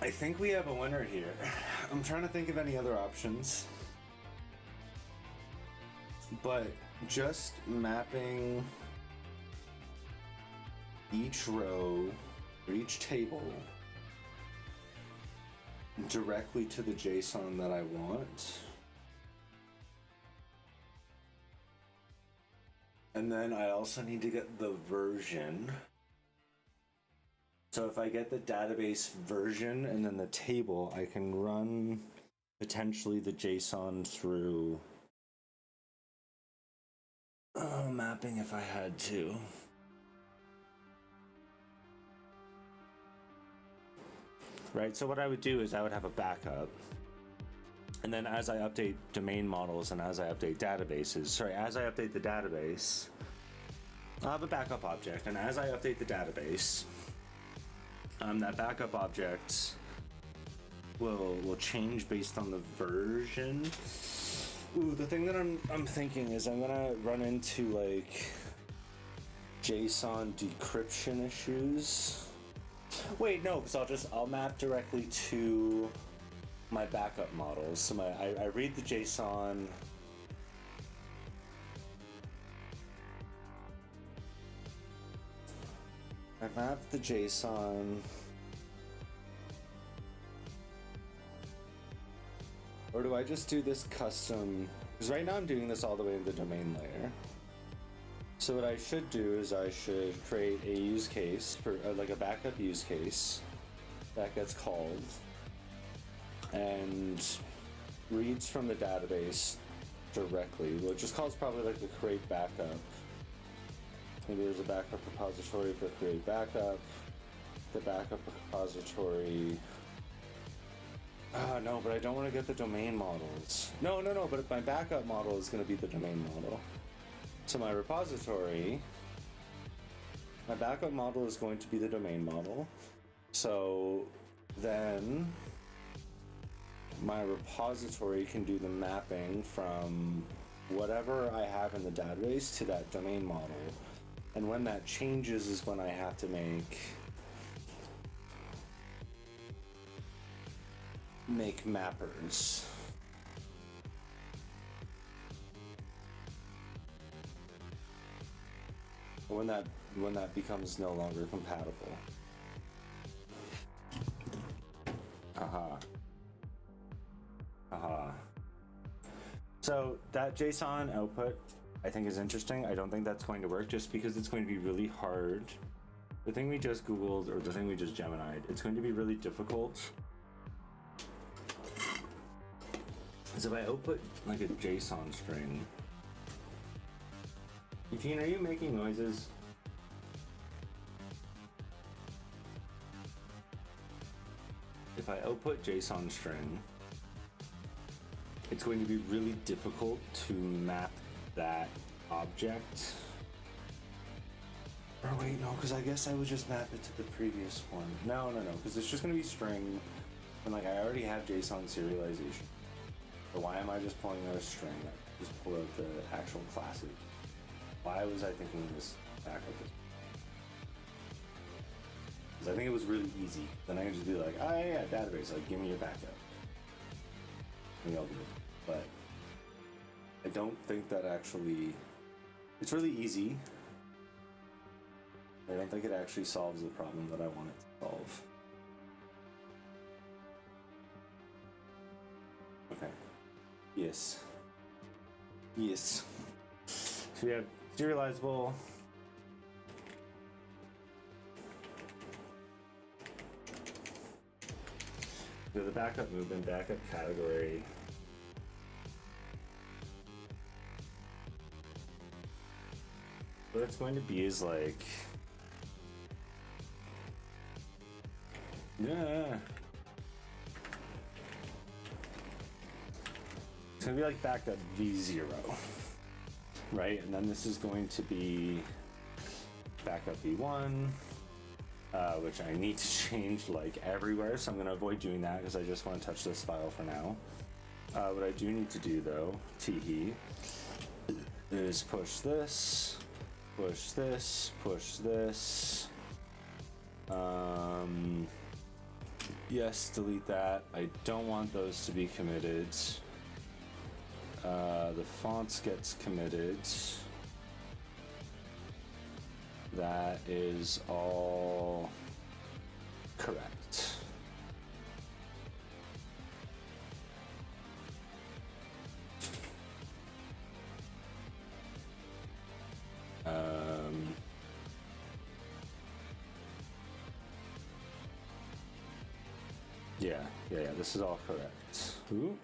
I think we have a winner here. I'm trying to think of any other options. But just mapping each row or each table directly to the JSON that I want. And then I also need to get the version. So if I get the database version and then the table, I can run potentially the JSON through mapping if I had to. Right, so what I would do is I would have a backup. And then as I update domain models and as I update databases, as I update the database, I'll have a backup object. And as I update the database, that backup object will change based on the version. Ooh, the thing that I'm thinking is I'm gonna run into like JSON decryption issues. Wait, no, because I'll map directly to my backup models. So I read the JSON. I map the JSON. Or do I just do this custom? Because right now I'm doing this all the way in the domain layer. So what I should do is I should create a use case for like a backup use case that gets called and reads from the database directly, which just calls probably like the create backup. Maybe there's a backup repository for create backup. The backup repository. No, but I don't want to get the domain models. No, but my backup model is going to be the domain model. So my repository, my backup model is going to be the domain model. So then my repository can do the mapping from whatever I have in the database to that domain model. And when that changes is when I have to make mappers. When that becomes no longer compatible. So that JSON output I think is interesting. I don't think that's going to work just because it's going to be really hard. The thing we just Googled, or the thing we just Gemini'd, it's going to be really difficult. So if I output like a JSON string, Eugene, are you making noises? If I output JSON string, it's going to be really difficult to map that object. Or wait, no, because I guess I would just map it to the previous one. No, because it's just going to be string, and like I already have JSON serialization. So why am I just pulling out a string? Just pull out the actual classes. Why was I thinking this back with this? Because I think it was really easy. Then I can just be like, oh yeah, database, like give me your backup. And I'll do it. But I don't think that actually, it's really easy. I don't think it actually solves the problem that I want it to solve. Okay. Yes. So we have serializable. We have the backup movement, backup category. What it's going to be is like, yeah. It's gonna be like backup V0, right? And then this is going to be backup V1, which I need to change like everywhere, so I'm gonna avoid doing that because I just want to touch this file for now. What I do need to do though, teehee, is push this, push this, push this. Yes, delete that. I don't want those to be committed. The fonts gets committed. That is all correct. Yeah, this is all correct. Ooh.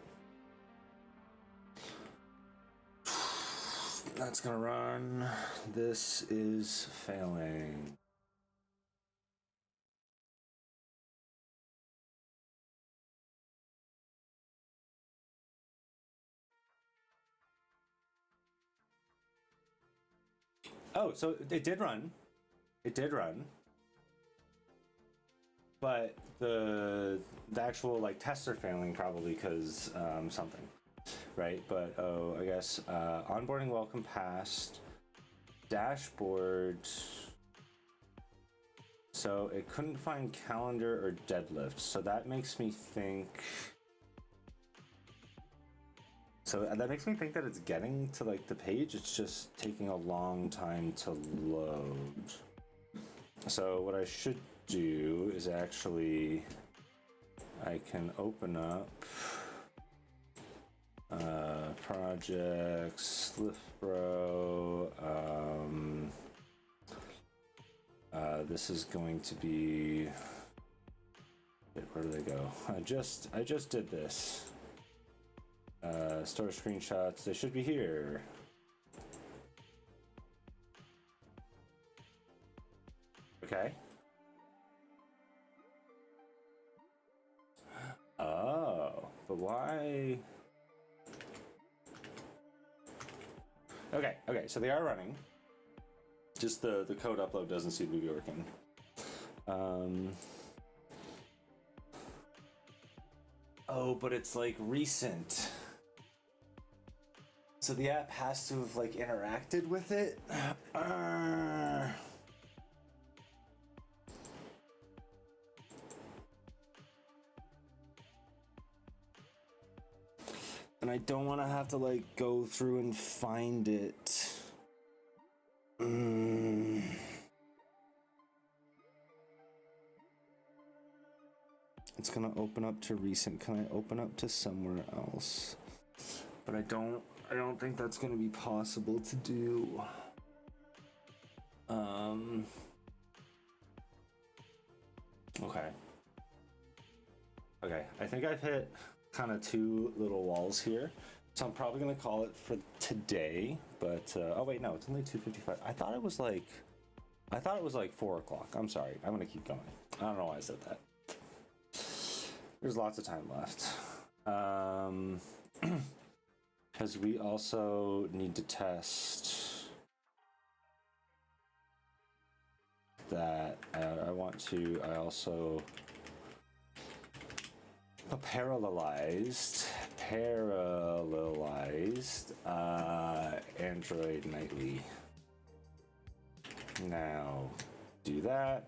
That's gonna run. This is failing. Oh, so it did run. It did run. But the actual like tests are failing probably because something, right? But oh, I guess onboarding welcome passed, dashboard. So it couldn't find calendar or deadlift. So that makes me think. So that makes me think that it's getting to like the page. It's just taking a long time to load. So what I should do is actually I can open up projects, Liftbro. This is going to be, where do they go? I just did this. Store screenshots, they should be here. Okay. Oh, but why? Okay, so they are running. Just the code upload doesn't seem to be working. Oh, but it's like recent. So the app has to have like interacted with it. And I don't want to have to like go through and find it. It's gonna open up to recent. Can I open up to somewhere else? But I don't think that's gonna be possible to do. Okay, I think I've hit kind of two little walls here, so I'm probably gonna call it for today. But oh wait, no, it's only 2:55. I thought it was like 4 o'clock. I'm sorry, I'm gonna keep going. I don't know why I said that. There's lots of time left. Because we also need to test that. I also parallelized Android nightly. Now do that.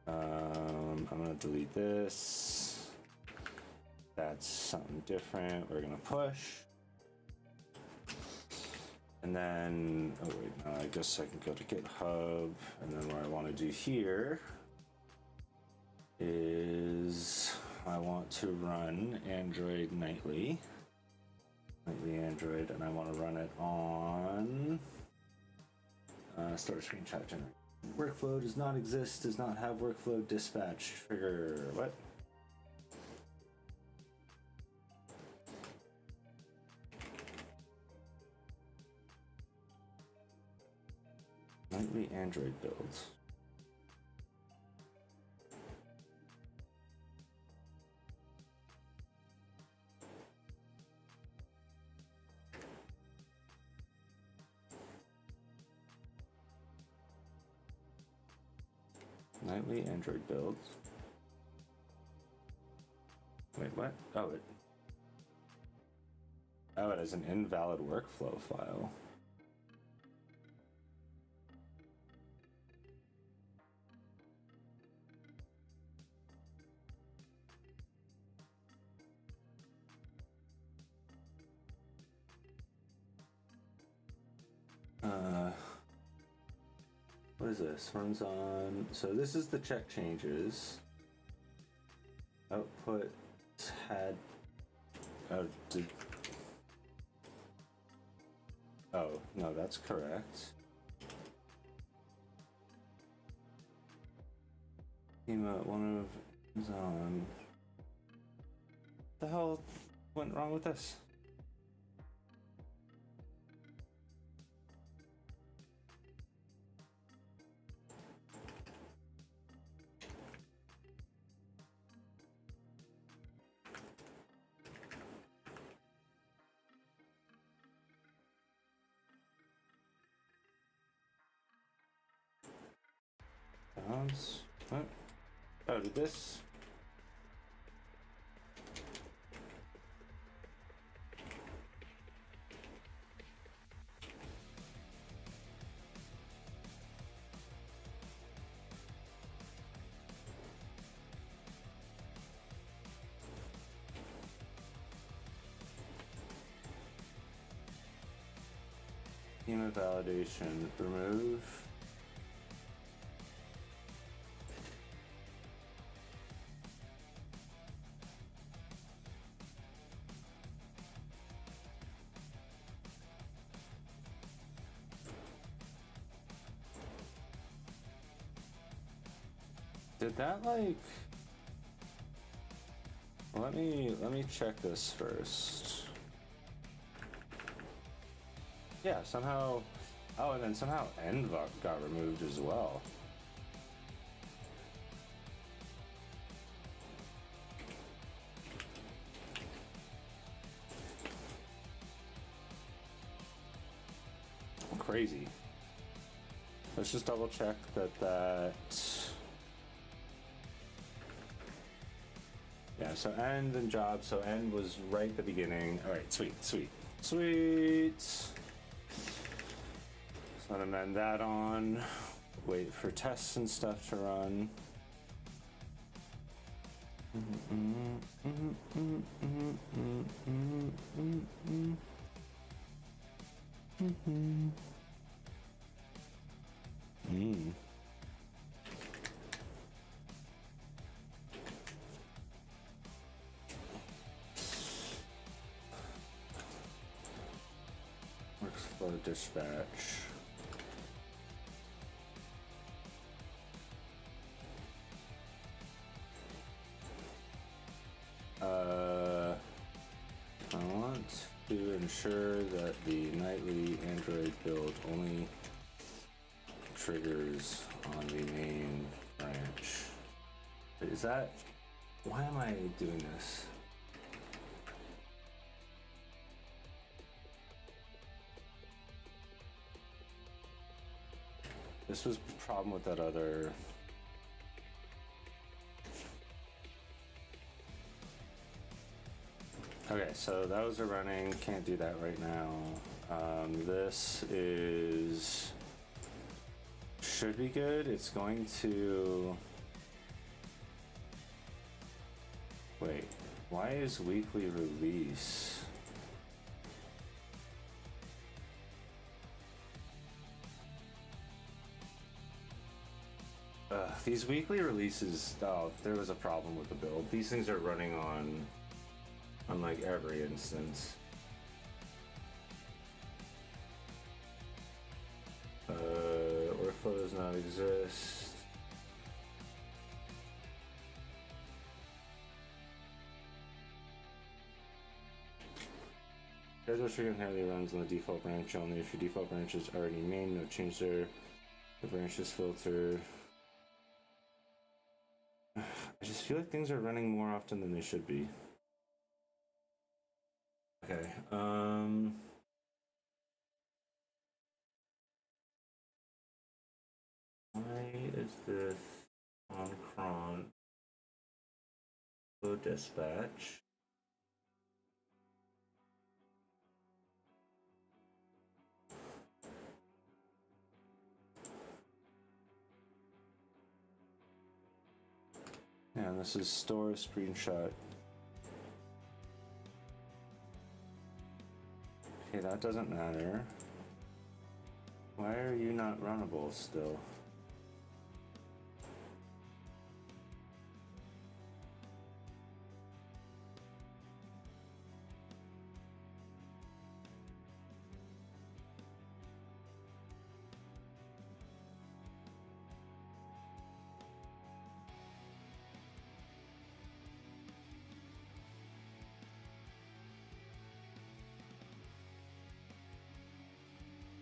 I'm gonna delete this. That's something different. We're gonna push. And then, oh wait, no, I guess I can go to GitHub. And then what I want to do here is I want to run Android nightly Android, and I want to run it on store screenshot generator. Workflow does not exist, does not have workflow dispatch trigger. What? Nightly Android builds. Nightly Android builds. Wait, what? Oh, it has an invalid workflow file. is this? Runs on. So this is the check changes. Output had. Oh, no, that's correct. One of is on. What the hell went wrong with this? What? Oh, did this? Schema validation, remove. Did that like, let me check this first. Yeah, somehow, oh, and then somehow end got removed as well. Crazy. Let's just double check that. Yeah, so end and job, so end was right at the beginning. All right, sweet. So I'm gonna amend that on, wait for tests and stuff to run. Workflow dispatch. I want to ensure that the nightly Android build only triggers on the main branch. Is that, why am I doing this? This was the problem with that other. Okay, so those are running, can't do that right now. This is, should be good. It's going to, wait, why is weekly release? These weekly releases, oh, there was a problem with the build. These things are running on like every instance. Workflow does not exist. Schedule tree inherently runs on the default branch only. If your default branch is already main, no change there. The branches filter. I just feel like things are running more often than they should be. Okay, why is this on cron? Load dispatch. Yeah, and this is store screenshot. Okay, that doesn't matter. Why are you not runnable still?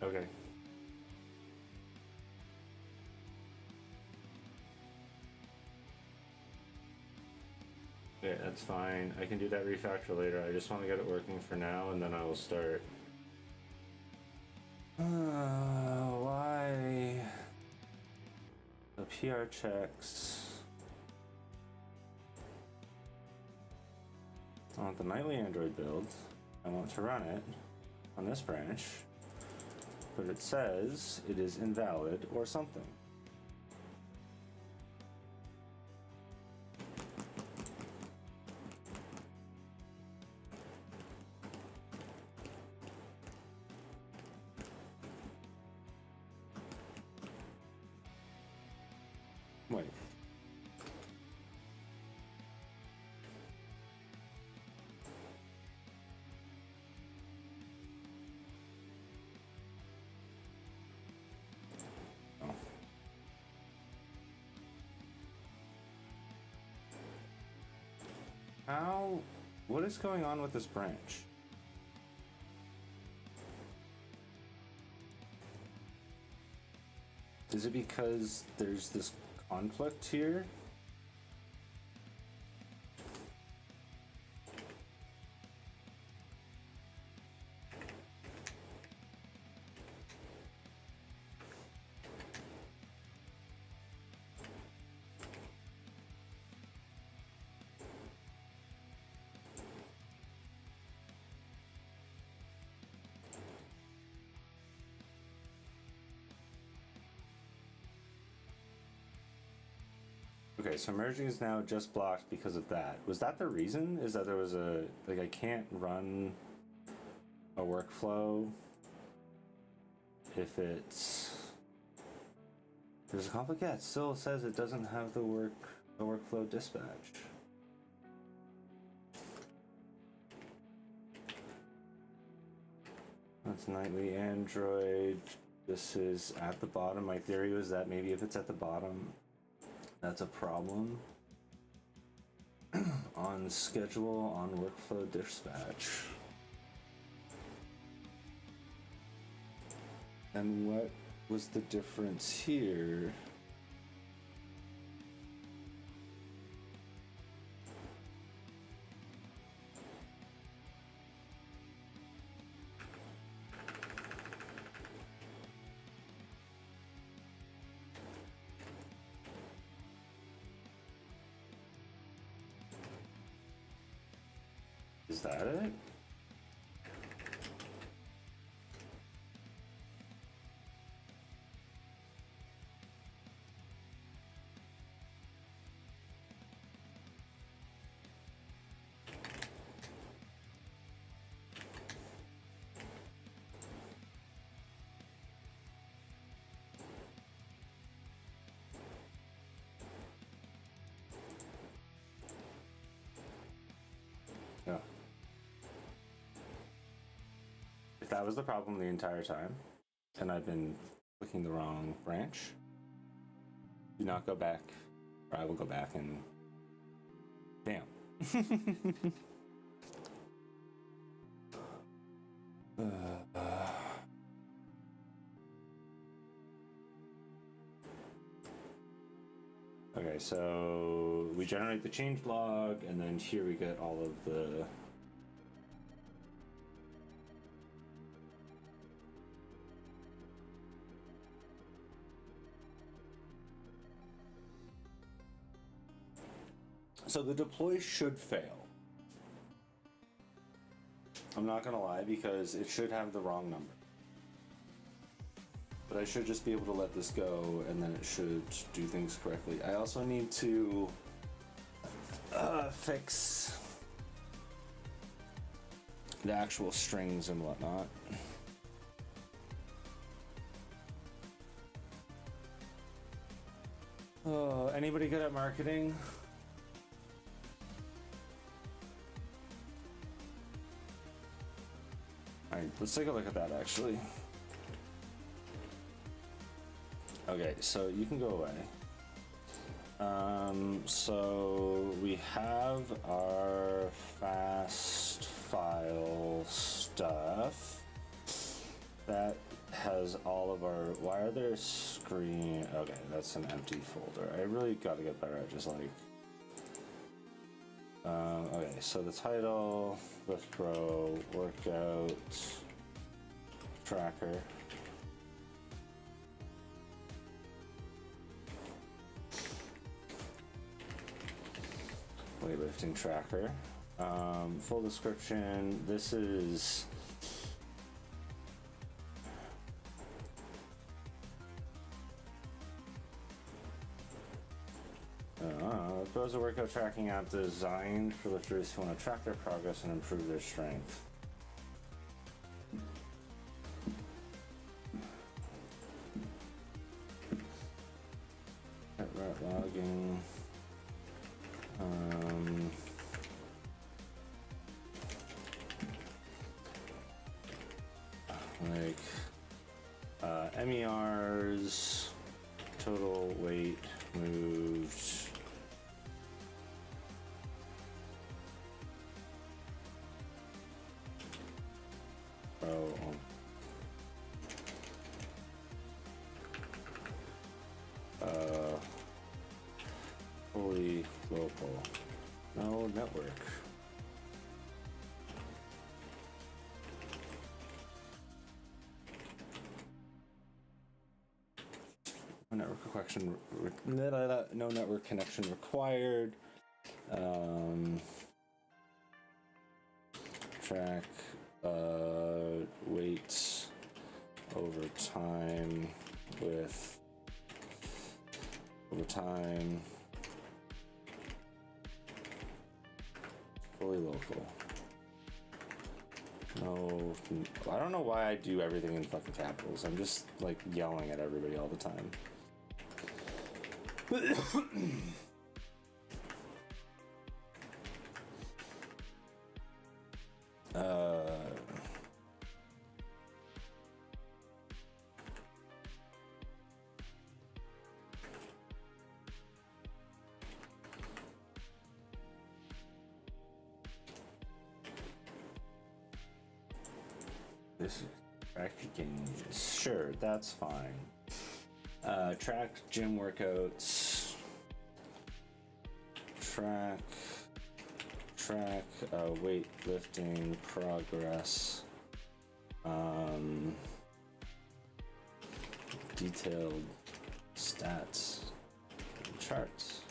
Okay. Okay, that's fine. I can do that refactor later. I just want to get it working for now, and then I will start. Why? The PR checks. I want the nightly Android build. I want to run it on this branch, but it says it is invalid or something. Wait. Oh. How? What is going on with this branch? Is it because there's this conflict here? Okay, so merging is now just blocked because of that. Was that the reason? Is that there was a, like, I can't run a workflow if it's, there's a conflict? Yeah, it still says it doesn't have the workflow dispatch. That's nightly Android. This is at the bottom. My theory was that maybe if it's at the bottom, that's a problem. On schedule, on workflow dispatch. And what was the difference here? Is that it? Yeah. If that was the problem the entire time, and I've been clicking the wrong branch, do not go back, or I will go back and... Damn. Okay, so we generate the change log, and then here we get all of the... So the deploy should fail. I'm not gonna lie, because it should have the wrong number. But I should just be able to let this go, and then it should do things correctly. I also need to fix the actual strings and whatnot. Oh, anybody good at marketing? Alright, let's take a look at that actually. Okay, so you can go away. So we have our fast file stuff. That has all of our, why are there screen, okay, that's an empty folder. I really got to get better at just like, okay, so the title, lift pro, workout, tracker. Weightlifting tracker. Full description, this is Pro's a workout tracking app designed for lifters who want to track their progress and improve their strength. Logging. MERs, total weight moved. Fully local. No network. No network connection required. Track weights over time with fully local. No, I don't know why I do everything in fucking capitals. I'm just like yelling at everybody all the time. This is track games. Sure, that's fine. Track gym workouts. Track weightlifting progress. Detailed stats, charts.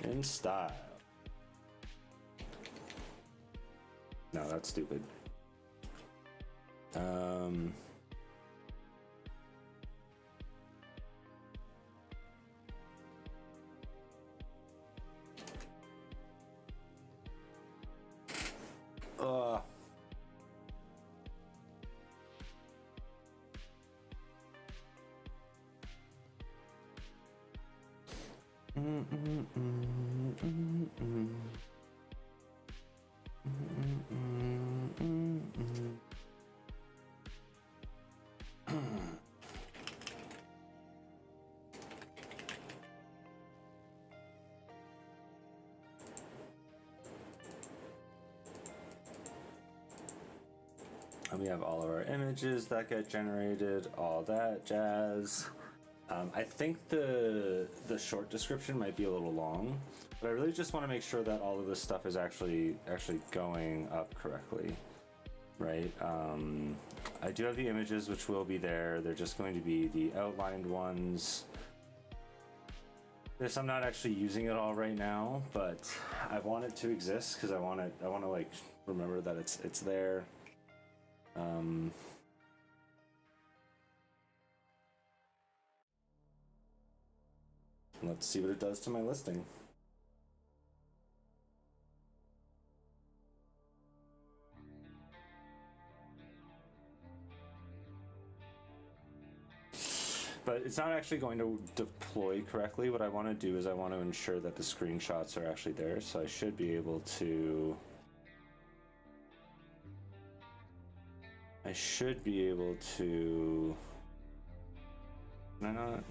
In style. No, that's stupid. We have all of our images that get generated, all that jazz. I think the short description might be a little long, but I really just want to make sure that all of this stuff is actually going up correctly, right? I do have the images which will be there. They're just going to be the outlined ones. I'm not actually using it all right now, but I want it to exist because I want to like remember that it's there. Let's see what it does to my listing. But it's not actually going to deploy correctly. What I want to do is I want to ensure that the screenshots are actually there, so I should be able to... Can I not?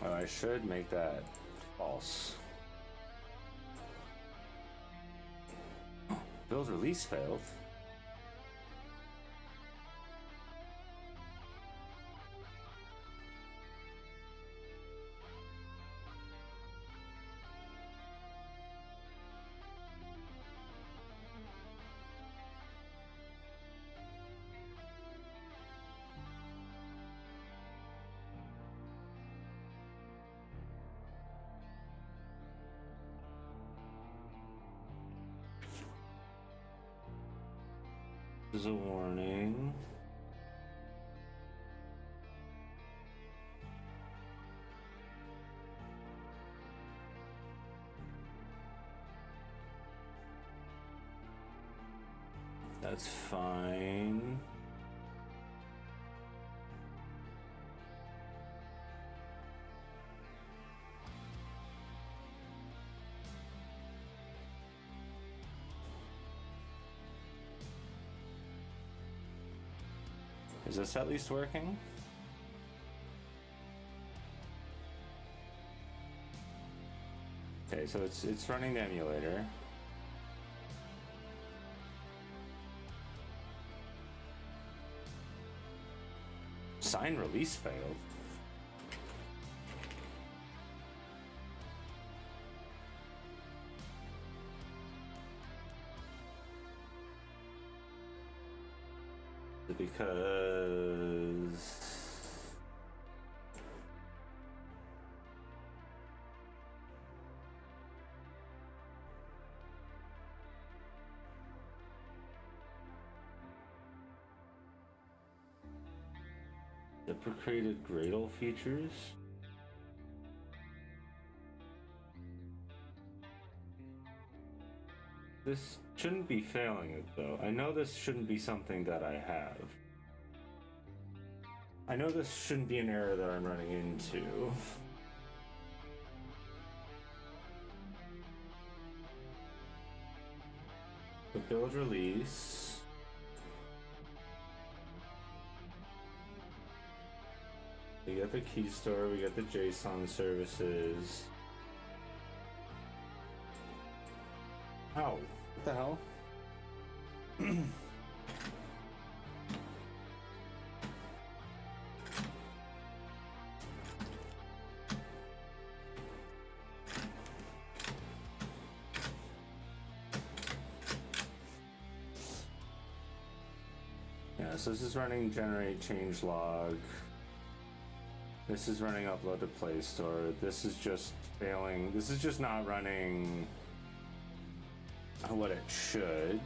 Oh, I should make that false. Build release failed. This is a warning. That's fine. Is this at least working? Okay, so it's running the emulator. Sign release failed. Because deprecated Gradle features. This shouldn't be failing it though. I know this shouldn't be something that I have. I know this shouldn't be an error that I'm running into. The build release. We got the key store, we got the JSON services. Ow, what the hell? Yeah, so this is running generate change log. This is running upload to Play Store. This is just failing. This is just not running what it should.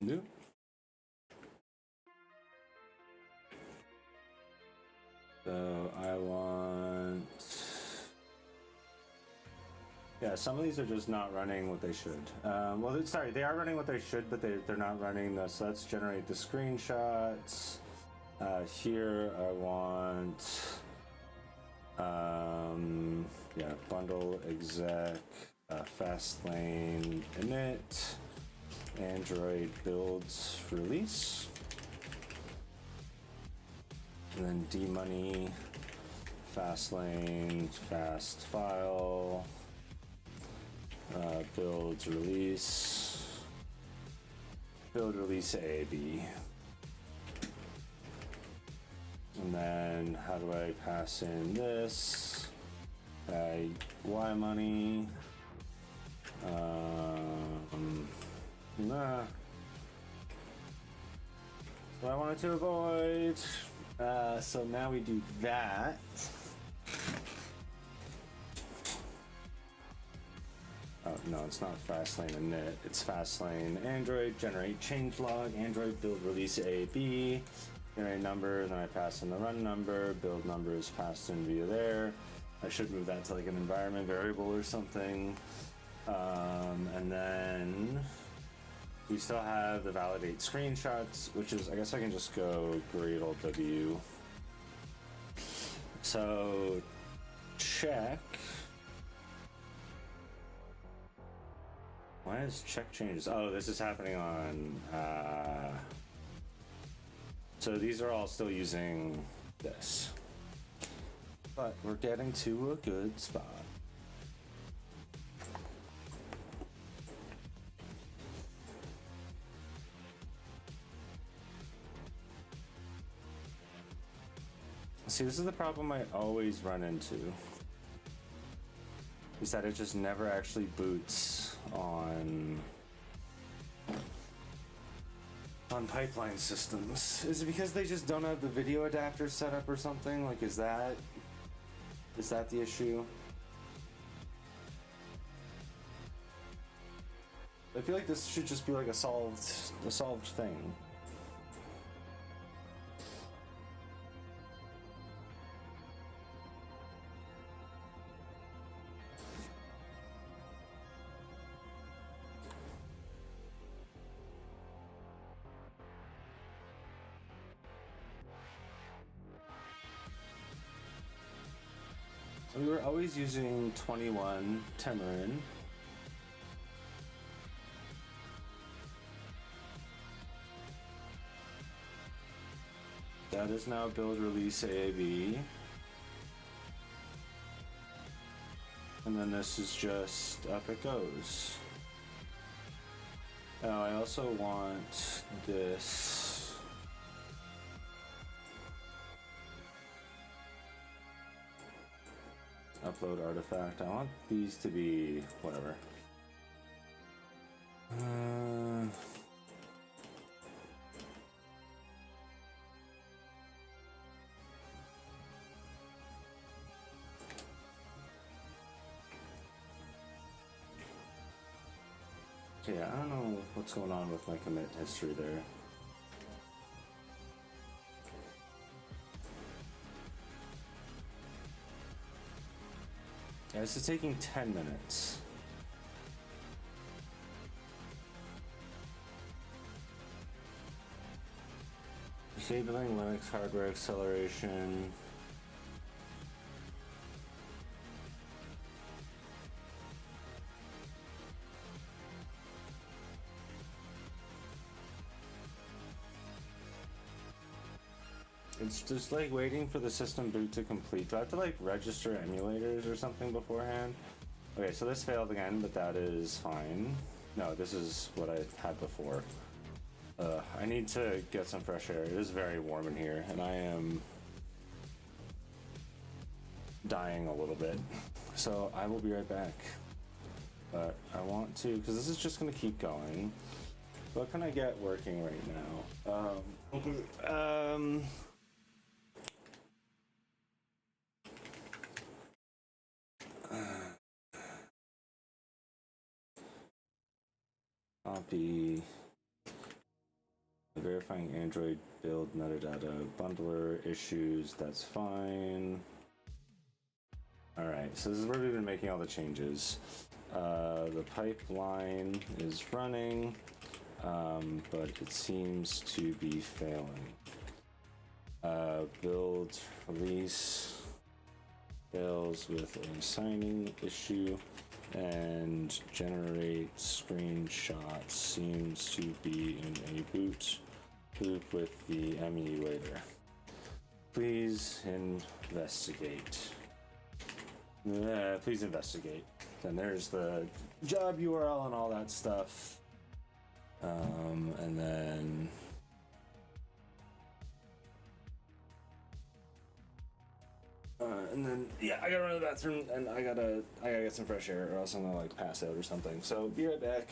Nope. So I want... Yeah, some of these are just not running what they should. Well, sorry, they are running what they should, but they're not running this. So let's generate the screenshots. Here I want... yeah, bundle exec, Fastlane init. Android builds release, and then dmoney Fastlane fast file builds release, build release AAB, and then how do I pass in this? ymoney. Nah. So I wanted to avoid. So now we do that. no, it's not Fastlane init. It's Fastlane Android generate changelog Android build release AB generate number. Then I pass in the run number. Build number is passed in via there. I should move that to like an environment variable or something. And then we still have the validate screenshots, which is, I guess I can just go Gradle W. So check. Why is check changes? Oh, this is happening on. So these are all still using this, but we're getting to a good spot. See, this is the problem I always run into, is that it just never actually boots on pipeline systems. Is it because they just don't have the video adapter set up or something? Like, is that the issue? I feel like this should just be like a solved thing. We were always using 21 Tamarin. That is now build release AAB. And then this is just up it goes. Oh, I also want this. Upload artifact. I want these to be whatever. Yeah, I don't know what's going on with my commit history there. Yeah, this is taking 10 minutes. Disabling Linux hardware acceleration. It's just like waiting for the system boot to complete. Do I have to like register emulators or something beforehand? Okay, so this failed again, but that is fine. No, this is what I had before. I need to get some fresh air. It is very warm in here, and I am dying a little bit. So I will be right back. But I want to, because this is just going to keep going. What can I get working right now? Copy. Verifying Android build metadata bundler issues. That's fine. All right, so this is where we've been making all the changes. The pipeline is running, but it seems to be failing. Build release fails with a signing issue, and generate screenshots seems to be in a boot loop with the emulator. Please investigate. Please investigate. Then there's the job URL and all that stuff. And then yeah, I gotta run to the bathroom and I gotta get some fresh air, or else I'm gonna like pass out or something. So be right back.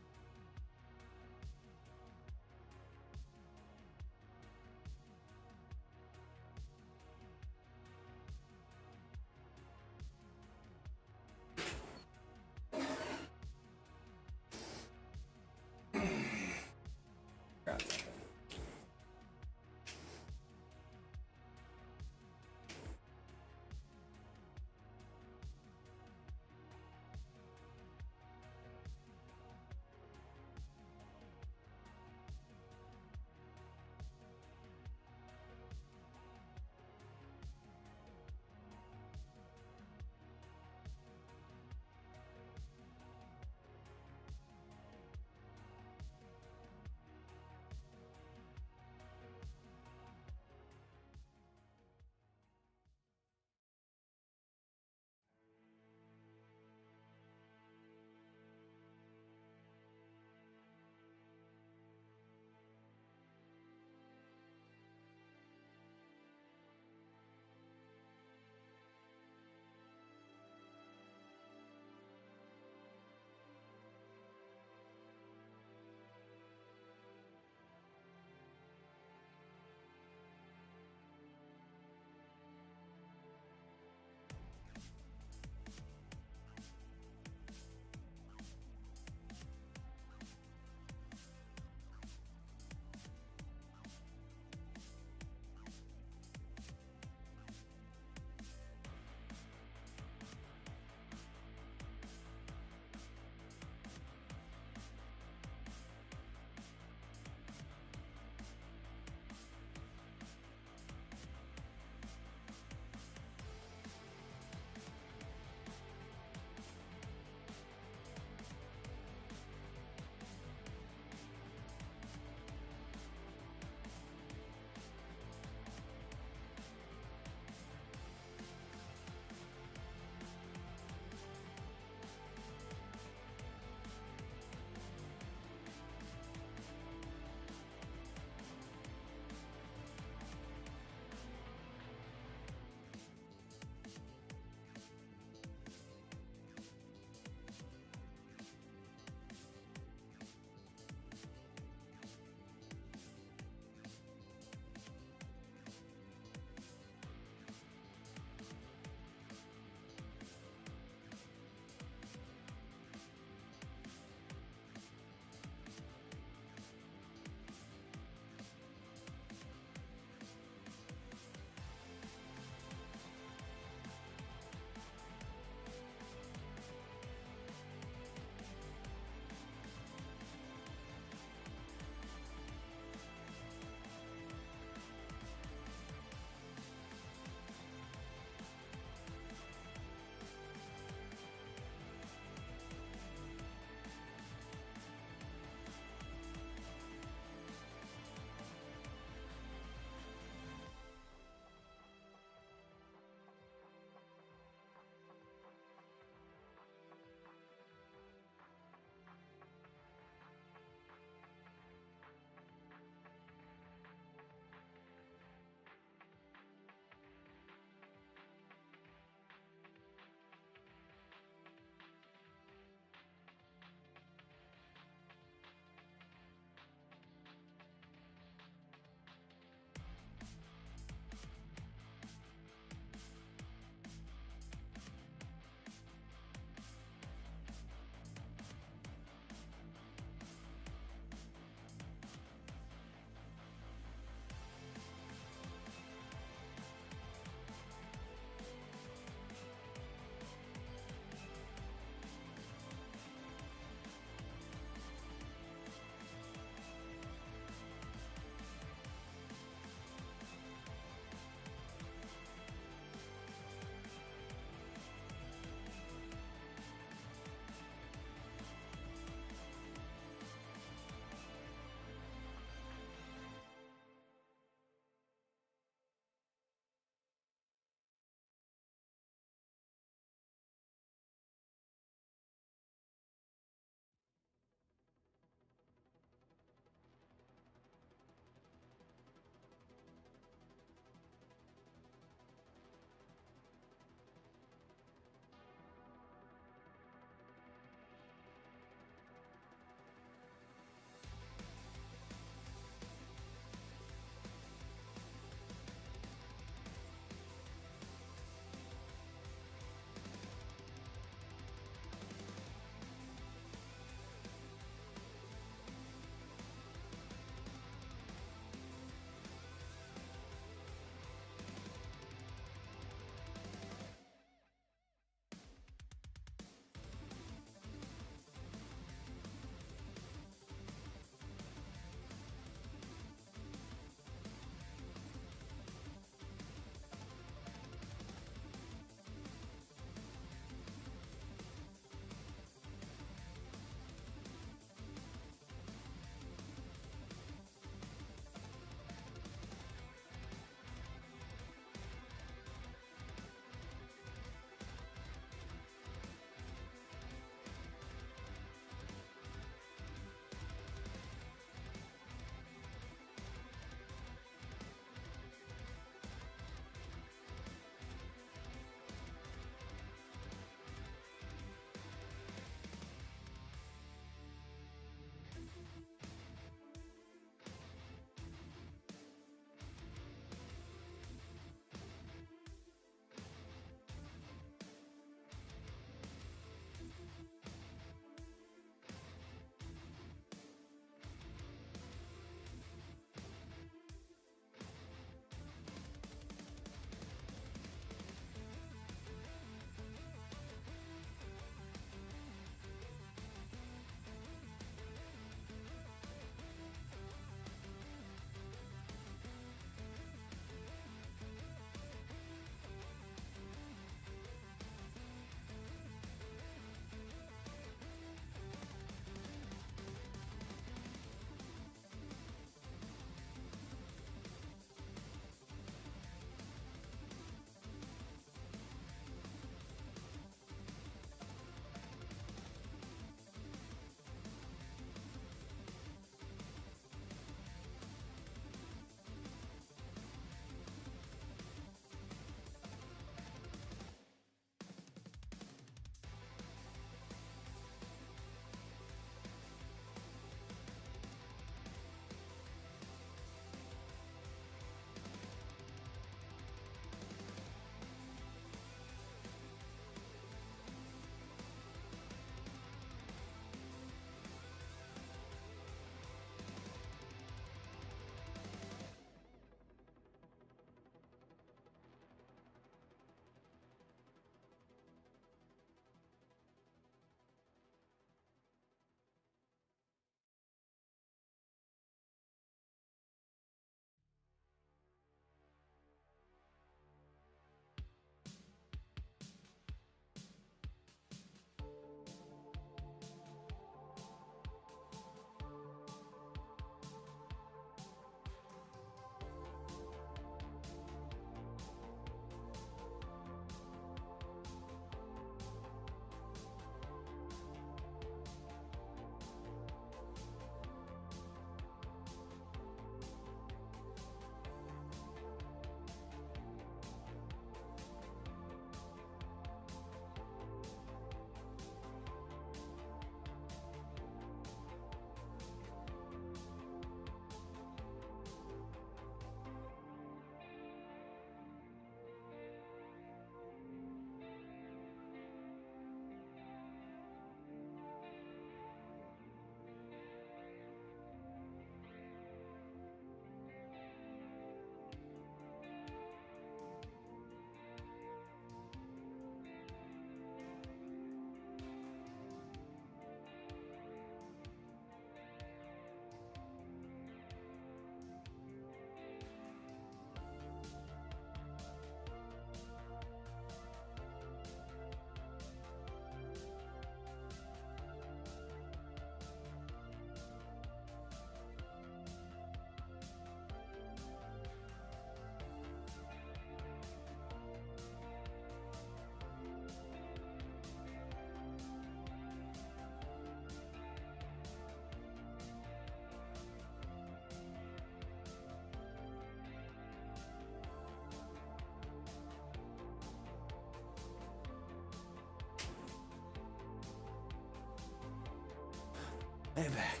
I'm back.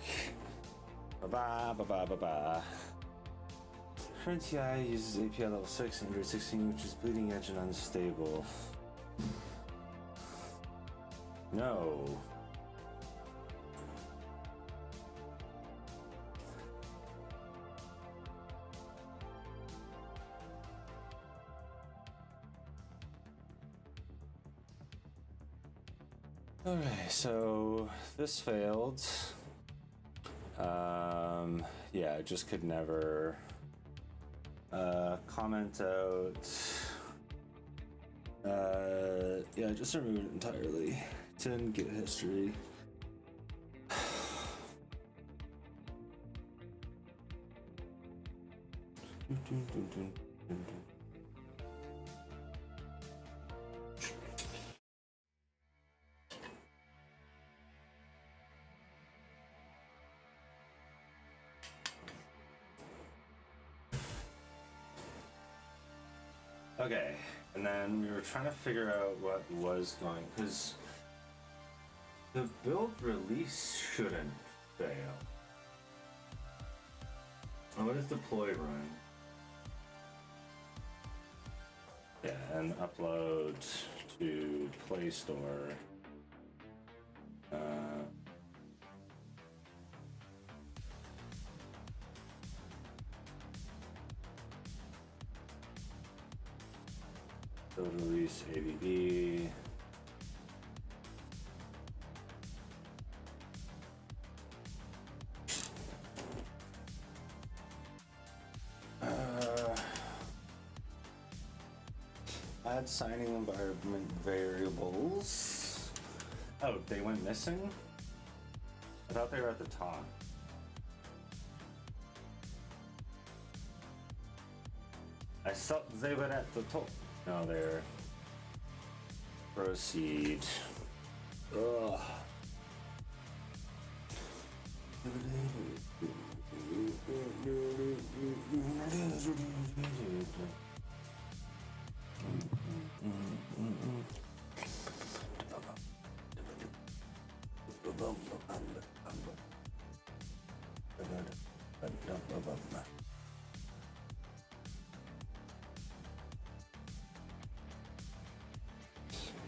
Ba ba ba ba ba. Current TI uses API level 6, Android 16, which is bleeding edge and unstable. No. Okay, so this failed. Yeah, I just could never comment out. Yeah, just remove it entirely. It's in Git history. Okay, and then we were trying to figure out what was going, because the build release shouldn't fail. And what is deploy run? Yeah, and upload to Play Store. Build release ABB. Add signing environment variables. Oh, they went missing? I thought they were at the top. I thought they were at the top. No, they're... Proceed. Ugh.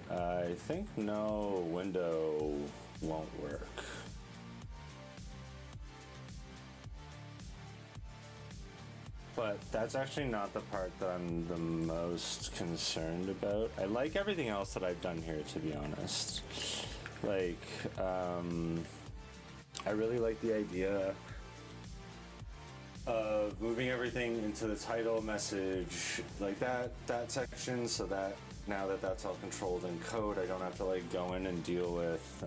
I think no window won't work. But that's actually not the part that I'm the most concerned about. I like everything else that I've done here, to be honest. Like, I really like the idea of moving everything into the title message, like that section, so that now that that's all controlled in code, I don't have to like go in and deal with,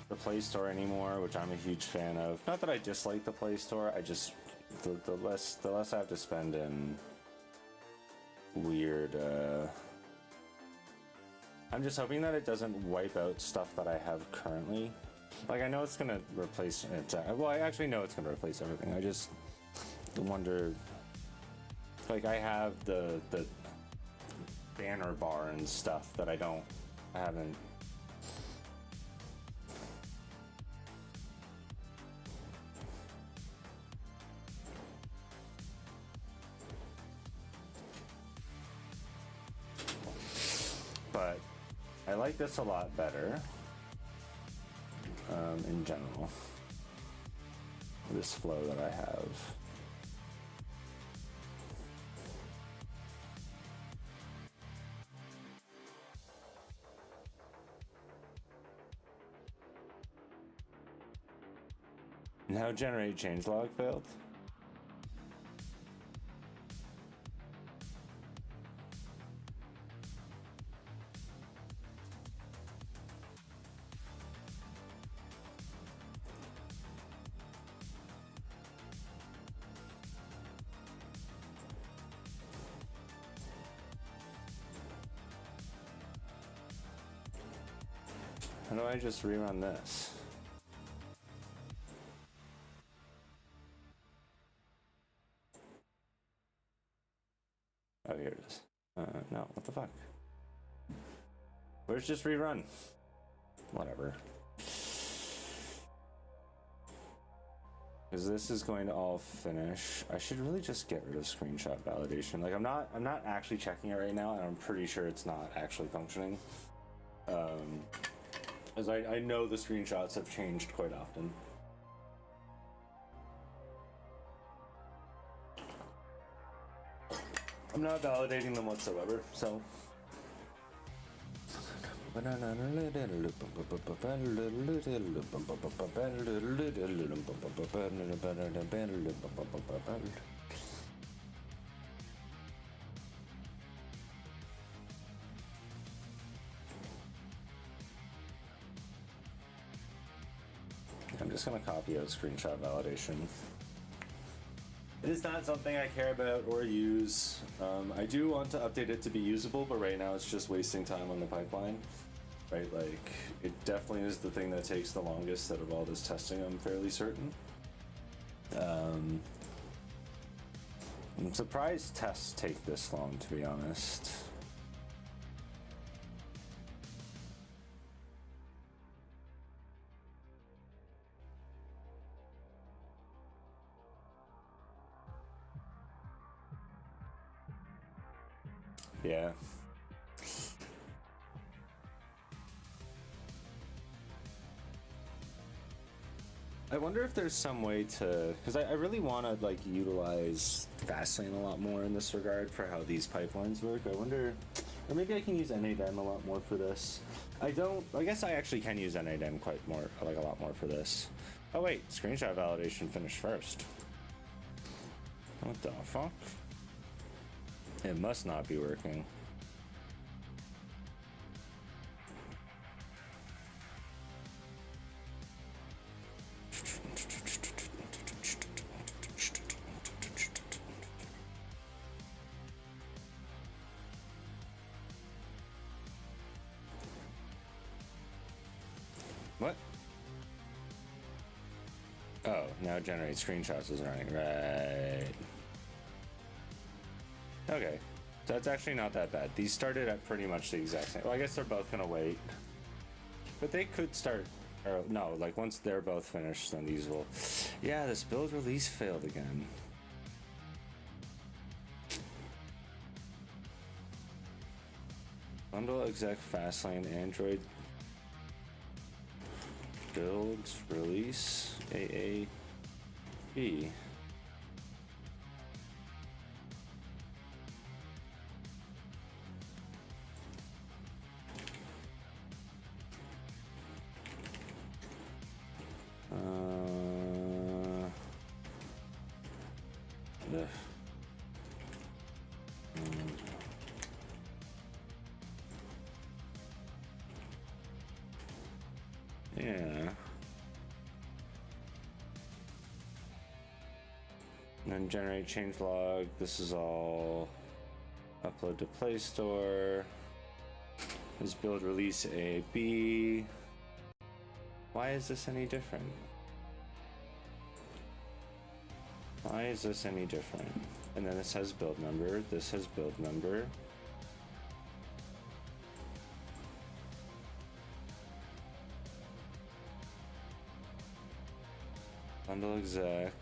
the Play Store anymore, which I'm a huge fan of. Not that I dislike the Play Store, I just, the less I have to spend in weird, I'm just hoping that it doesn't wipe out stuff that I have currently. Like, I know it's gonna replace it. Well, I actually know it's gonna replace everything. I just wonder, like, I have the banner bar and stuff that I haven't. But I like this a lot better. In general, this flow that I have. Now generate changelog failed. How do I just rerun this? Oh, here it is. No, what the fuck? Where's just rerun? Whatever. Because this is going to all finish. I should really just get rid of screenshot validation. Like I'm not actually checking it right now, and I'm pretty sure it's not actually functioning. As I know the screenshots have changed quite often. I'm not validating them whatsoever, so. I'm just gonna copy out screenshot validation. It is not something I care about or use. I do want to update it to be usable, but right now it's just wasting time on the pipeline. Right, like, it definitely is the thing that takes the longest out of all this testing, I'm fairly certain. I'm surprised tests take this long, to be honest. Yeah. I wonder if there's some way to, because I really want to like utilize Fastlane a lot more in this regard for how these pipelines work. I wonder, or maybe I can use n8n a lot more for this. I guess I actually can use n8n a lot more for this. Oh wait, screenshot validation finished first. What the fuck? It must not be working. What? Oh, now generate screenshots is running. Right. Okay. So that's actually not that bad. These started at pretty much the exact same. Well, I guess they're both gonna wait. But they could start, or no, like once they're both finished, then these will. Yeah, this build release failed again. Bundle exec Fastlane Android builds release AAB. Yeah. And then generate changelog. This is all upload to Play Store. This build release AAB. Why is this any different? Why is this any different? And then this has build number. This has build number. Bundle exec.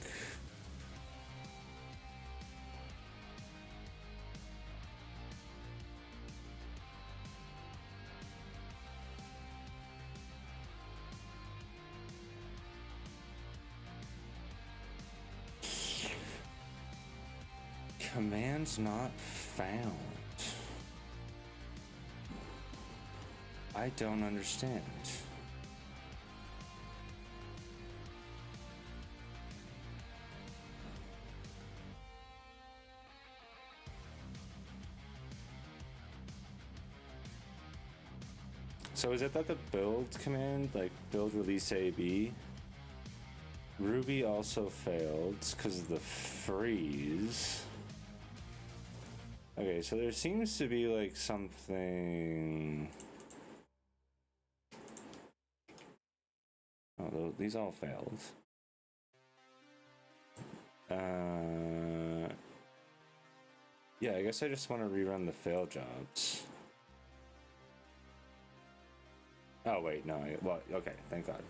Commands not found. I don't understand. So is it that the build command, like build release AB, Ruby also failed because of the freeze? Okay, so there seems to be like something. Oh, these all failed. Yeah, I guess I just want to rerun the fail jobs. Oh wait, no. Well, okay, thank God.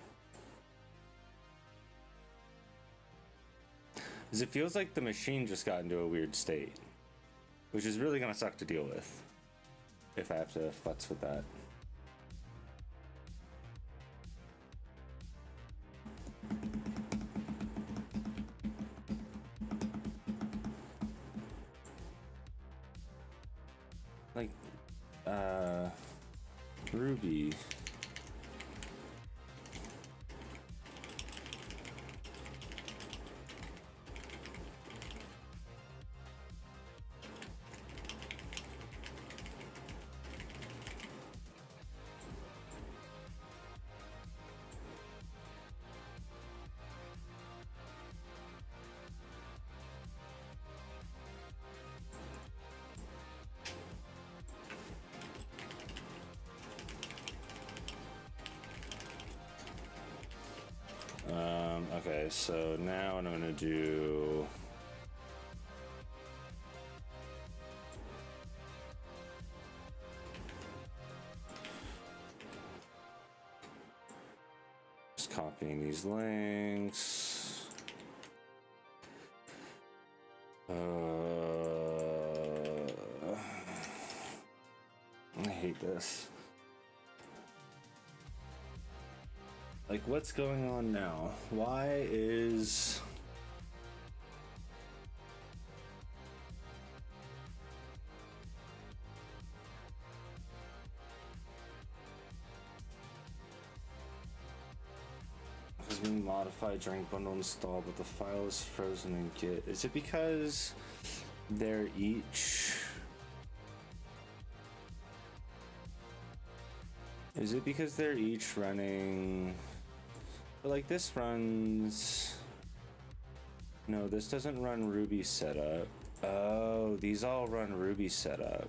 is it feels like the machine just got into a weird state, which is really gonna suck to deal with if I have to futz with that. Like, Ruby. Okay, so now what I'm gonna do, just copying these links. I hate this. Like, what's going on now? Why is... Has been modified during bundle install, but the file is frozen in Git. Is it because they're each... Is it because they're each running... But like this runs... No, this doesn't run Ruby setup. Oh, these all run Ruby setup.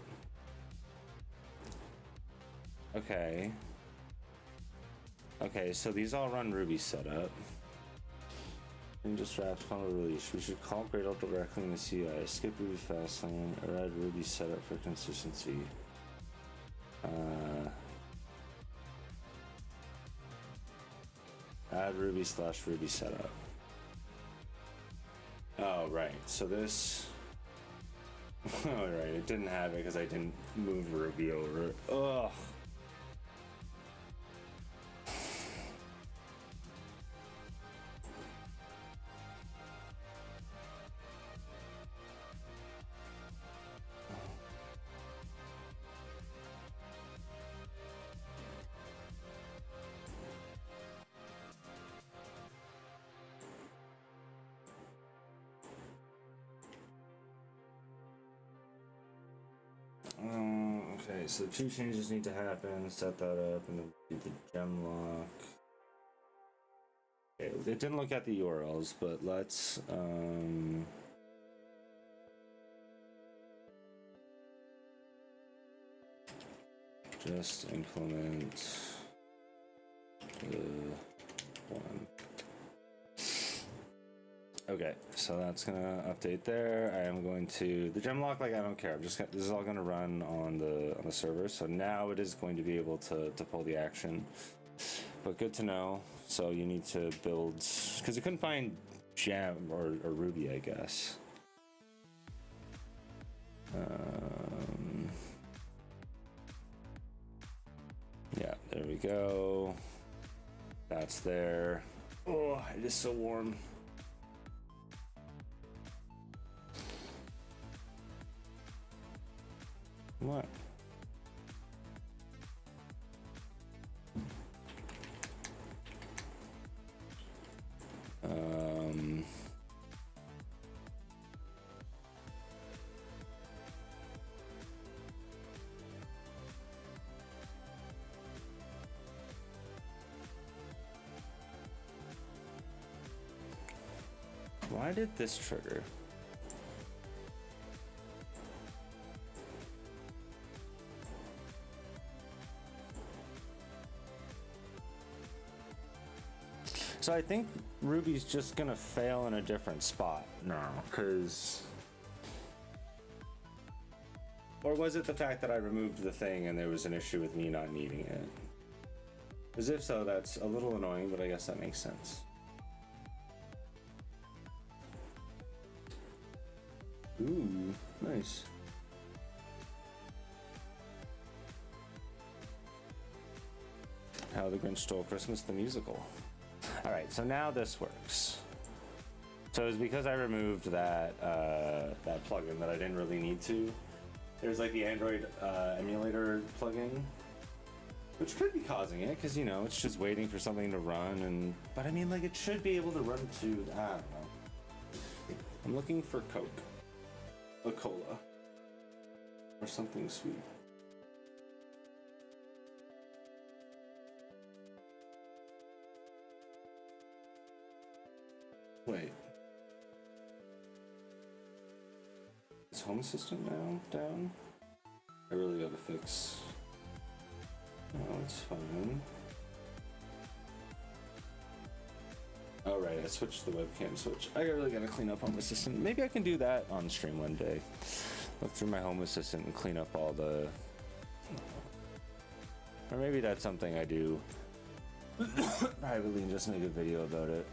Okay. Okay, so these all run Ruby setup. And just wrapped final release. We should call Gradle directly in the CI. Skip Ruby Fastlane or add Ruby setup for consistency. Add Ruby/Ruby setup. Oh, right. So this... Oh, right. It didn't have it because I didn't move Ruby over. Ugh. Okay, so 2 changes need to happen. Set that up and then do the gem lock. Okay, it didn't look at the URLs, but let's just implement the one. Okay, so that's gonna update there. I am going to the gem lock. Like, I don't care. I'm just this is all gonna run on the server. So now it is going to be able to pull the action. But good to know. So you need to build, because you couldn't find Gem or Ruby, I guess. Yeah, there we go. That's there. Oh, it is so warm. What? Why did this trigger? So I think Ruby's just gonna fail in a different spot now, because... Or was it the fact that I removed the thing and there was an issue with me not needing it? Because if so, that's a little annoying, but I guess that makes sense. Ooh, nice. How the Grinch Stole Christmas, the musical. All right, so now this works. So it's because I removed that that plugin that I didn't really need to. There's like the Android emulator plugin, which could be causing it, because you know it's just waiting for something to run. But I mean, like, it should be able to run to. I don't know. I'm looking for Coke, a cola, or something sweet. Wait. Is Home Assistant now down? I really gotta fix. No, it's fine. Oh right, I switched the webcam switch. I really gotta clean up Home Assistant. Maybe I can do that on stream one day. Look through my Home Assistant and clean up all the... Or maybe that's something I do privately and just make a video about it.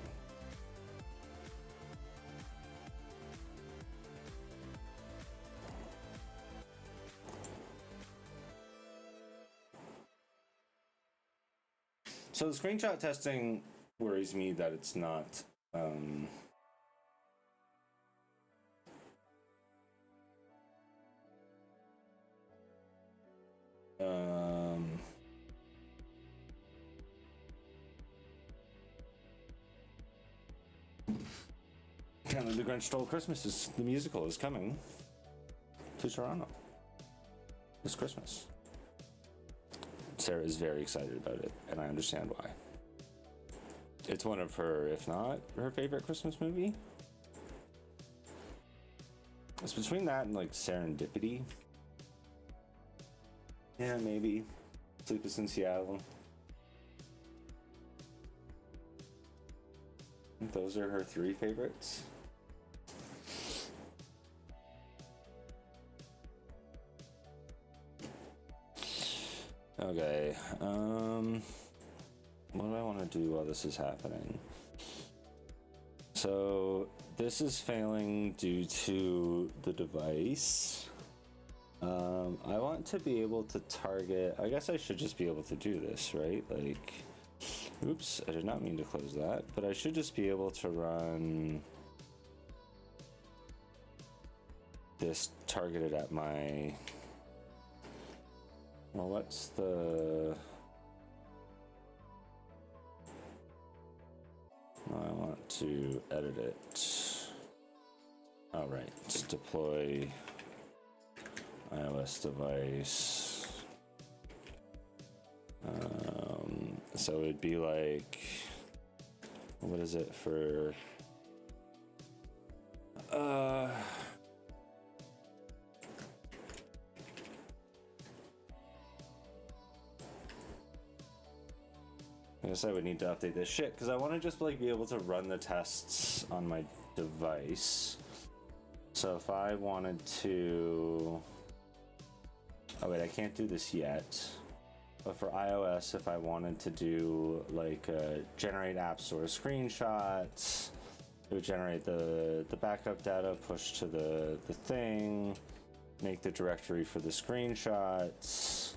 So the screenshot testing worries me that it's not kind of the Grinch Stole Christmas the musical is coming to Toronto this Christmas. Sarah is very excited about it, and I understand why. It's one of her, if not her favorite Christmas movie. It's between that and like Serendipity. Yeah, maybe. Sleepless in Seattle. I think those are her 3 favorites. Okay, what do I want to do while this is happening? So this is failing due to the device. I want to be able to target, I guess I should just be able to do this, right? Like, oops, I did not mean to close that, but I should just be able to run this targeted at my... Well, what's the... I want to edit it. All right, let's deploy iOS device. So it'd be like, what is it for? I guess I would need to update this shit because I want to just like be able to run the tests on my device. So if I wanted to, oh wait, I can't do this yet. But for iOS, if I wanted to do like generate App Store screenshots, it would generate the backup data, push to the thing, make the directory for the screenshots.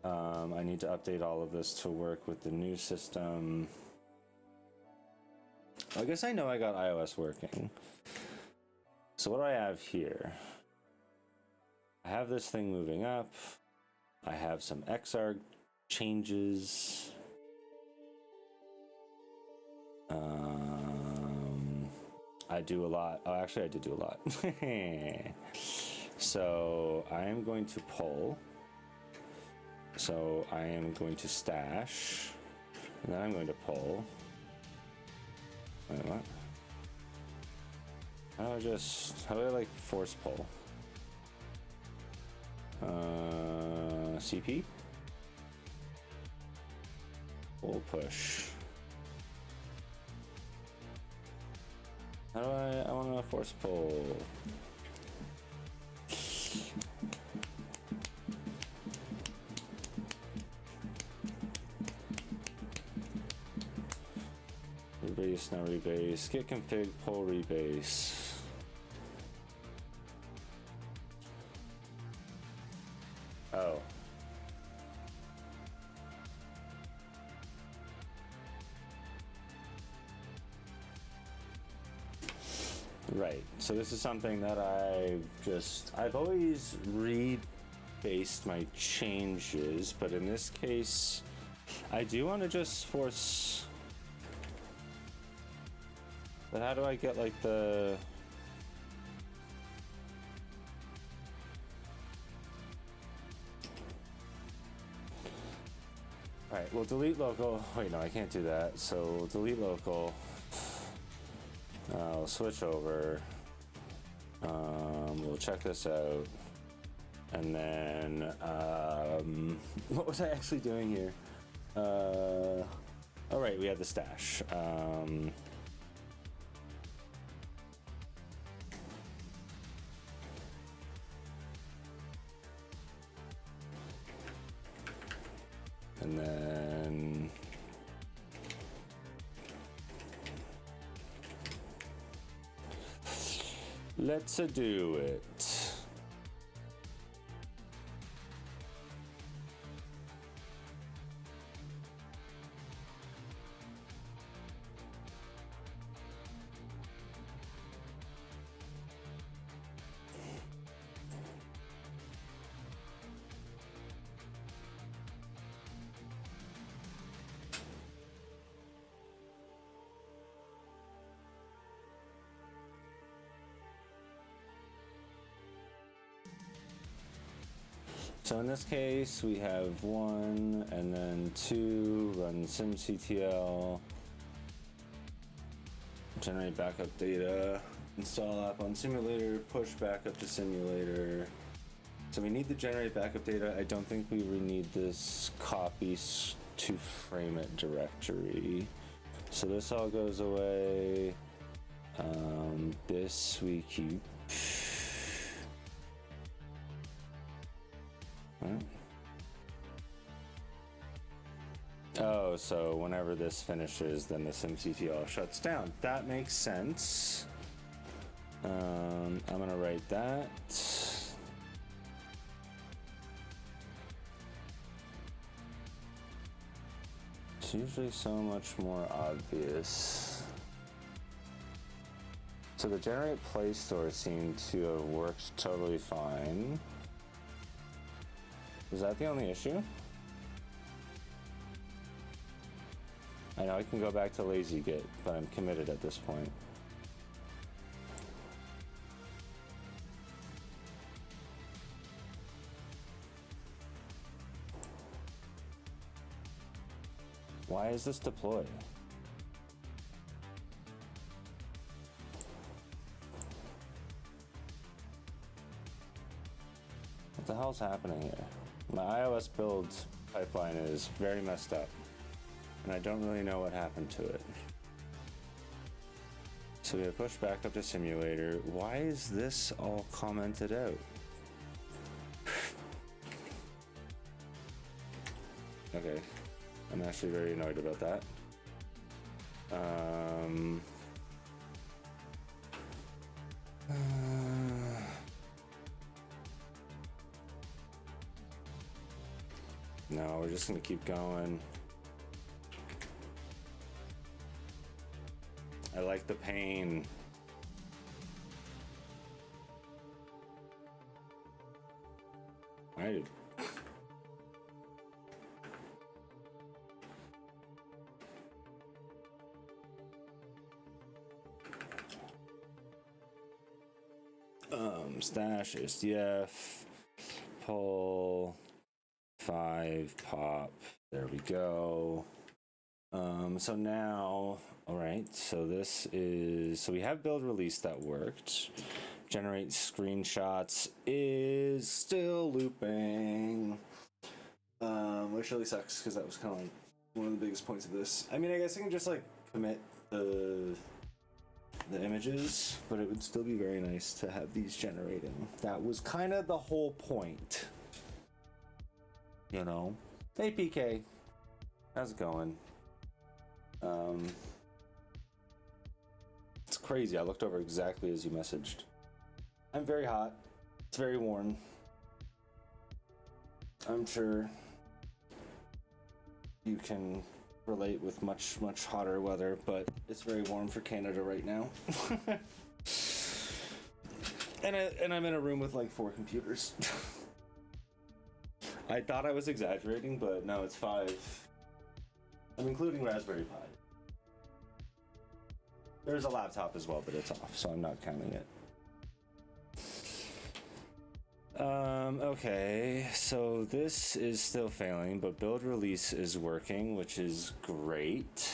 I need to update all of this to work with the new system. I guess I know I got iOS working. So what do I have here? I have this thing moving up. I have some XR changes. I do a lot. Oh, actually I did do a lot. So I am going to pull. So I am going to stash, and then I'm going to pull. Wait, what? How do I like force pull? CP? Pull push. How do I want to force pull. Rebase, now rebase. Git config, pull rebase. Right. So this is something that I've always rebased my changes, but in this case, I do want to just force. But how do I get like the? All right. Well, delete local. Wait, no, I can't do that. So delete local. I'll switch over. We'll check this out. And then, what was I actually doing here? All right, we have the stash. And then let's do it. So in this case, we have 1 and then 2, run symctl, generate backup data, install app on simulator, push backup to simulator. So we need the generate backup data. I don't think we need this copy to FrameIt directory. So this all goes away. This we keep. Oh, so whenever this finishes, then the symctl shuts down. That makes sense. I'm gonna write that. It's usually so much more obvious. So the generate play store seemed to have worked totally fine. Is that the only issue? I know I can go back to lazy git, but I'm committed at this point. Why is this deploy? What the hell's happening here? My iOS build pipeline is very messed up, and I don't really know what happened to it. So we have push back up to simulator. Why is this all commented out? Okay, I'm actually very annoyed about that. No, we're just gonna keep going. I like the pain. Right. Stash SDF pull 5 pop. There we go. So now, all right, so this is, so we have build release that worked. Generate screenshots is still looping, which really sucks because that was kind of like one of the biggest points of this. I mean, I guess I can just like commit the images, but it would still be very nice to have these generating. That was kind of the whole point, you know. Hey PK, how's it going? It's crazy. I looked over exactly as you messaged. I'm very hot. It's very warm. I'm sure you can relate with much hotter weather, but it's very warm for Canada right now. And I'm in a room with like 4 computers. I thought I was exaggerating, but no, it's 5. I'm including Raspberry Pi. There's a laptop as well, but it's off, so I'm not counting it. Okay, so this is still failing, but build release is working, which is great.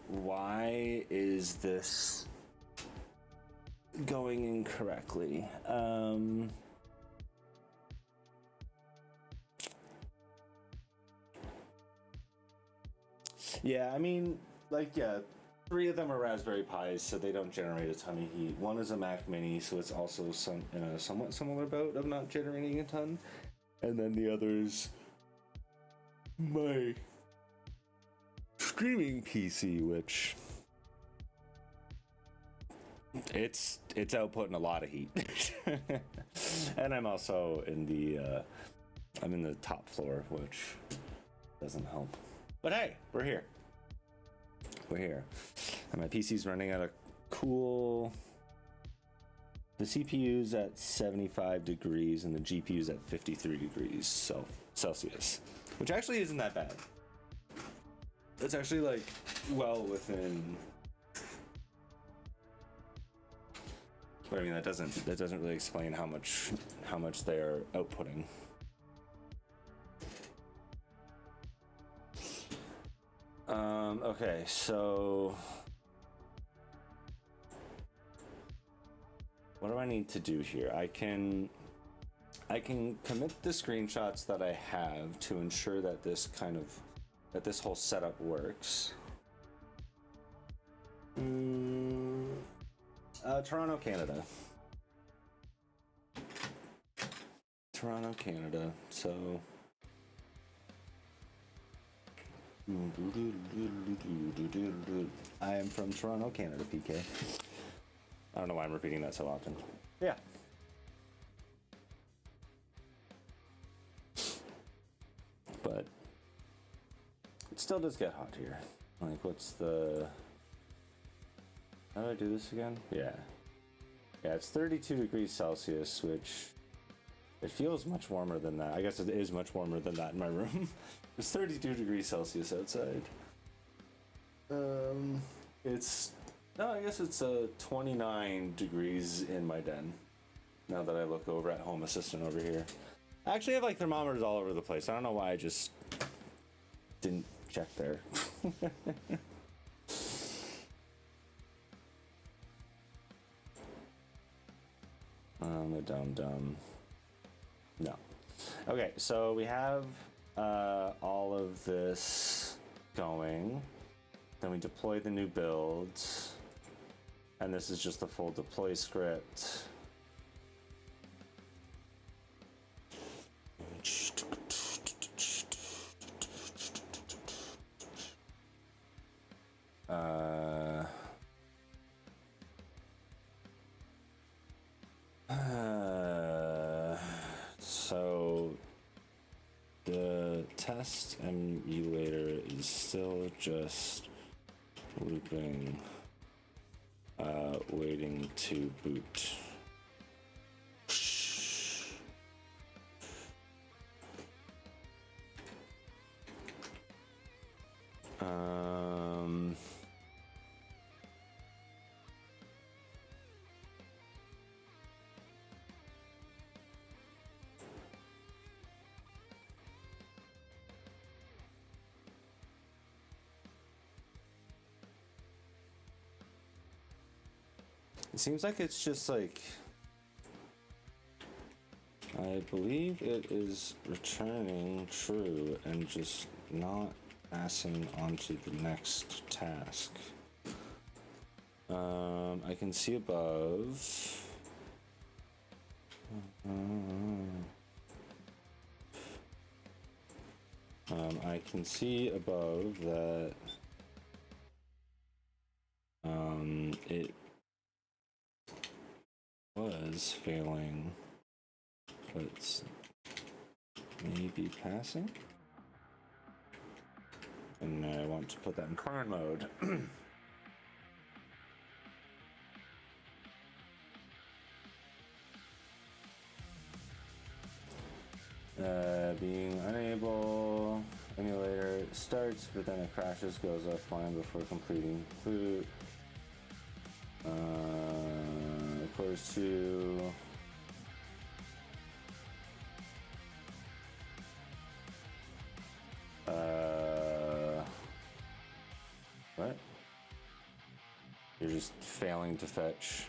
Why is this going incorrectly? Yeah, I mean, like, yeah, 3 of them are Raspberry Pis, so they don't generate a ton of heat. 1 is a Mac Mini, so it's also in a somewhat similar boat of not generating a ton. And then the others, my streaming PC, which it's outputting a lot of heat. And I'm also in the I'm in the top floor, which doesn't help. But hey, we're here. We're here. And my PC's running at a cool... The CPU's at 75 degrees and the GPU's at 53 degrees Celsius, which actually isn't that bad. It's actually like well within... But I mean, that doesn't really explain how much they're outputting. Okay, so what do I need to do here? I can commit the screenshots that I have to ensure that this whole setup works. Toronto, Canada. Toronto, Canada. So I am from Toronto, Canada, PK. I don't know why I'm repeating that so often. Yeah. But it still does get hot here. Like, what's the... How do I do this again? Yeah. Yeah, it's 32 degrees Celsius, which... It feels much warmer than that. I guess it is much warmer than that in my room. It's 32 degrees Celsius outside. I guess it's 29 degrees in my den. Now that I look over at Home Assistant over here. I actually have like thermometers all over the place. I don't know why I just didn't check there. The dumb. No. Okay, so we have all of this going. Then we deploy the new builds. And this is just the full deploy script. So the test emulator is still just looping, waiting to boot. It seems like it's just like, I believe it is returning true and just not passing on to the next task. I can see above. I can see above that it was failing, but it's maybe passing. And I want to put that in cron mode. being unable, emulator starts, but then it crashes, goes offline before completing boot. Equals to what? You're just failing to fetch.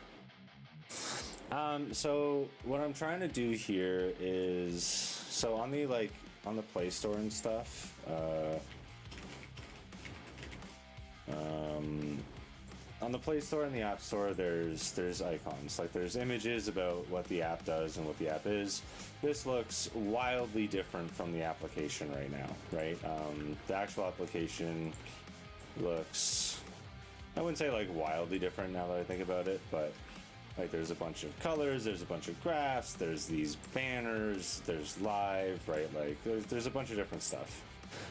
So what I'm trying to do here is, so on the on the Play Store and stuff, on the Play Store and the App Store, there's icons, like there's images about what the app does and what the app is. This looks wildly different from the application right now, right? The actual application looks, I wouldn't say like wildly different now that I think about it, but like there's a bunch of colors, there's a bunch of graphs, there's these banners, there's live, right? Like there's a bunch of different stuff.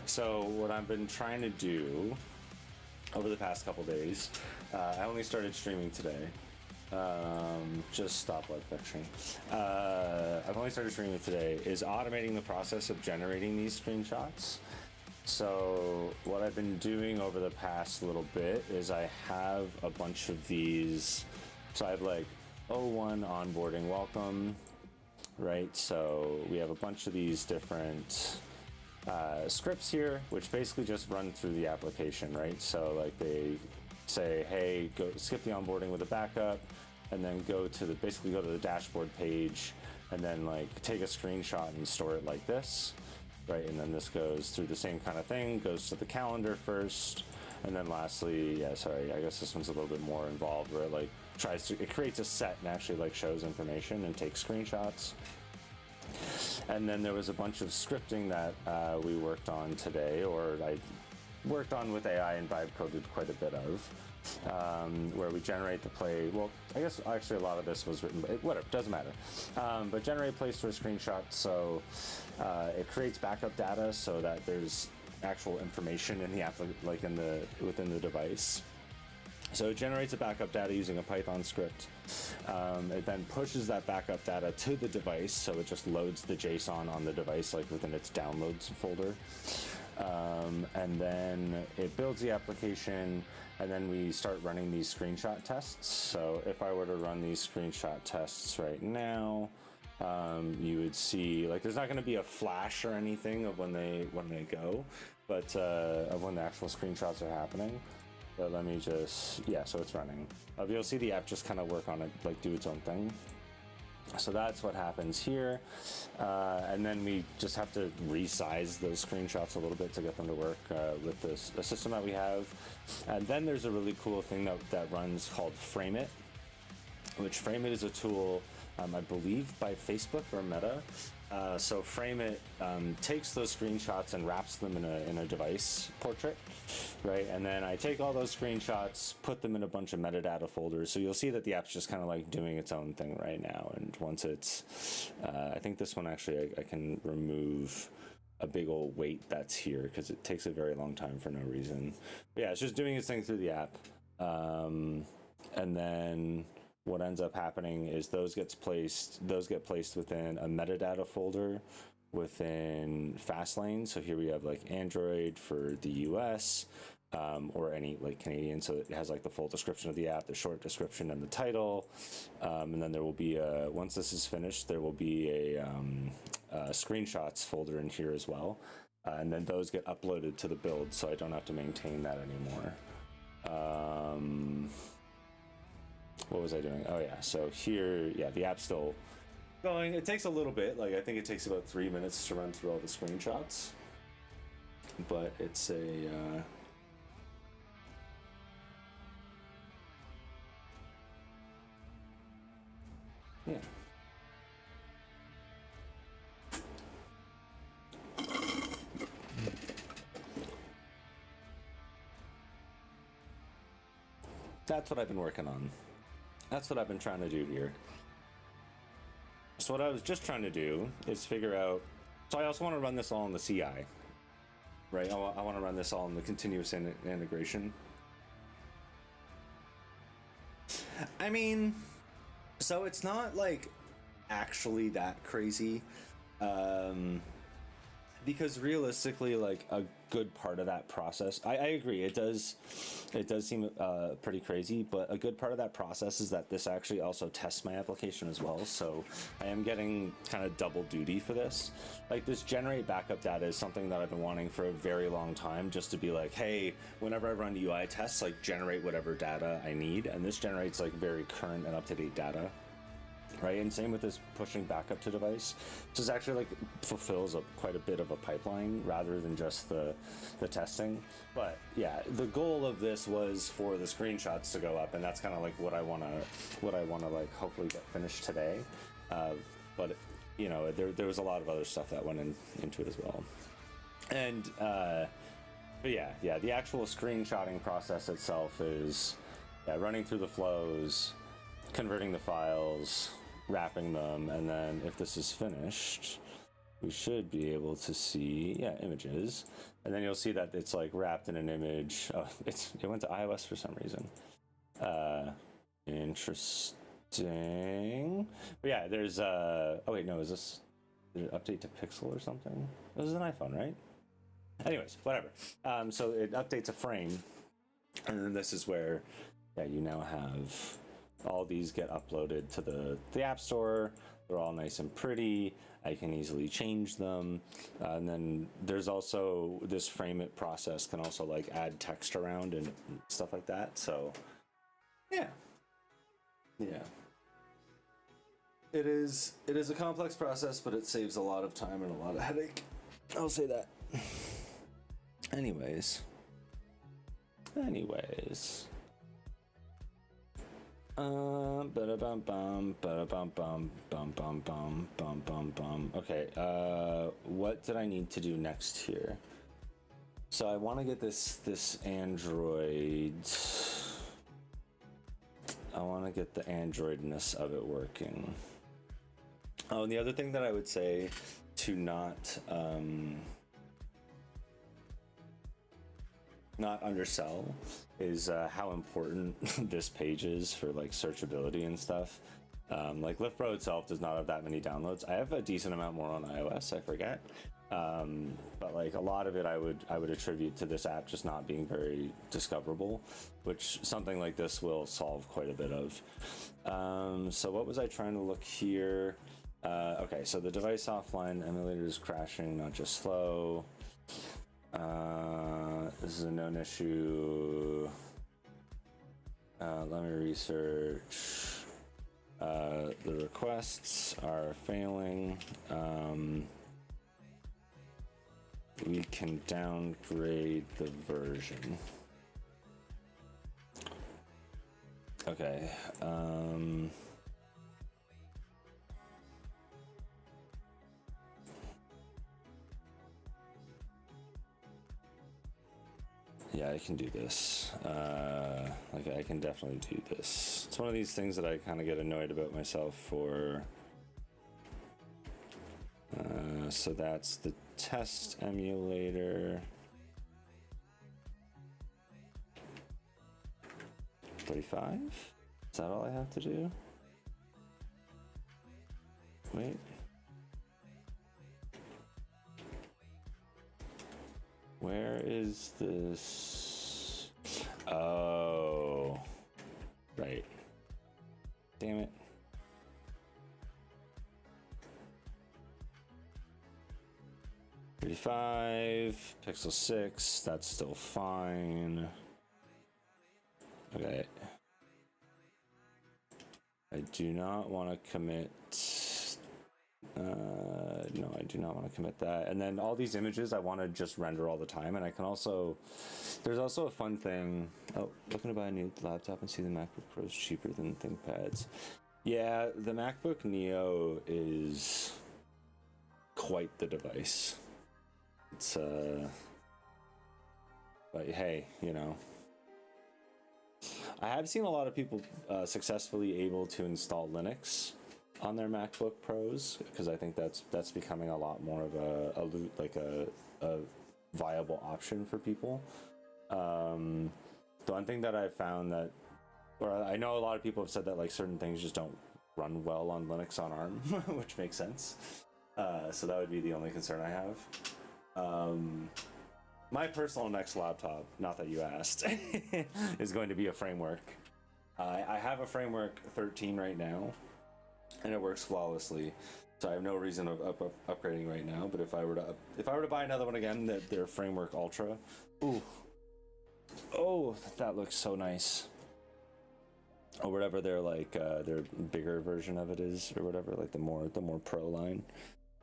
So what I've been trying to do over the past couple days, I only started streaming today. Just stop live fetching. I've only started streaming today, is automating the process of generating these screenshots. So what I've been doing over the past little bit is I have a bunch of these. So I have like O1 onboarding welcome, right? So we have a bunch of these different scripts here, which basically just run through the application, right? So like they say, hey, go skip the onboarding with a backup, and then basically go to the dashboard page, and then like take a screenshot and store it like this, right? And then this goes through the same kind of thing, goes to the calendar first, and then lastly, yeah, sorry, I guess this one's a little bit more involved, where it like it creates a set and actually like shows information and takes screenshots. And then there was a bunch of scripting that we worked on today, or I worked on with AI and vibe coded quite a bit of, where we generate the play. Well, I guess actually a lot of this was written, but whatever, doesn't matter. But generate place for a screenshot, so it creates backup data so that there's actual information in the app, like within the device. So it generates a backup data using a Python script. It then pushes that backup data to the device, so it just loads the JSON on the device, like within its downloads folder. And then it builds the application, and then we start running these screenshot tests. So if I were to run these screenshot tests right now, you would see, like, there's not going to be a flash or anything of when they go, but of when the actual screenshots are happening. But let me just, yeah, so it's running. You'll see the app just kind of work on it, like do its own thing. So that's what happens here. And then we just have to resize those screenshots a little bit to get them to work with the system that we have. And then there's a really cool thing that runs called FrameIt, which FrameIt is a tool, I believe by Facebook or Meta. So FrameIt takes those screenshots and wraps them in a device portrait, right? And then I take all those screenshots, put them in a bunch of metadata folders. So you'll see that the app's just kind of like doing its own thing right now. And once it's, I think this one actually, I can remove a big old weight that's here because it takes a very long time for no reason. But yeah, it's just doing its thing through the app. And then what ends up happening is those get placed within a metadata folder within Fastlane. So here we have like Android for the US, or any like Canadian. So it has like the full description of the app, the short description, and the title. And then there will be once this is finished, there will be a screenshots folder in here as well. And then those get uploaded to the build, so I don't have to maintain that anymore. What was I doing? Oh yeah, so here, yeah, the app's still going. It takes a little bit, like I think it takes about 3 minutes to run through all the screenshots, but it's a yeah. That's what I've been working on. That's what I've been trying to do here. So what I was just trying to do is figure out, so I also want to run this all in the CI, right? I want to run this all in the continuous integration. I mean, so it's not like actually that crazy. Because realistically, like a good part of that process, I agree, it does seem pretty crazy, but a good part of that process is that this actually also tests my application as well. So I am getting kind of double duty for this. Like this generate backup data is something that I've been wanting for a very long time, just to be like, hey, whenever I run UI tests, like generate whatever data I need, and this generates like very current and up-to-date data. Right, and same with this pushing backup to device. This actually like fulfills quite a bit of a pipeline rather than just the testing. But yeah, the goal of this was for the screenshots to go up, and that's kind of like what I wanna like hopefully get finished today. But you know, there was a lot of other stuff that went into it as well. And but yeah, the actual screenshotting process itself is running through the flows, converting the files, wrapping them, and then if this is finished, we should be able to see images, and then you'll see that it's like wrapped in an image. Oh, it went to iOS for some reason. Interesting. But yeah, there's oh wait, no, is this, did it update to Pixel or something? This is an iPhone, right? Anyways, whatever. So it updates a frame, and then this is where you now have all these get uploaded to the App Store. They're all nice and pretty. I can easily change them. And then there's also this FrameIt process can also like add text around and stuff like that. So yeah. It is a complex process, but it saves a lot of time and a lot of headache. I'll say that. Anyways. Okay, what did I need to do next here? So I want to get this Android. I want to get the Androidness of it working. Oh, and the other thing that I would say to not undersell is how important this page is for like searchability and stuff. Like Lift Pro itself does not have that many downloads. I have a decent amount more on iOS, I forget. But like a lot of it I would attribute to this app just not being very discoverable, which something like this will solve quite a bit of. So what was I trying to look here? Okay, so the device offline emulator is crashing, not just slow. This is a known issue. Let me research. The requests are failing. We can downgrade the version. Okay. Yeah, I can do this. Like, I can definitely do this. It's one of these things that I kind of get annoyed about myself for. So that's the test emulator. 35? Is that all I have to do? Wait. Where is this? Oh, right. Damn it. $35, Pixel 6, that's still fine. Okay. I do not want to commit. No, I do not want to commit that. And then all these images I want to just render all the time. And I can also, there's also a fun thing. Oh, looking to buy a new laptop and see the MacBook Pro is cheaper than ThinkPads. Yeah, the MacBook Neo is quite the device. It's, but hey, you know. I have seen a lot of people successfully able to install Linux on their MacBook Pros, because I think that's becoming a lot more of a viable option for people. The one thing that I found that, or I know a lot of people have said that like certain things just don't run well on Linux on ARM, which makes sense. So that would be the only concern I have. My personal next laptop, not that you asked, is going to be a framework. I have a framework 13 right now, and it works flawlessly. So I have no reason of upgrading right now. But if I were to buy another one again, their framework Ultra, ooh, oh, that looks so nice. Or whatever their their bigger version of it is, or whatever, like the more pro line.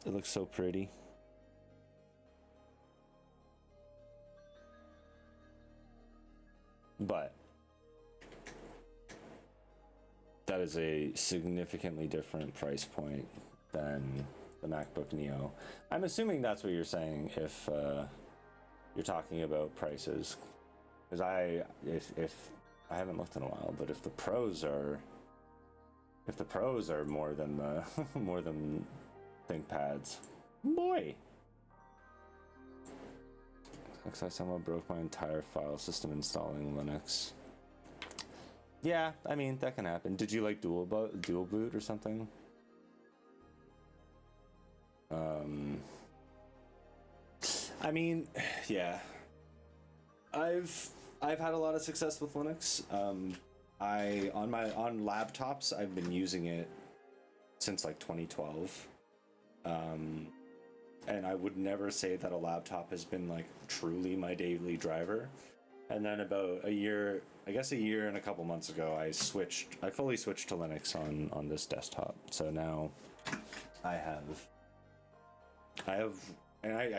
It looks so pretty. But that is a significantly different price point than the MacBook Neo. I'm assuming that's what you're saying if you're talking about prices, because if I haven't looked in a while, but if the pros are more than the more than ThinkPads, boy. Looks like someone broke my entire file system installing Linux. Yeah, I mean, that can happen. Did you like dual boot or something? I mean, yeah. I've had a lot of success with Linux. On laptops, I've been using it since like 2012. And I would never say that a laptop has been like truly my daily driver. And then about a year and a couple months ago, I fully switched to Linux on this desktop. So now I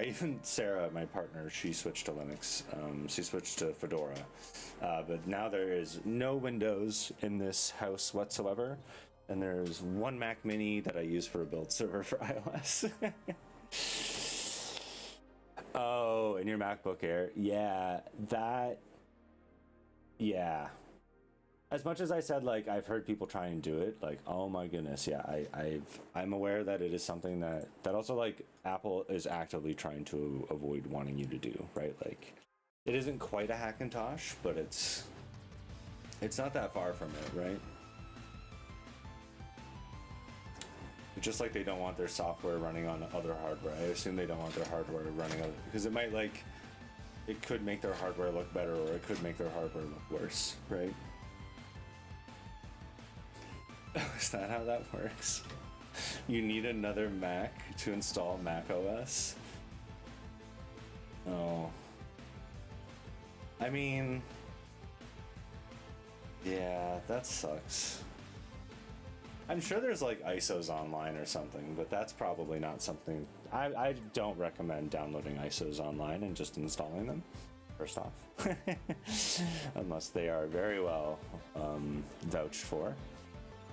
even, Sarah, my partner, she switched to Linux. She switched to Fedora. But now there is no Windows in this house whatsoever. And there's one Mac Mini that I use for a build server for iOS. Oh, and your MacBook Air. Yeah, yeah. As much as I said, like, I've heard people try and do it, like, oh my goodness, yeah, I'm aware that it is something that also, like, Apple is actively trying to avoid wanting you to do, right? Like, it isn't quite a Hackintosh, but it's not that far from it, right? Just like they don't want their software running on other hardware. I assume they don't want their hardware running on, because it might, like, it could make their hardware look better, or it could make their hardware look worse, right? Is that how that works? You need another Mac to install Mac OS? Oh. I mean, yeah, that sucks. I'm sure there's like ISOs online or something, but that's probably not something. I don't recommend downloading ISOs online and just installing them, first off. Unless they are very well vouched for.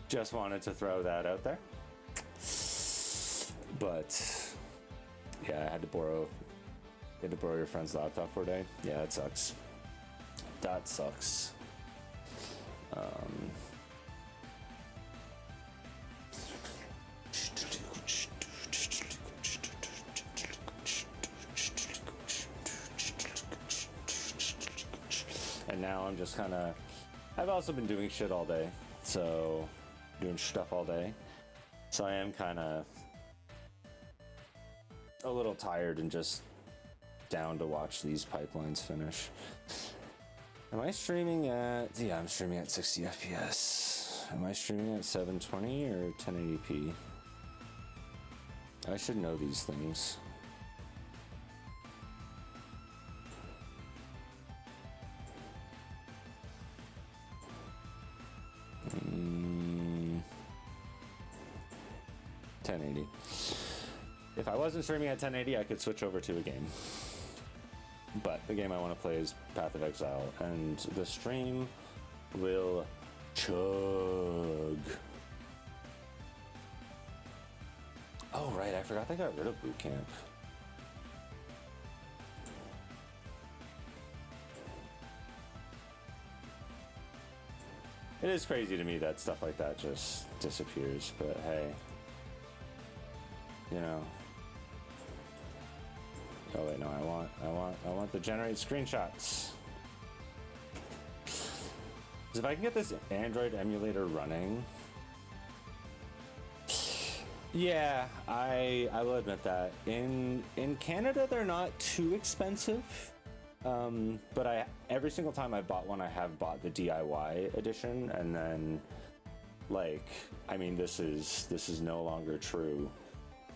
Just wanted to throw that out there. But yeah, I had to borrow your friend's laptop for a day. Yeah, that sucks. That sucks. And now I'm just kind of, I've also been doing shit all day, so doing stuff all day, so I am kind of a little tired and just down to watch these pipelines finish. Am I streaming at, yeah, I'm streaming at 60 FPS. Am I streaming at 720 or 1080p? I should know these things. 1080. If I wasn't streaming at 1080, I could switch over to a game. But the game I want to play is Path of Exile, and the stream will chug. Oh, right, I forgot they got rid of Boot Camp. It is crazy to me that stuff like that just disappears, but hey, you know. Oh wait, no, I want the generate screenshots. Because if I can get this Android emulator running, Yeah, I will admit that in Canada they're not too expensive, but I every single time I bought one I have bought the DIY edition, and then like I mean this is no longer true,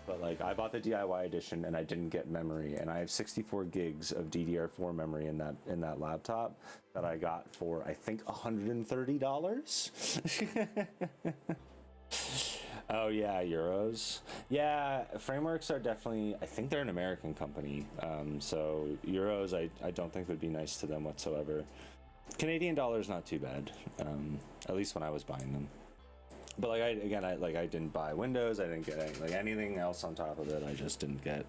but like I bought the DIY edition and I didn't get memory, and I have 64 gigs of DDR4 memory in that laptop that I got for I think $130. Oh yeah, euros. Yeah, frameworks are definitely. I think they're an American company, so euros. I don't think would be nice to them whatsoever. Canadian dollar's not too bad, at least when I was buying them. But like I didn't buy Windows. I didn't get anything else on top of it. I just didn't get.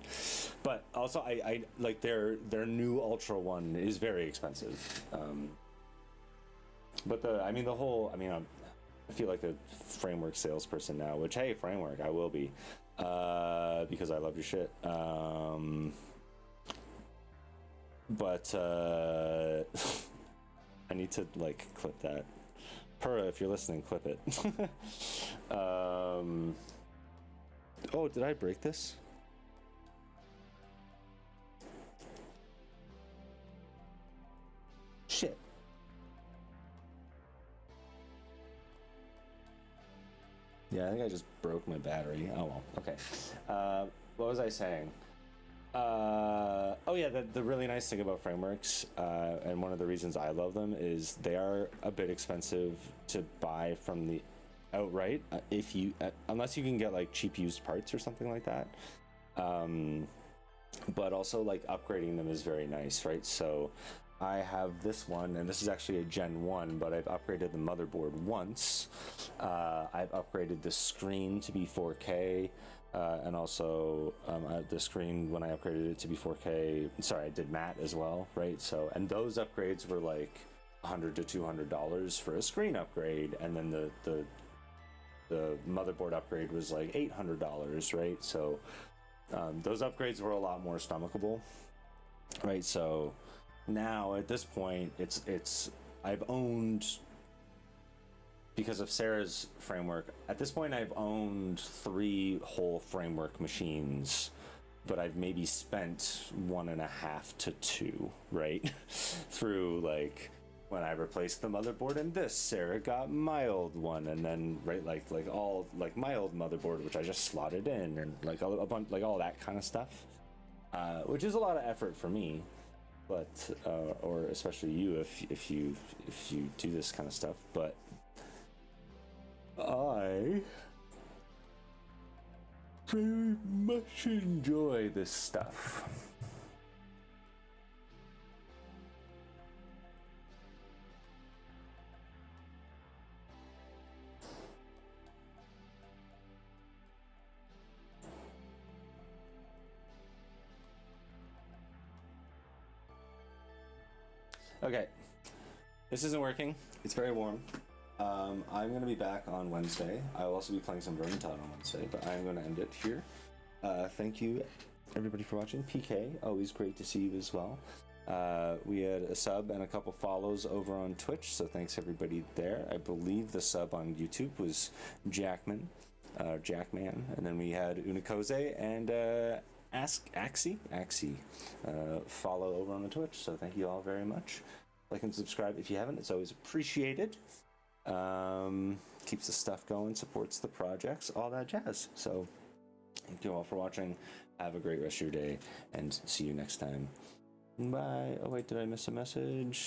But also I like their new Ultra one is very expensive. But I feel like a framework salesperson now, which, hey, framework, I will be, because I love your shit. But I need to, like, clip that. Pura, if you're listening, clip it. Oh, did I break this? Shit. Yeah, I think I just broke my battery. Oh well, okay. What was I saying? Oh yeah, the really nice thing about frameworks, and one of the reasons I love them is they are a bit expensive to buy from the outright, if you unless you can get like cheap used parts or something like that. But also like upgrading them is very nice, right? So I have this one, and this is actually a Gen 1, but I've upgraded the motherboard once. I've upgraded the screen to be 4K, and also the screen, when I upgraded it to be 4K, sorry, I did matte as well, right? So, and those upgrades were like $100 to $200 for a screen upgrade, and then the motherboard upgrade was like $800, right? So those upgrades were a lot more stomachable, right? So now at this point it's I've owned, because of Sarah's framework, at this point I've owned 3 whole framework machines, but I've maybe spent 1.5 to 2, right? Through like when I replaced the motherboard and this, Sarah got mild one, and then right like all like mild motherboard, which I just slotted in, and like a bunch, like all that kind of stuff, which is a lot of effort for me. But or especially you if you do this kind of stuff, but I very much enjoy this stuff. Okay, this isn't working. It's very warm. I'm going to be back on Wednesday. I will also be playing some Vermintide on Wednesday, but I'm going to end it here. Thank you, everybody, for watching. PK, always great to see you as well. We had a sub and a couple follows over on Twitch, so thanks everybody there. I believe the sub on YouTube was Jackman, and then we had Unikoze and Axie follow over on the Twitch, so thank you all very much. Like and subscribe if you haven't, it's always appreciated. Keeps the stuff going, supports the projects, all that jazz. So thank you all for watching. Have a great rest of your day, and see you next time. Bye. Oh wait, did I miss a message?